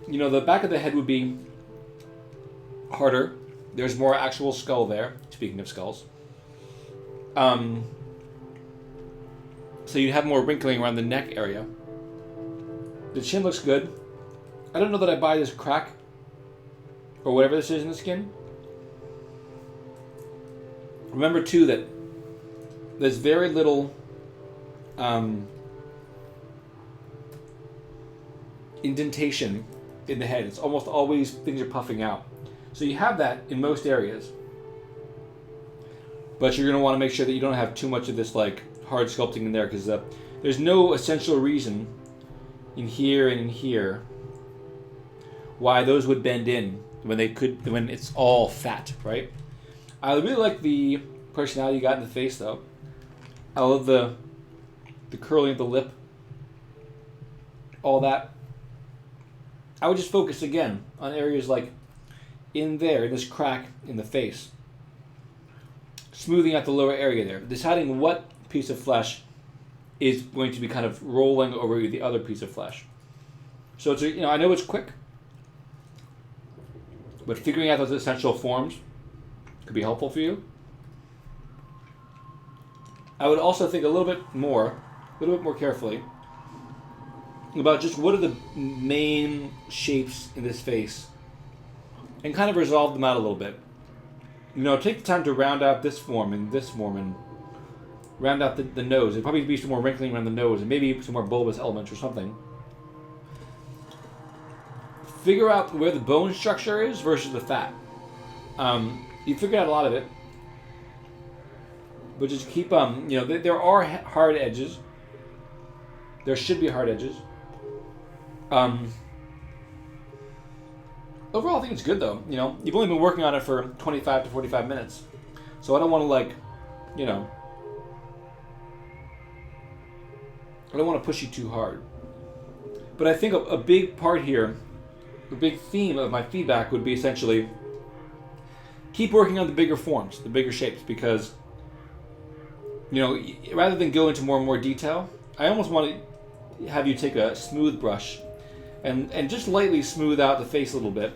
You know, the back of the head would be harder. There's more actual skull there, speaking of skulls. So you have more wrinkling around the neck area. The chin looks good. I don't know that I buy this crack, or whatever this is in the skin. Remember too that there's very little indentation in the head. It's almost always things are puffing out. So you have that in most areas, but you're going to want to make sure that you don't have too much of this like hard sculpting in there, because there's no essential reason in here and in here why those would bend in when it's all fat, right? I really like the personality you got in the face though. I love the curling of the lip, all that. I would just focus again on areas like in there, in this crack in the face. Smoothing out the lower area there. Deciding what piece of flesh is going to be kind of rolling over the other piece of flesh. So it's I know it's quick, but figuring out those essential forms could be helpful for you. I would also think a little bit more carefully about just what are the main shapes in this face, and kind of resolve them out a little bit. You know, take the time to round out this form and this form and round out the nose. It'd probably be some more wrinkling around the nose and maybe some more bulbous elements or something. Figure out where the bone structure is versus the fat. You figured out a lot of it. But just keep, you know, there are hard edges. There should be hard edges. Overall, I think it's good, though. You know, you've only been working on it for 25 to 45 minutes. So I don't want to, like, you know, I don't want to push you too hard. But I think a big part here, the big theme of my feedback would be essentially keep working on the bigger forms, the bigger shapes, because, you know, rather than go into more and more detail, I almost want to have you take a smooth brush and just lightly smooth out the face a little bit,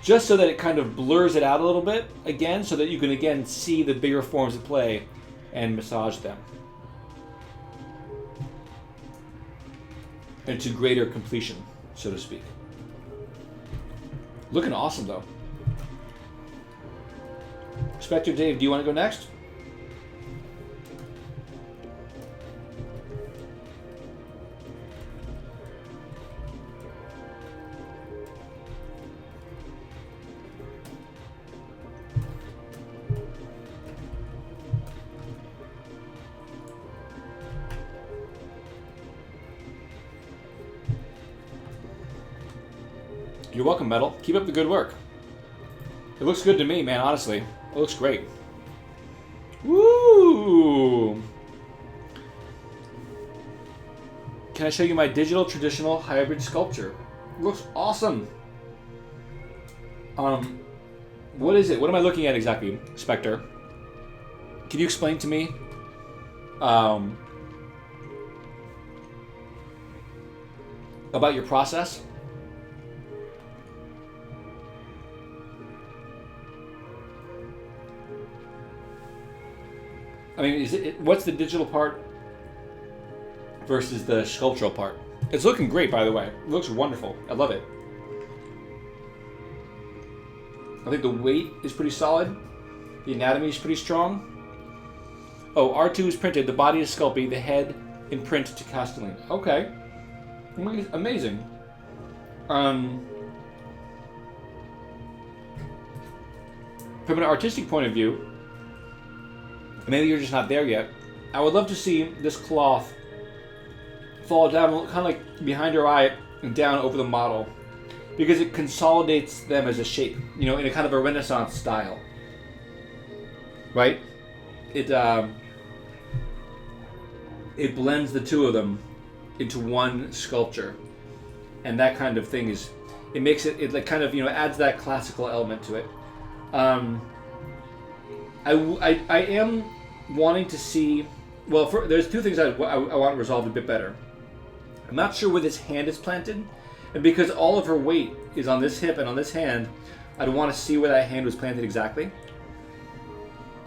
just so that it kind of blurs it out a little bit again, so that you can again see the bigger forms at play and massage them into greater completion, so to speak. Looking awesome, though. Spectre Dave, do you want to go next? You're welcome, Metal. Keep up the good work. It looks good to me, man, honestly. It looks great. Woo! Can I show you my digital traditional hybrid sculpture? It looks awesome. What is it? What am I looking at exactly, Spectre? Can you explain to me? About your process? I mean, what's the digital part versus the sculptural part? It's looking great, by the way. It looks wonderful. I love it. I think the weight is pretty solid. The anatomy is pretty strong. Oh, R2 is printed. The body is Sculpey. The head in print to Castelline. Okay. Amazing. From an artistic point of view, maybe you're just not there yet, I would love to see this cloth fall down kind of like behind your eye and down over the model, because it consolidates them as a shape, you know, in a kind of a Renaissance style, right? It blends the two of them into one sculpture, and that kind of thing is, it makes it like kind of, you know, adds that classical element to it. I am wanting to see, well, there's two things I want to resolve a bit better. I'm not sure where this hand is planted, and because all of her weight is on this hip and on this hand, I'd want to see where that hand was planted exactly.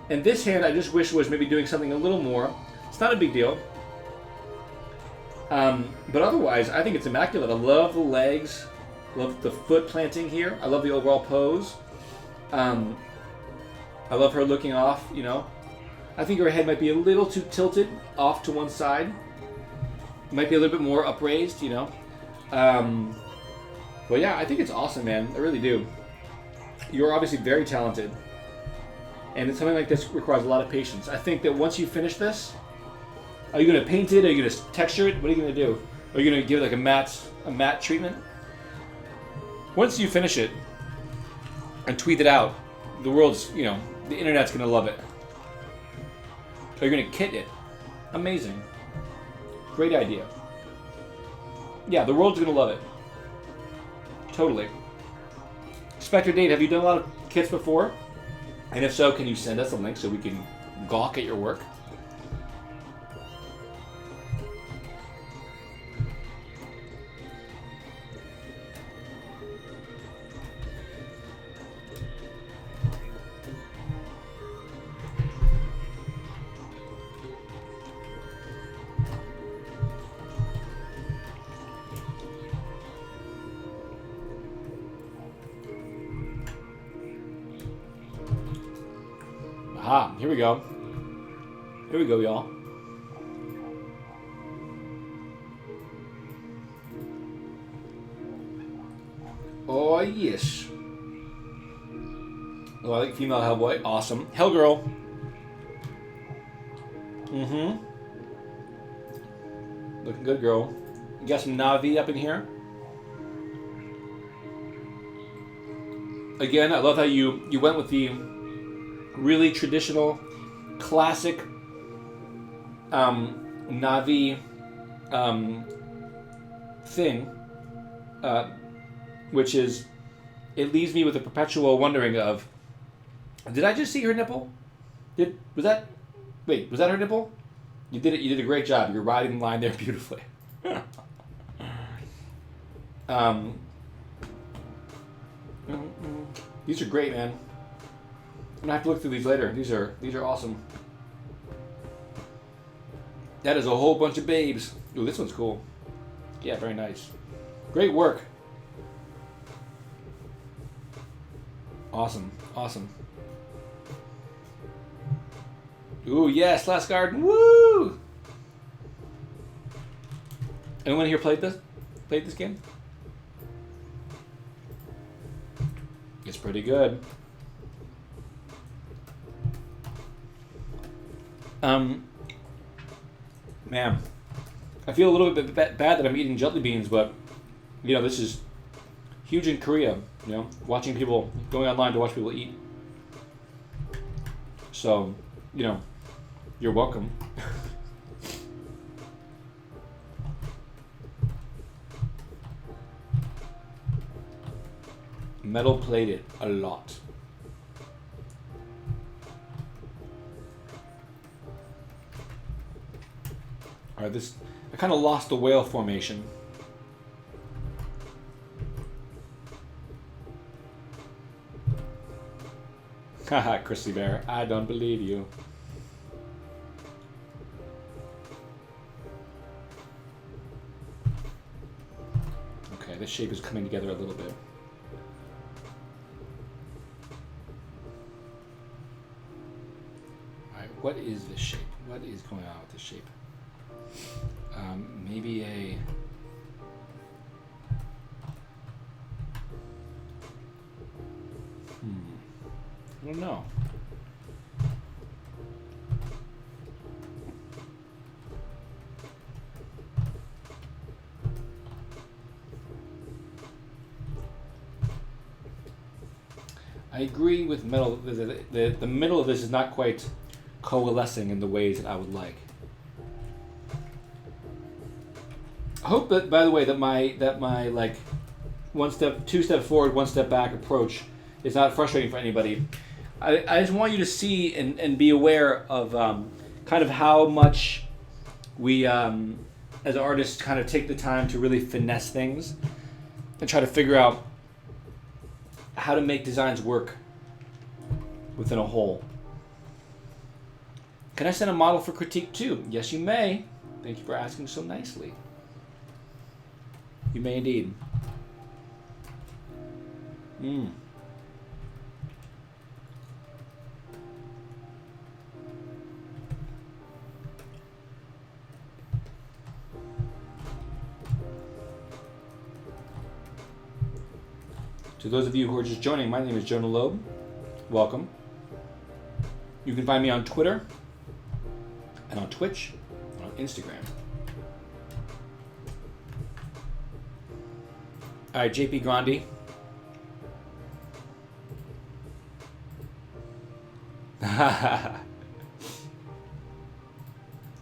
And this hand, I just wish was maybe doing something a little more. It's not a big deal. But otherwise, I think it's immaculate. I love the legs, love the foot planting here. I love the overall pose. I love her looking off, you know. I think her head might be a little too tilted off to one side. It might be a little bit more upraised, you know. But yeah, I think it's awesome, man. I really do. You're obviously very talented. And something like this requires a lot of patience. I think that once you finish this, are you going to paint it? Are you going to texture it? What are you going to do? Are you going to give it like a matte treatment? Once you finish it and tweet it out, the world's, you know, the internet's going to love it. Are you going to kit it? Amazing. Great idea. Yeah, the world's going to love it. Totally. Spectre Date, have you done a lot of kits before? And if so, can you send us a link so we can gawk at your work? Aha, here we go. Here we go, y'all. Oh, yes. Oh, I like female Hellboy. Awesome. Hellgirl. Mm-hmm. Looking good, girl. You got some Navi up in here. Again, I love how you went with the really traditional, classic Navi thing, which is, it leaves me with a perpetual wondering of, did I just see her nipple? Was that her nipple? You did it. You did a great job. You're riding the line there beautifully. These are great, man. I'm gonna have to look through these later. These are awesome. That is a whole bunch of babes. Ooh, this one's cool. Yeah, very nice. Great work. Awesome, awesome. Ooh, yes, Last Garden. Woo! Anyone here played this game? It's pretty good. Man, I feel a little bit bad that I'm eating jelly beans, but you know, this is huge in Korea. You know, watching people, going online to watch people eat. So, you know, you're welcome. Metal plated a lot. All right, I kind of lost the whale formation. Haha, Chrissy Bear, I don't believe you. Okay, this shape is coming together a little bit. Alright, what is this shape? What is going on with this shape? Maybe a... I don't know. I agree with metal. The middle of this is not quite coalescing in the ways that I would like. I hope that, by the way, that my like two step forward, one step back approach is not frustrating for anybody. I just want you to see and be aware of kind of how much we, as artists, kind of take the time to really finesse things and try to figure out how to make designs work within a whole. Can I send a model for critique too? Yes, you may. Thank you for asking so nicely. You may indeed. To those of you who are just joining, my name is Jonah Lobe. Welcome. You can find me on Twitter and on Twitch and on Instagram. All right, JP Grandi.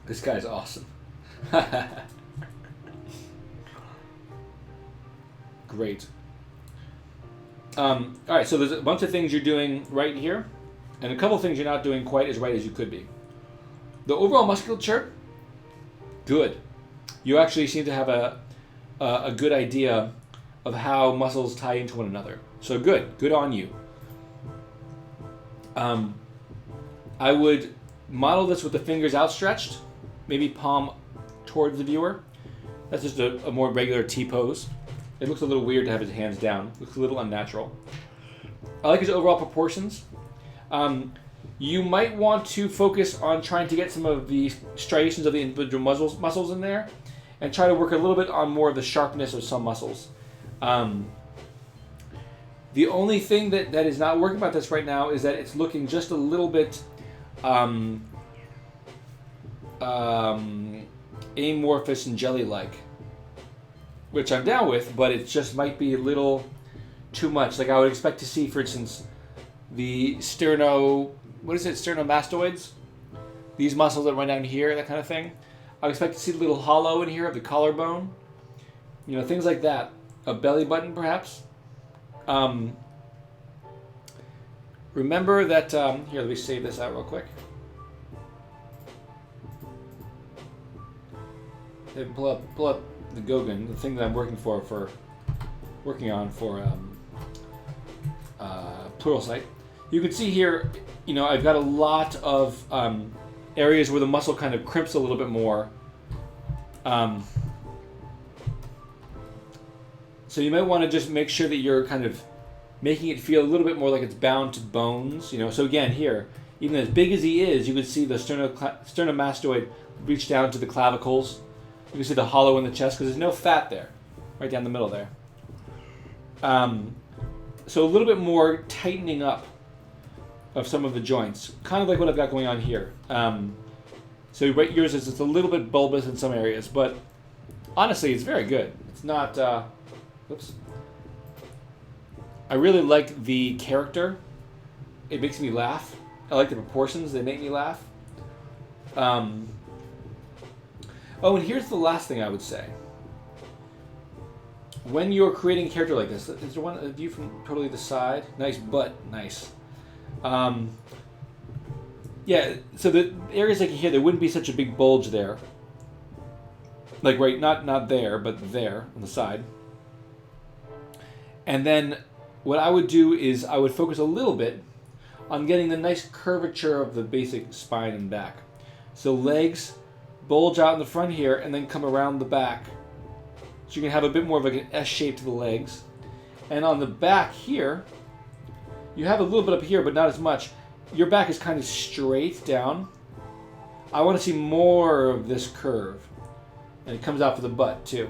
This guy's awesome. Great. All right, so there's a bunch of things you're doing right here, and a couple of things you're not doing quite as right as you could be. The overall musculature, good. You actually seem to have a good idea of how muscles tie into one another. So good on you. I would model this with the fingers outstretched, maybe palm towards the viewer. That's just a more regular T-pose. It looks a little weird to have his hands down. Looks a little unnatural. I like his overall proportions. You might want to focus on trying to get some of the striations of the individual muscles in there, and try to work a little bit on more of the sharpness of some muscles. The only thing that is not working about this right now is that it's looking just a little bit amorphous and jelly-like, which I'm down with, but it just might be a little too much. Like I would expect to see, for instance, the sternomastoids, these muscles that run down here, that kind of thing. I would expect to see the little hollow in here of the collarbone, things like that. A belly button, perhaps. Remember that, here, let me save this out real quick. Pull up the Goguen, the thing that I'm working on for Pluralsight. You can see here, I've got a lot of areas where the muscle kind of crimps a little bit more. So you might want to just make sure that you're kind of making it feel a little bit more like it's bound to bones. So again, here, even as big as he is, you can see the sternomastoid reach down to the clavicles. You can see the hollow in the chest because there's no fat there, right down the middle there. So a little bit more tightening up of some of the joints, kind of like what I've got going on here. So right, yours is it's a little bit bulbous in some areas, but honestly, it's very good. It's not. Whoops. I really like the character. It makes me laugh. I like the proportions. They make me laugh. Oh, and here's the last thing I would say. When you're creating a character like this, is there one view from totally the side? Nice butt, nice. Yeah, so the areas like here, there wouldn't be such a big bulge there. Like right, not there, but there on the side. And then what I would do is I would focus a little bit on getting the nice curvature of the basic spine and back. So legs bulge out in the front here and then come around the back. So you can have a bit more of like an S shape to the legs. And on the back here, you have a little bit up here, but not as much. Your back is kind of straight down. I want to see more of this curve. And it comes out for the butt too.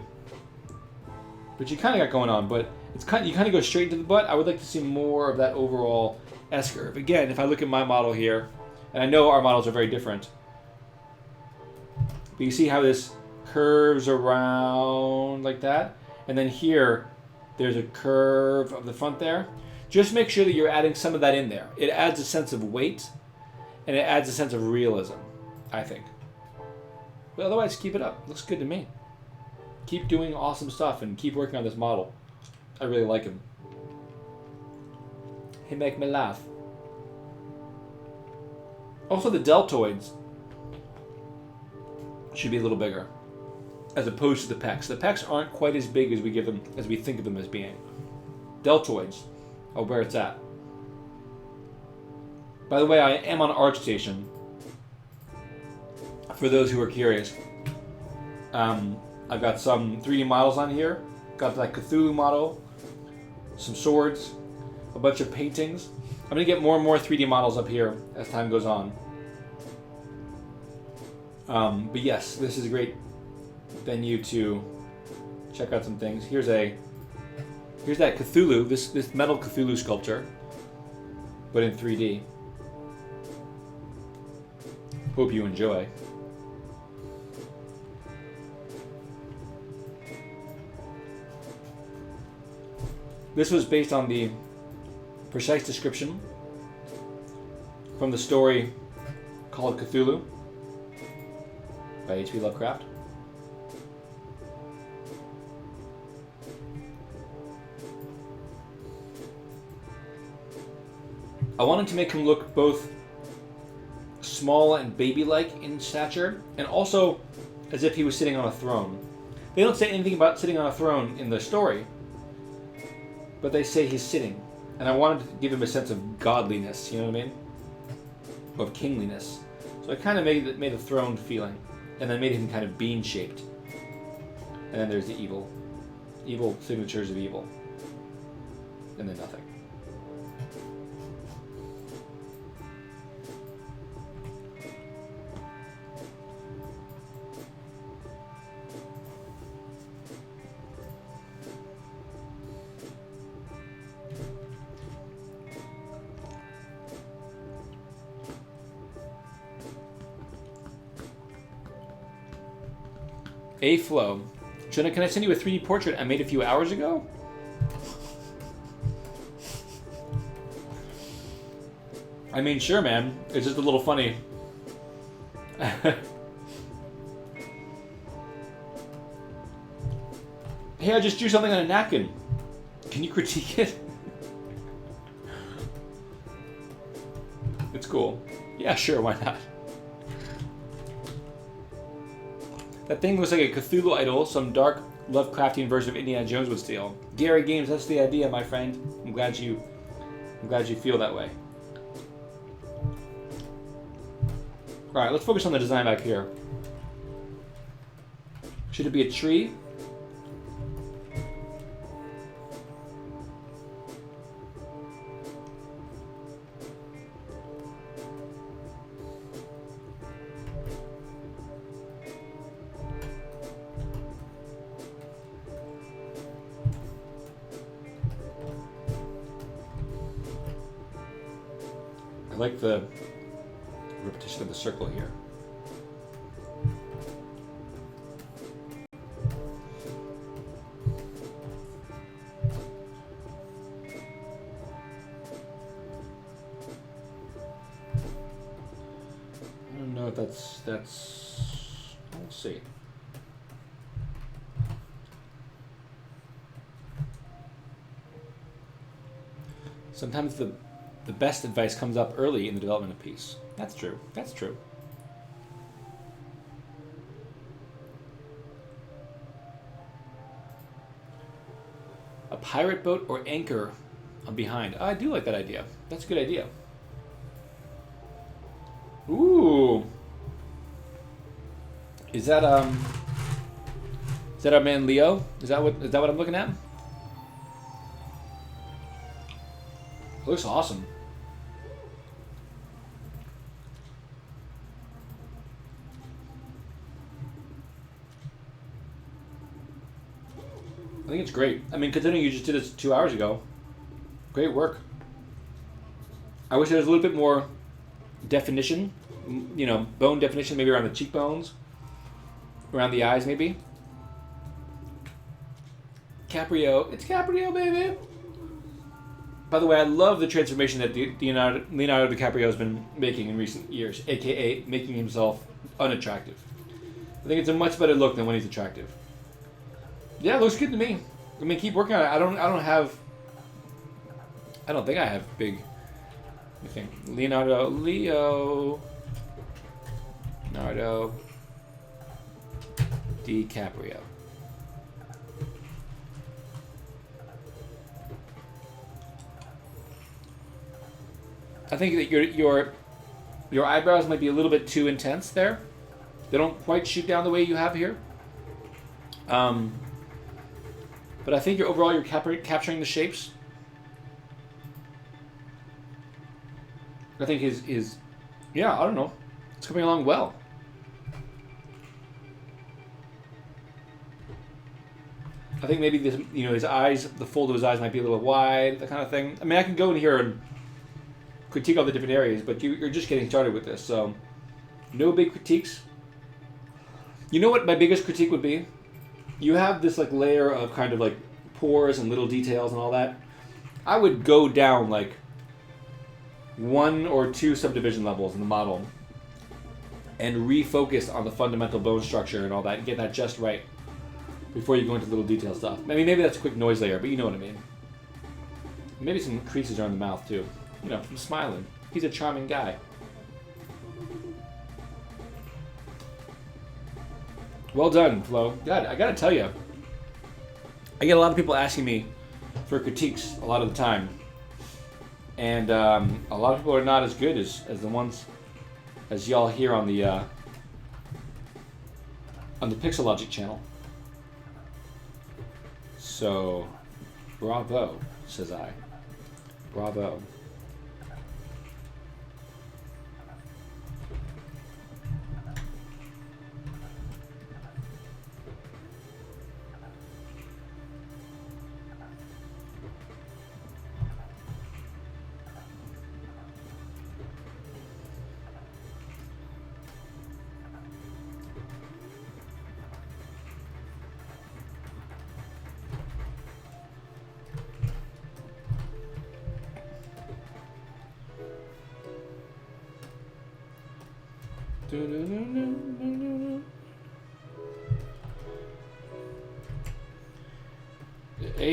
But you kind of got going on, but you kind of go straight into the butt. I would like to see more of that overall S curve. Again, if I look at my model here, and I know our models are very different, but you see how this curves around like that? And then here, there's a curve of the front there. Just make sure that you're adding some of that in there. It adds a sense of weight, and it adds a sense of realism, I think. But otherwise, keep it up. Looks good to me. Keep doing awesome stuff and keep working on this model. I really like him. He make me laugh. Also, the deltoids should be a little bigger, as opposed to the pecs. The pecs aren't quite as big as we think of them as being. Deltoids are where it's at. By the way, I am on ArtStation. For those who are curious, I've got some 3D models on here. Got that Cthulhu model, some swords, a bunch of paintings. I'm going to get more and more 3D models up here as time goes on. But yes, this is a great venue to check out some things. Here's that Cthulhu, this metal Cthulhu sculpture, but in 3D. Hope you enjoy. This was based on the precise description from the story called Cthulhu by H.P. Lovecraft. I wanted to make him look both small and baby-like in stature, and also as if he was sitting on a throne. They don't say anything about sitting on a throne in the story, but they say he's sitting. And I wanted to give him a sense of godliness, you know what I mean? Of kingliness. So I kind of made a throne feeling, and then made him kind of bean-shaped. And then there's the evil signatures of evil. And then nothing. A Flow. Jonah, can I send you a 3D portrait I made a few hours ago? I mean, sure, man. It's just a little funny. Hey, I just drew something on a napkin. Can you critique it? It's cool. Yeah, sure, why not? That thing looks like a Cthulhu idol, some dark Lovecraftian version of Indiana Jones would steal. Gary Games, that's the idea, my friend. I'm glad you feel that way. Alright, let's focus on the design back here. Should it be a tree? I like the repetition of the circle here. I don't know if that's we'll see. Sometimes the best advice comes up early in the development of a piece. That's true. That's true. A pirate boat or anchor on behind. Oh, I do like that idea. That's a good idea. Ooh. Is that our man Leo? Is that what I'm looking at? It looks awesome. I think it's great. I mean, considering you just did this 2 hours ago, great work. I wish there was a little bit more definition, you know, bone definition, maybe around the cheekbones, around the eyes, maybe. Caprio, it's Caprio, baby. By the way, I love the transformation that Leonardo DiCaprio has been making in recent years, aka making himself unattractive. I think it's a much better look than when he's attractive. Yeah, it looks good to me. I mean, keep working on it. I don't think I have big. Let me think. Leonardo DiCaprio. I think that your eyebrows might be a little bit too intense there. They don't quite shoot down the way you have here. But I think overall you're capturing the shapes. I think his yeah, I don't know. It's coming along well. I think maybe this, you know, his eyes, the fold of his eyes might be a little wide, that kind of thing. I mean, I can go in here and critique all the different areas, but you're just getting started with this, so no big critiques. You know what my biggest critique would be? You have this like layer of kind of like pores and little details and all that. I would go down like 1 or 2 subdivision levels in the model and refocus on the fundamental bone structure and all that and get that just right before you go into little detail stuff. I mean, maybe that's a quick noise layer, but you know what I mean. Maybe some creases around the mouth too. You know, I'm smiling. He's a charming guy. Well done, Flo. God, I gotta tell you, I get a lot of people asking me for critiques a lot of the time, and a lot of people are not as good as the ones as y'all here on the Pixelogic channel. So, bravo, says I. Bravo.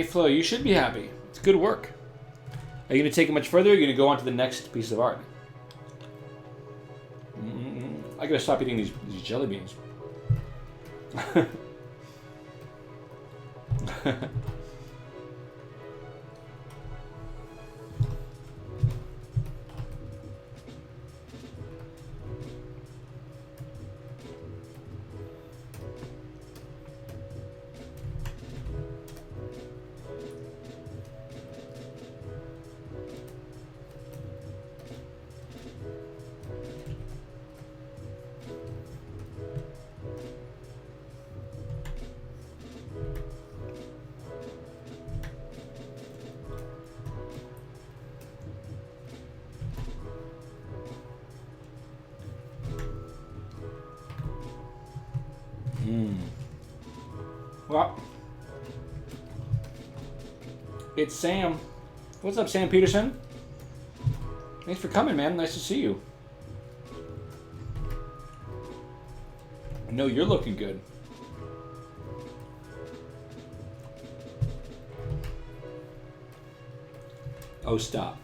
Flo, you should be happy. It's good work. Are you going to take it much further, or are you going to go on to the next piece of art? I got to stop eating these jelly beans. Well, it's Sam. What's up, Sam Peterson? Thanks for coming, man. Nice to see you. No, you're looking good. Oh, stop.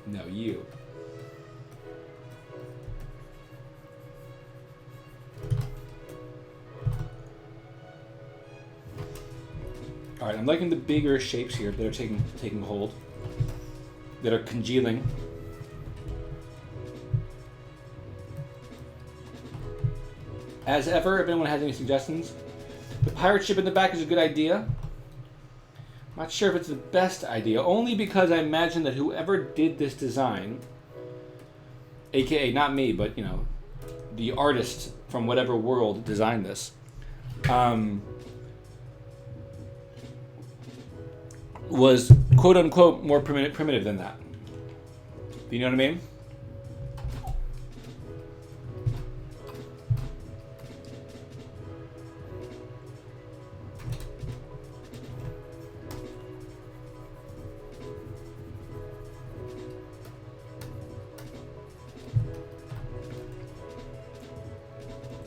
No, you. All right, I'm liking the bigger shapes here that are taking hold, that are congealing. As ever, if anyone has any suggestions, the pirate ship in the back is a good idea. I'm not sure if it's the best idea, only because I imagine that whoever did this design, aka not me, but you know, the artist from whatever world designed this, was quote unquote more primitive than that. Do you know what I mean?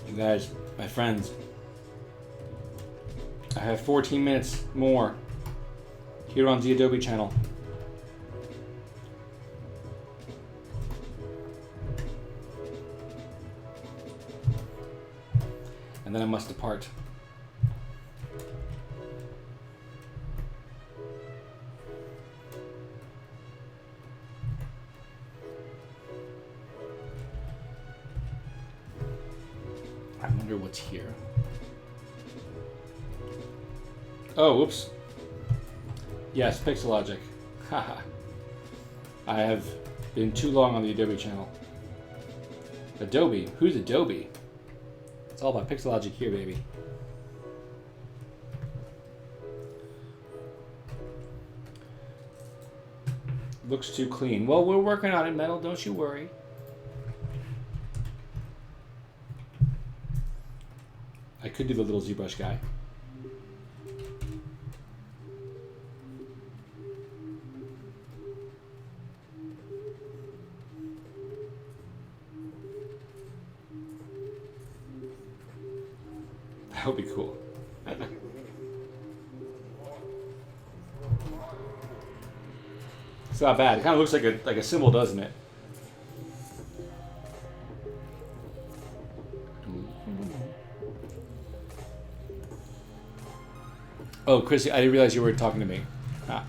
You guys, my friends, I have 14 minutes more here on the Adobe channel. And then I must depart. I wonder what's here. Oh, whoops. Yes, Pixelogic. Haha. I have been too long on the Adobe channel. Adobe? Who's Adobe? It's all about Pixelogic here, baby. Looks too clean. Well, we're working on it, Metal. Don't you worry. I could do the little ZBrush guy. That would be cool. It's not bad. It kind of looks like a symbol, doesn't it? Oh, Chrissy, I didn't realize you were talking to me. Ah.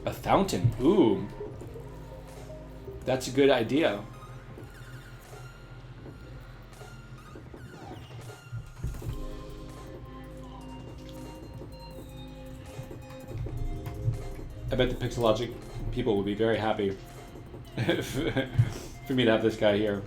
A fountain. Ooh. That's a good idea. I bet the Pixelogic people would be very happy for me to have this guy here.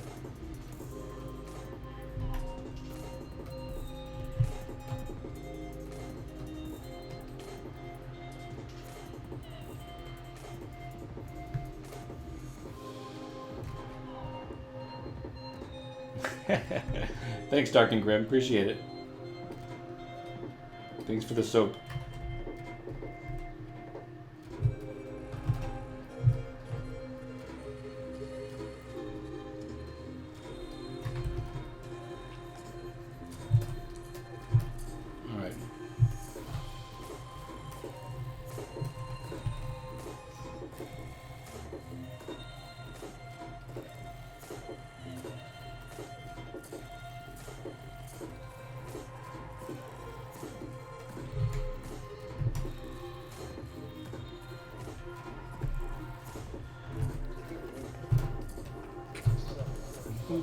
Thanks, Dark and Grim. Appreciate it. Thanks for the soap.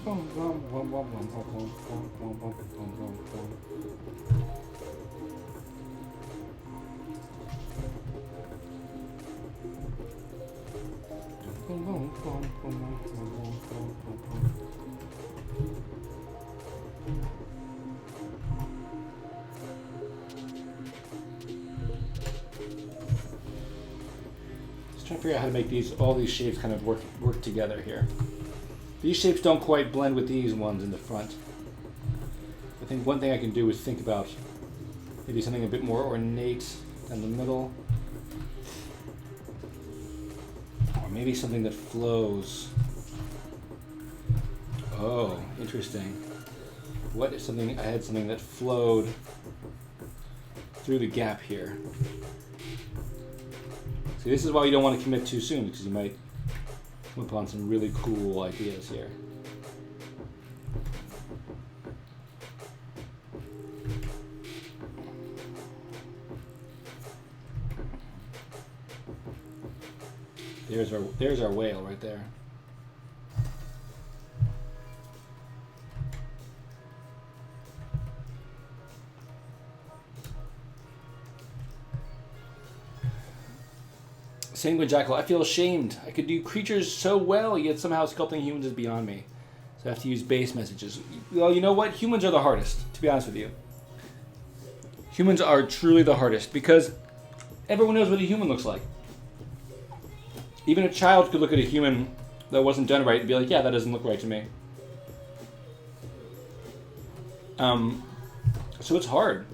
Trying to figure out how to make all these shapes kind of work together here. These shapes don't quite blend with these ones in the front. I think one thing I can do is think about maybe something a bit more ornate down the middle. Or maybe something that flows. Oh, interesting. What if I had something that flowed through the gap here? See, this is why you don't want to commit too soon, because you might come upon some really cool ideas here. There's our whale right there. Sanguine Jackal, I feel ashamed. I could do creatures so well, yet somehow sculpting humans is beyond me. So I have to use base messages. Well, you know what? Humans are the hardest, to be honest with you. Humans are truly the hardest, because everyone knows what a human looks like. Even a child could look at a human that wasn't done right and be like, yeah, that doesn't look right to me. So it's hard.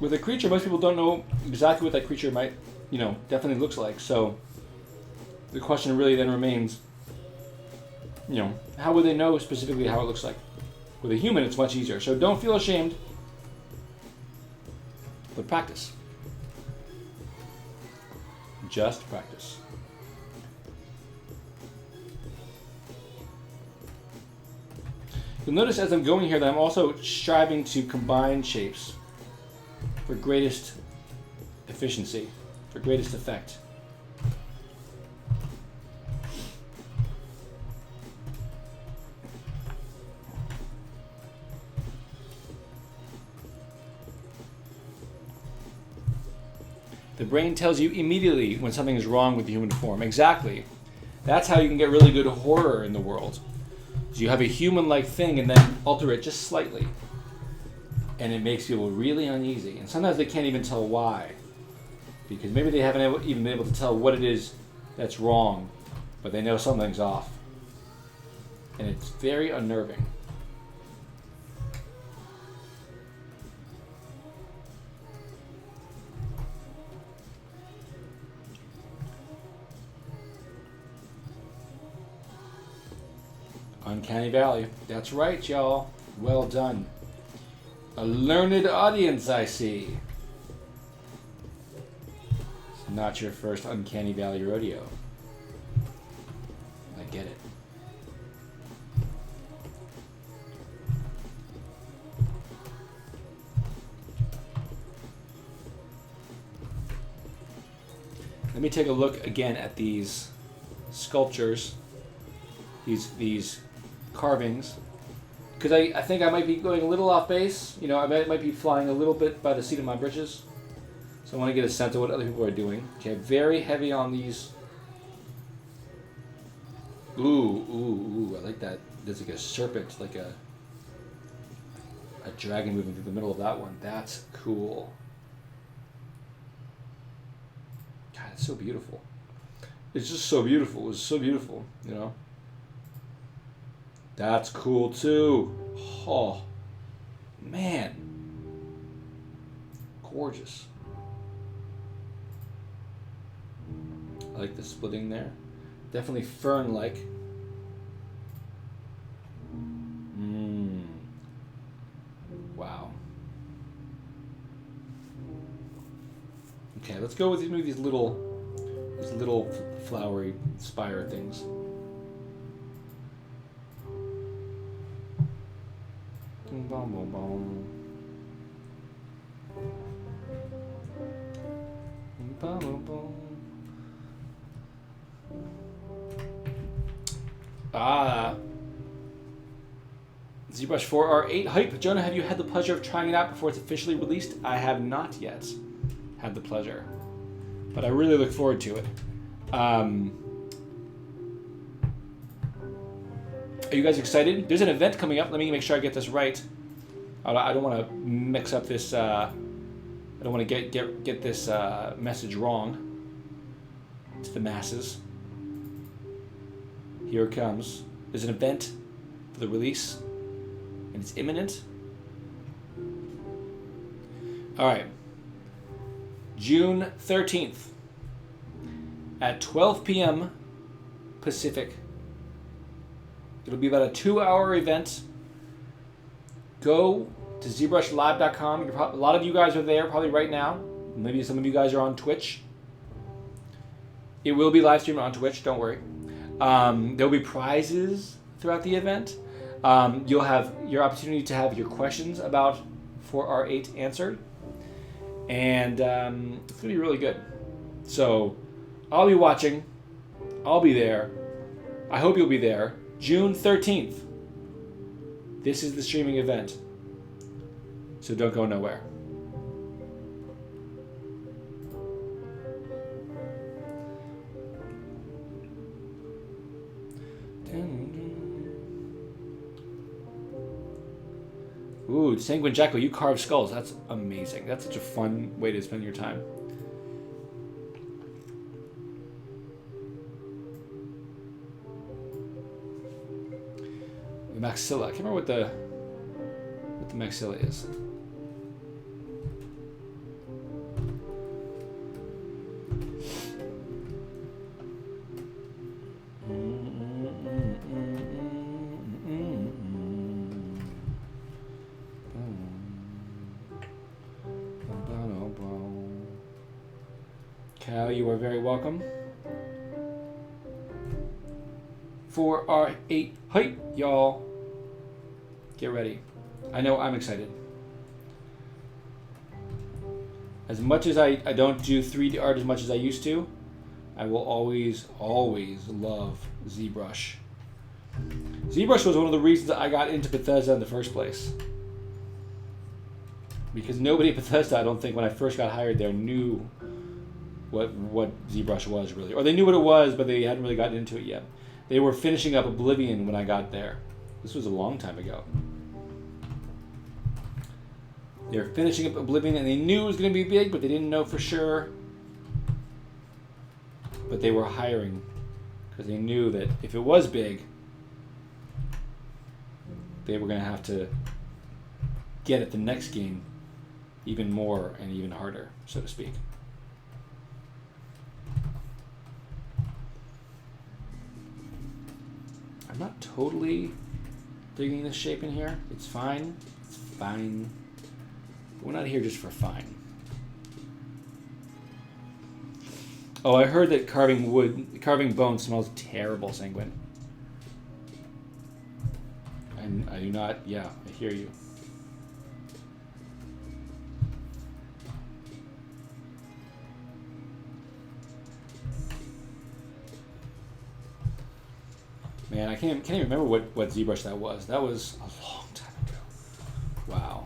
With a creature, most people don't know exactly what that creature might, definitely looks like. So the question really then remains, how would they know specifically how it looks like? With a human, it's much easier. So don't feel ashamed, but practice. Just practice. You'll notice as I'm going here that I'm also striving to combine shapes for greatest efficiency, for greatest effect. The brain tells you immediately when something is wrong with the human form. Exactly. That's how you can get really good horror in the world. So you have a human-like thing and then alter it just slightly. And it makes people really uneasy. And sometimes they can't even tell why. Because maybe they haven't even been able to tell what it is that's wrong, but they know something's off. And it's very unnerving. Uncanny Valley. That's right, y'all. Well done. A learned audience, I see. It's not your first Uncanny Valley rodeo. I get it. Let me take a look again at these sculptures, these carvings, because I think I might be going a little off base. I might be flying a little bit by the seat of my britches. So I want to get a sense of what other people are doing. Okay, very heavy on these. Ooh, I like that. There's like a serpent, like a dragon moving through the middle of that one. That's cool. God, it's so beautiful. It's just so beautiful. It's so beautiful, That's cool too. Oh, man. Gorgeous. I like the splitting there. Definitely fern-like. Wow. Okay, let's go with these little flowery spire things. Boom, boom, boom. Boom, boom, boom. ZBrush 4R8 hype. Jonah, have you had the pleasure of trying it out before it's officially released? I have not yet had the pleasure, but I really look forward to it. Are you guys excited? There's an event coming up. Let me make sure I get this right. I don't want to mix up this. I don't want to get this message wrong to the masses. Here it comes. There's an event for the release, and it's imminent. All right. June 13th at 12 p.m. Pacific. It'll be about a 2-hour event. Go to ZBrushLive.com. A lot of you guys are there probably right now. Maybe some of you guys are on Twitch. It will be live streamed on Twitch, don't worry. There'll be prizes throughout the event. You'll have your opportunity to have your questions about 4R8 answered. And it's going to be really good. So I'll be watching. I'll be there. I hope you'll be there. June 13th. This is the streaming event. So don't go nowhere. Ooh, Sanguine Jacko, you carve skulls. That's amazing. That's such a fun way to spend your time. The maxilla. I can't remember what the maxilla is. Cal, you are very welcome. 4R8 hype, y'all. Get ready. I know I'm excited. As much as I don't do 3D art as much as I used to, I will always love ZBrush. ZBrush was one of the reasons that I got into Bethesda in the first place. Because nobody at Bethesda, I don't think, when I first got hired there, knew what ZBrush was really. Or they knew what it was, but they hadn't really gotten into it yet. They were finishing up Oblivion when I got there. This was a long time ago. They were finishing up Oblivion, and they knew it was going to be big, but they didn't know for sure. But they were hiring because they knew that if it was big, they were going to have to get at the next game even more and even harder, so to speak. I'm not totally digging this shape in here. It's fine. It's fine. We're not here just for fine. Oh, I heard that carving bone smells terrible, Sanguine. And I do not, yeah, I hear you. Man, I can't even remember what ZBrush that was. That was a long time ago. Wow.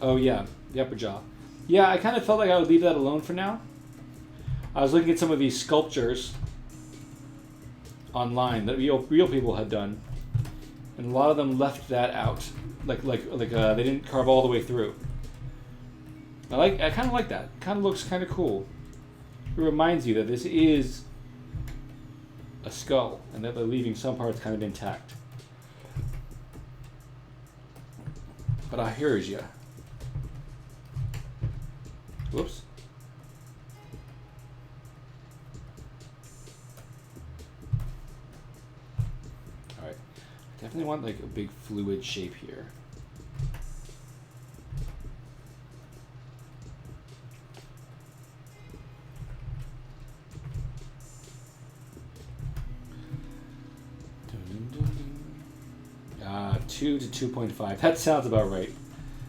Oh yeah, the upper jaw. Yeah, I kind of felt like I would leave that alone for now. I was looking at some of these sculptures online that real people had done, and a lot of them left that out, like they didn't carve all the way through. I kind of like that. It kind of looks kind of cool. It reminds you that this is a skull, and that they're leaving some parts kind of intact. But I hear you. Whoops. Definitely want like a big fluid shape here. Two to 2.5. That sounds about right.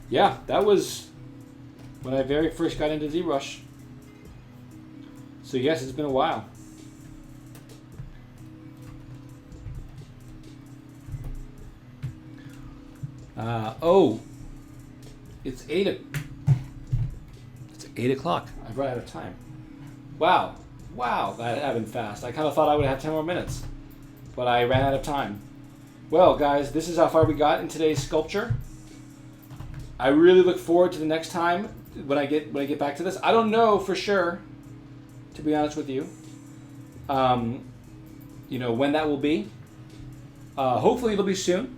Yeah, that was when I very first got into ZBrush. So yes, it's been a while. Oh, it's 8 o'clock. I've run out of time. Wow, that happened fast. I kind of thought I would have 10 more minutes, but I ran out of time. Well, guys, this is how far we got in today's sculpture. I really look forward to the next time when I get back to this. I don't know for sure, to be honest with you. You know when that will be. Hopefully it'll be soon.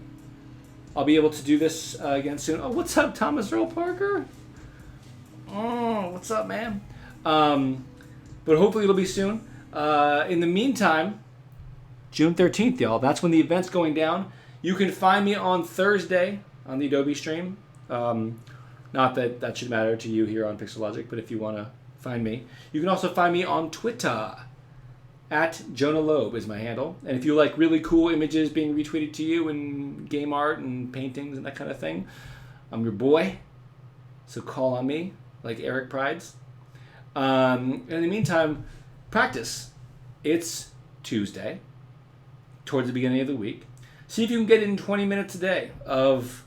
I'll be able to do this again soon. Oh, what's up, Thomas Earl Parker? Oh, what's up, man? But hopefully it'll be soon. In the meantime, June 13th, y'all. That's when the event's going down. You can find me on Thursday on the Adobe stream. Not that that should matter to you here on Pixelogic, but if you want to find me. You can also find me on Twitter. At Jonah Lobe is my handle. And if you like really cool images being retweeted to you and game art and paintings and that kind of thing, I'm your boy. So call on me, like Eric Prides. In the meantime, practice. It's Tuesday, towards the beginning of the week. See if you can get in 20 minutes a day of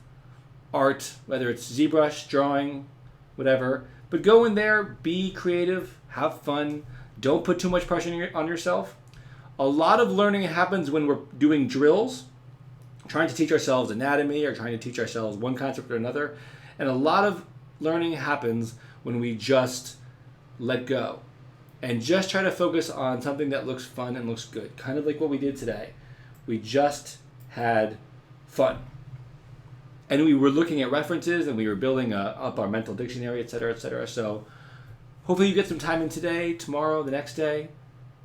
art, whether it's ZBrush, drawing, whatever. But go in there, be creative, have fun. Don't put too much pressure on yourself. A lot of learning happens when we're doing drills, trying to teach ourselves anatomy or trying to teach ourselves one concept or another. And a lot of learning happens when we just let go and just try to focus on something that looks fun and looks good. Kind of like what we did today. We just had fun. And we were looking at references and we were building up our mental dictionary, et cetera, et cetera. So hopefully you get some time in today, tomorrow, the next day.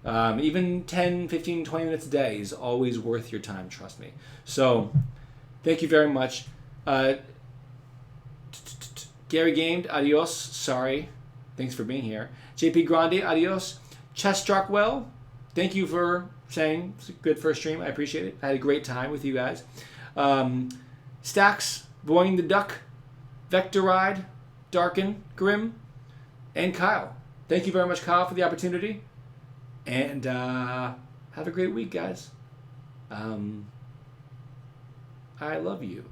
Even 10, 15, 20 minutes a day is always worth your time, trust me. So thank you very much. Gary Gamed, adios. Sorry. Thanks for being here. JP Grande, adios. Chess Strockwell, thank you for saying it's a good first stream. I appreciate it. I had a great time with you guys. Stacks, Boing the Duck, Vector Ride, Darken, Grim, and Kyle. Thank you very much, Kyle, for the opportunity. And have a great week, guys. I love you.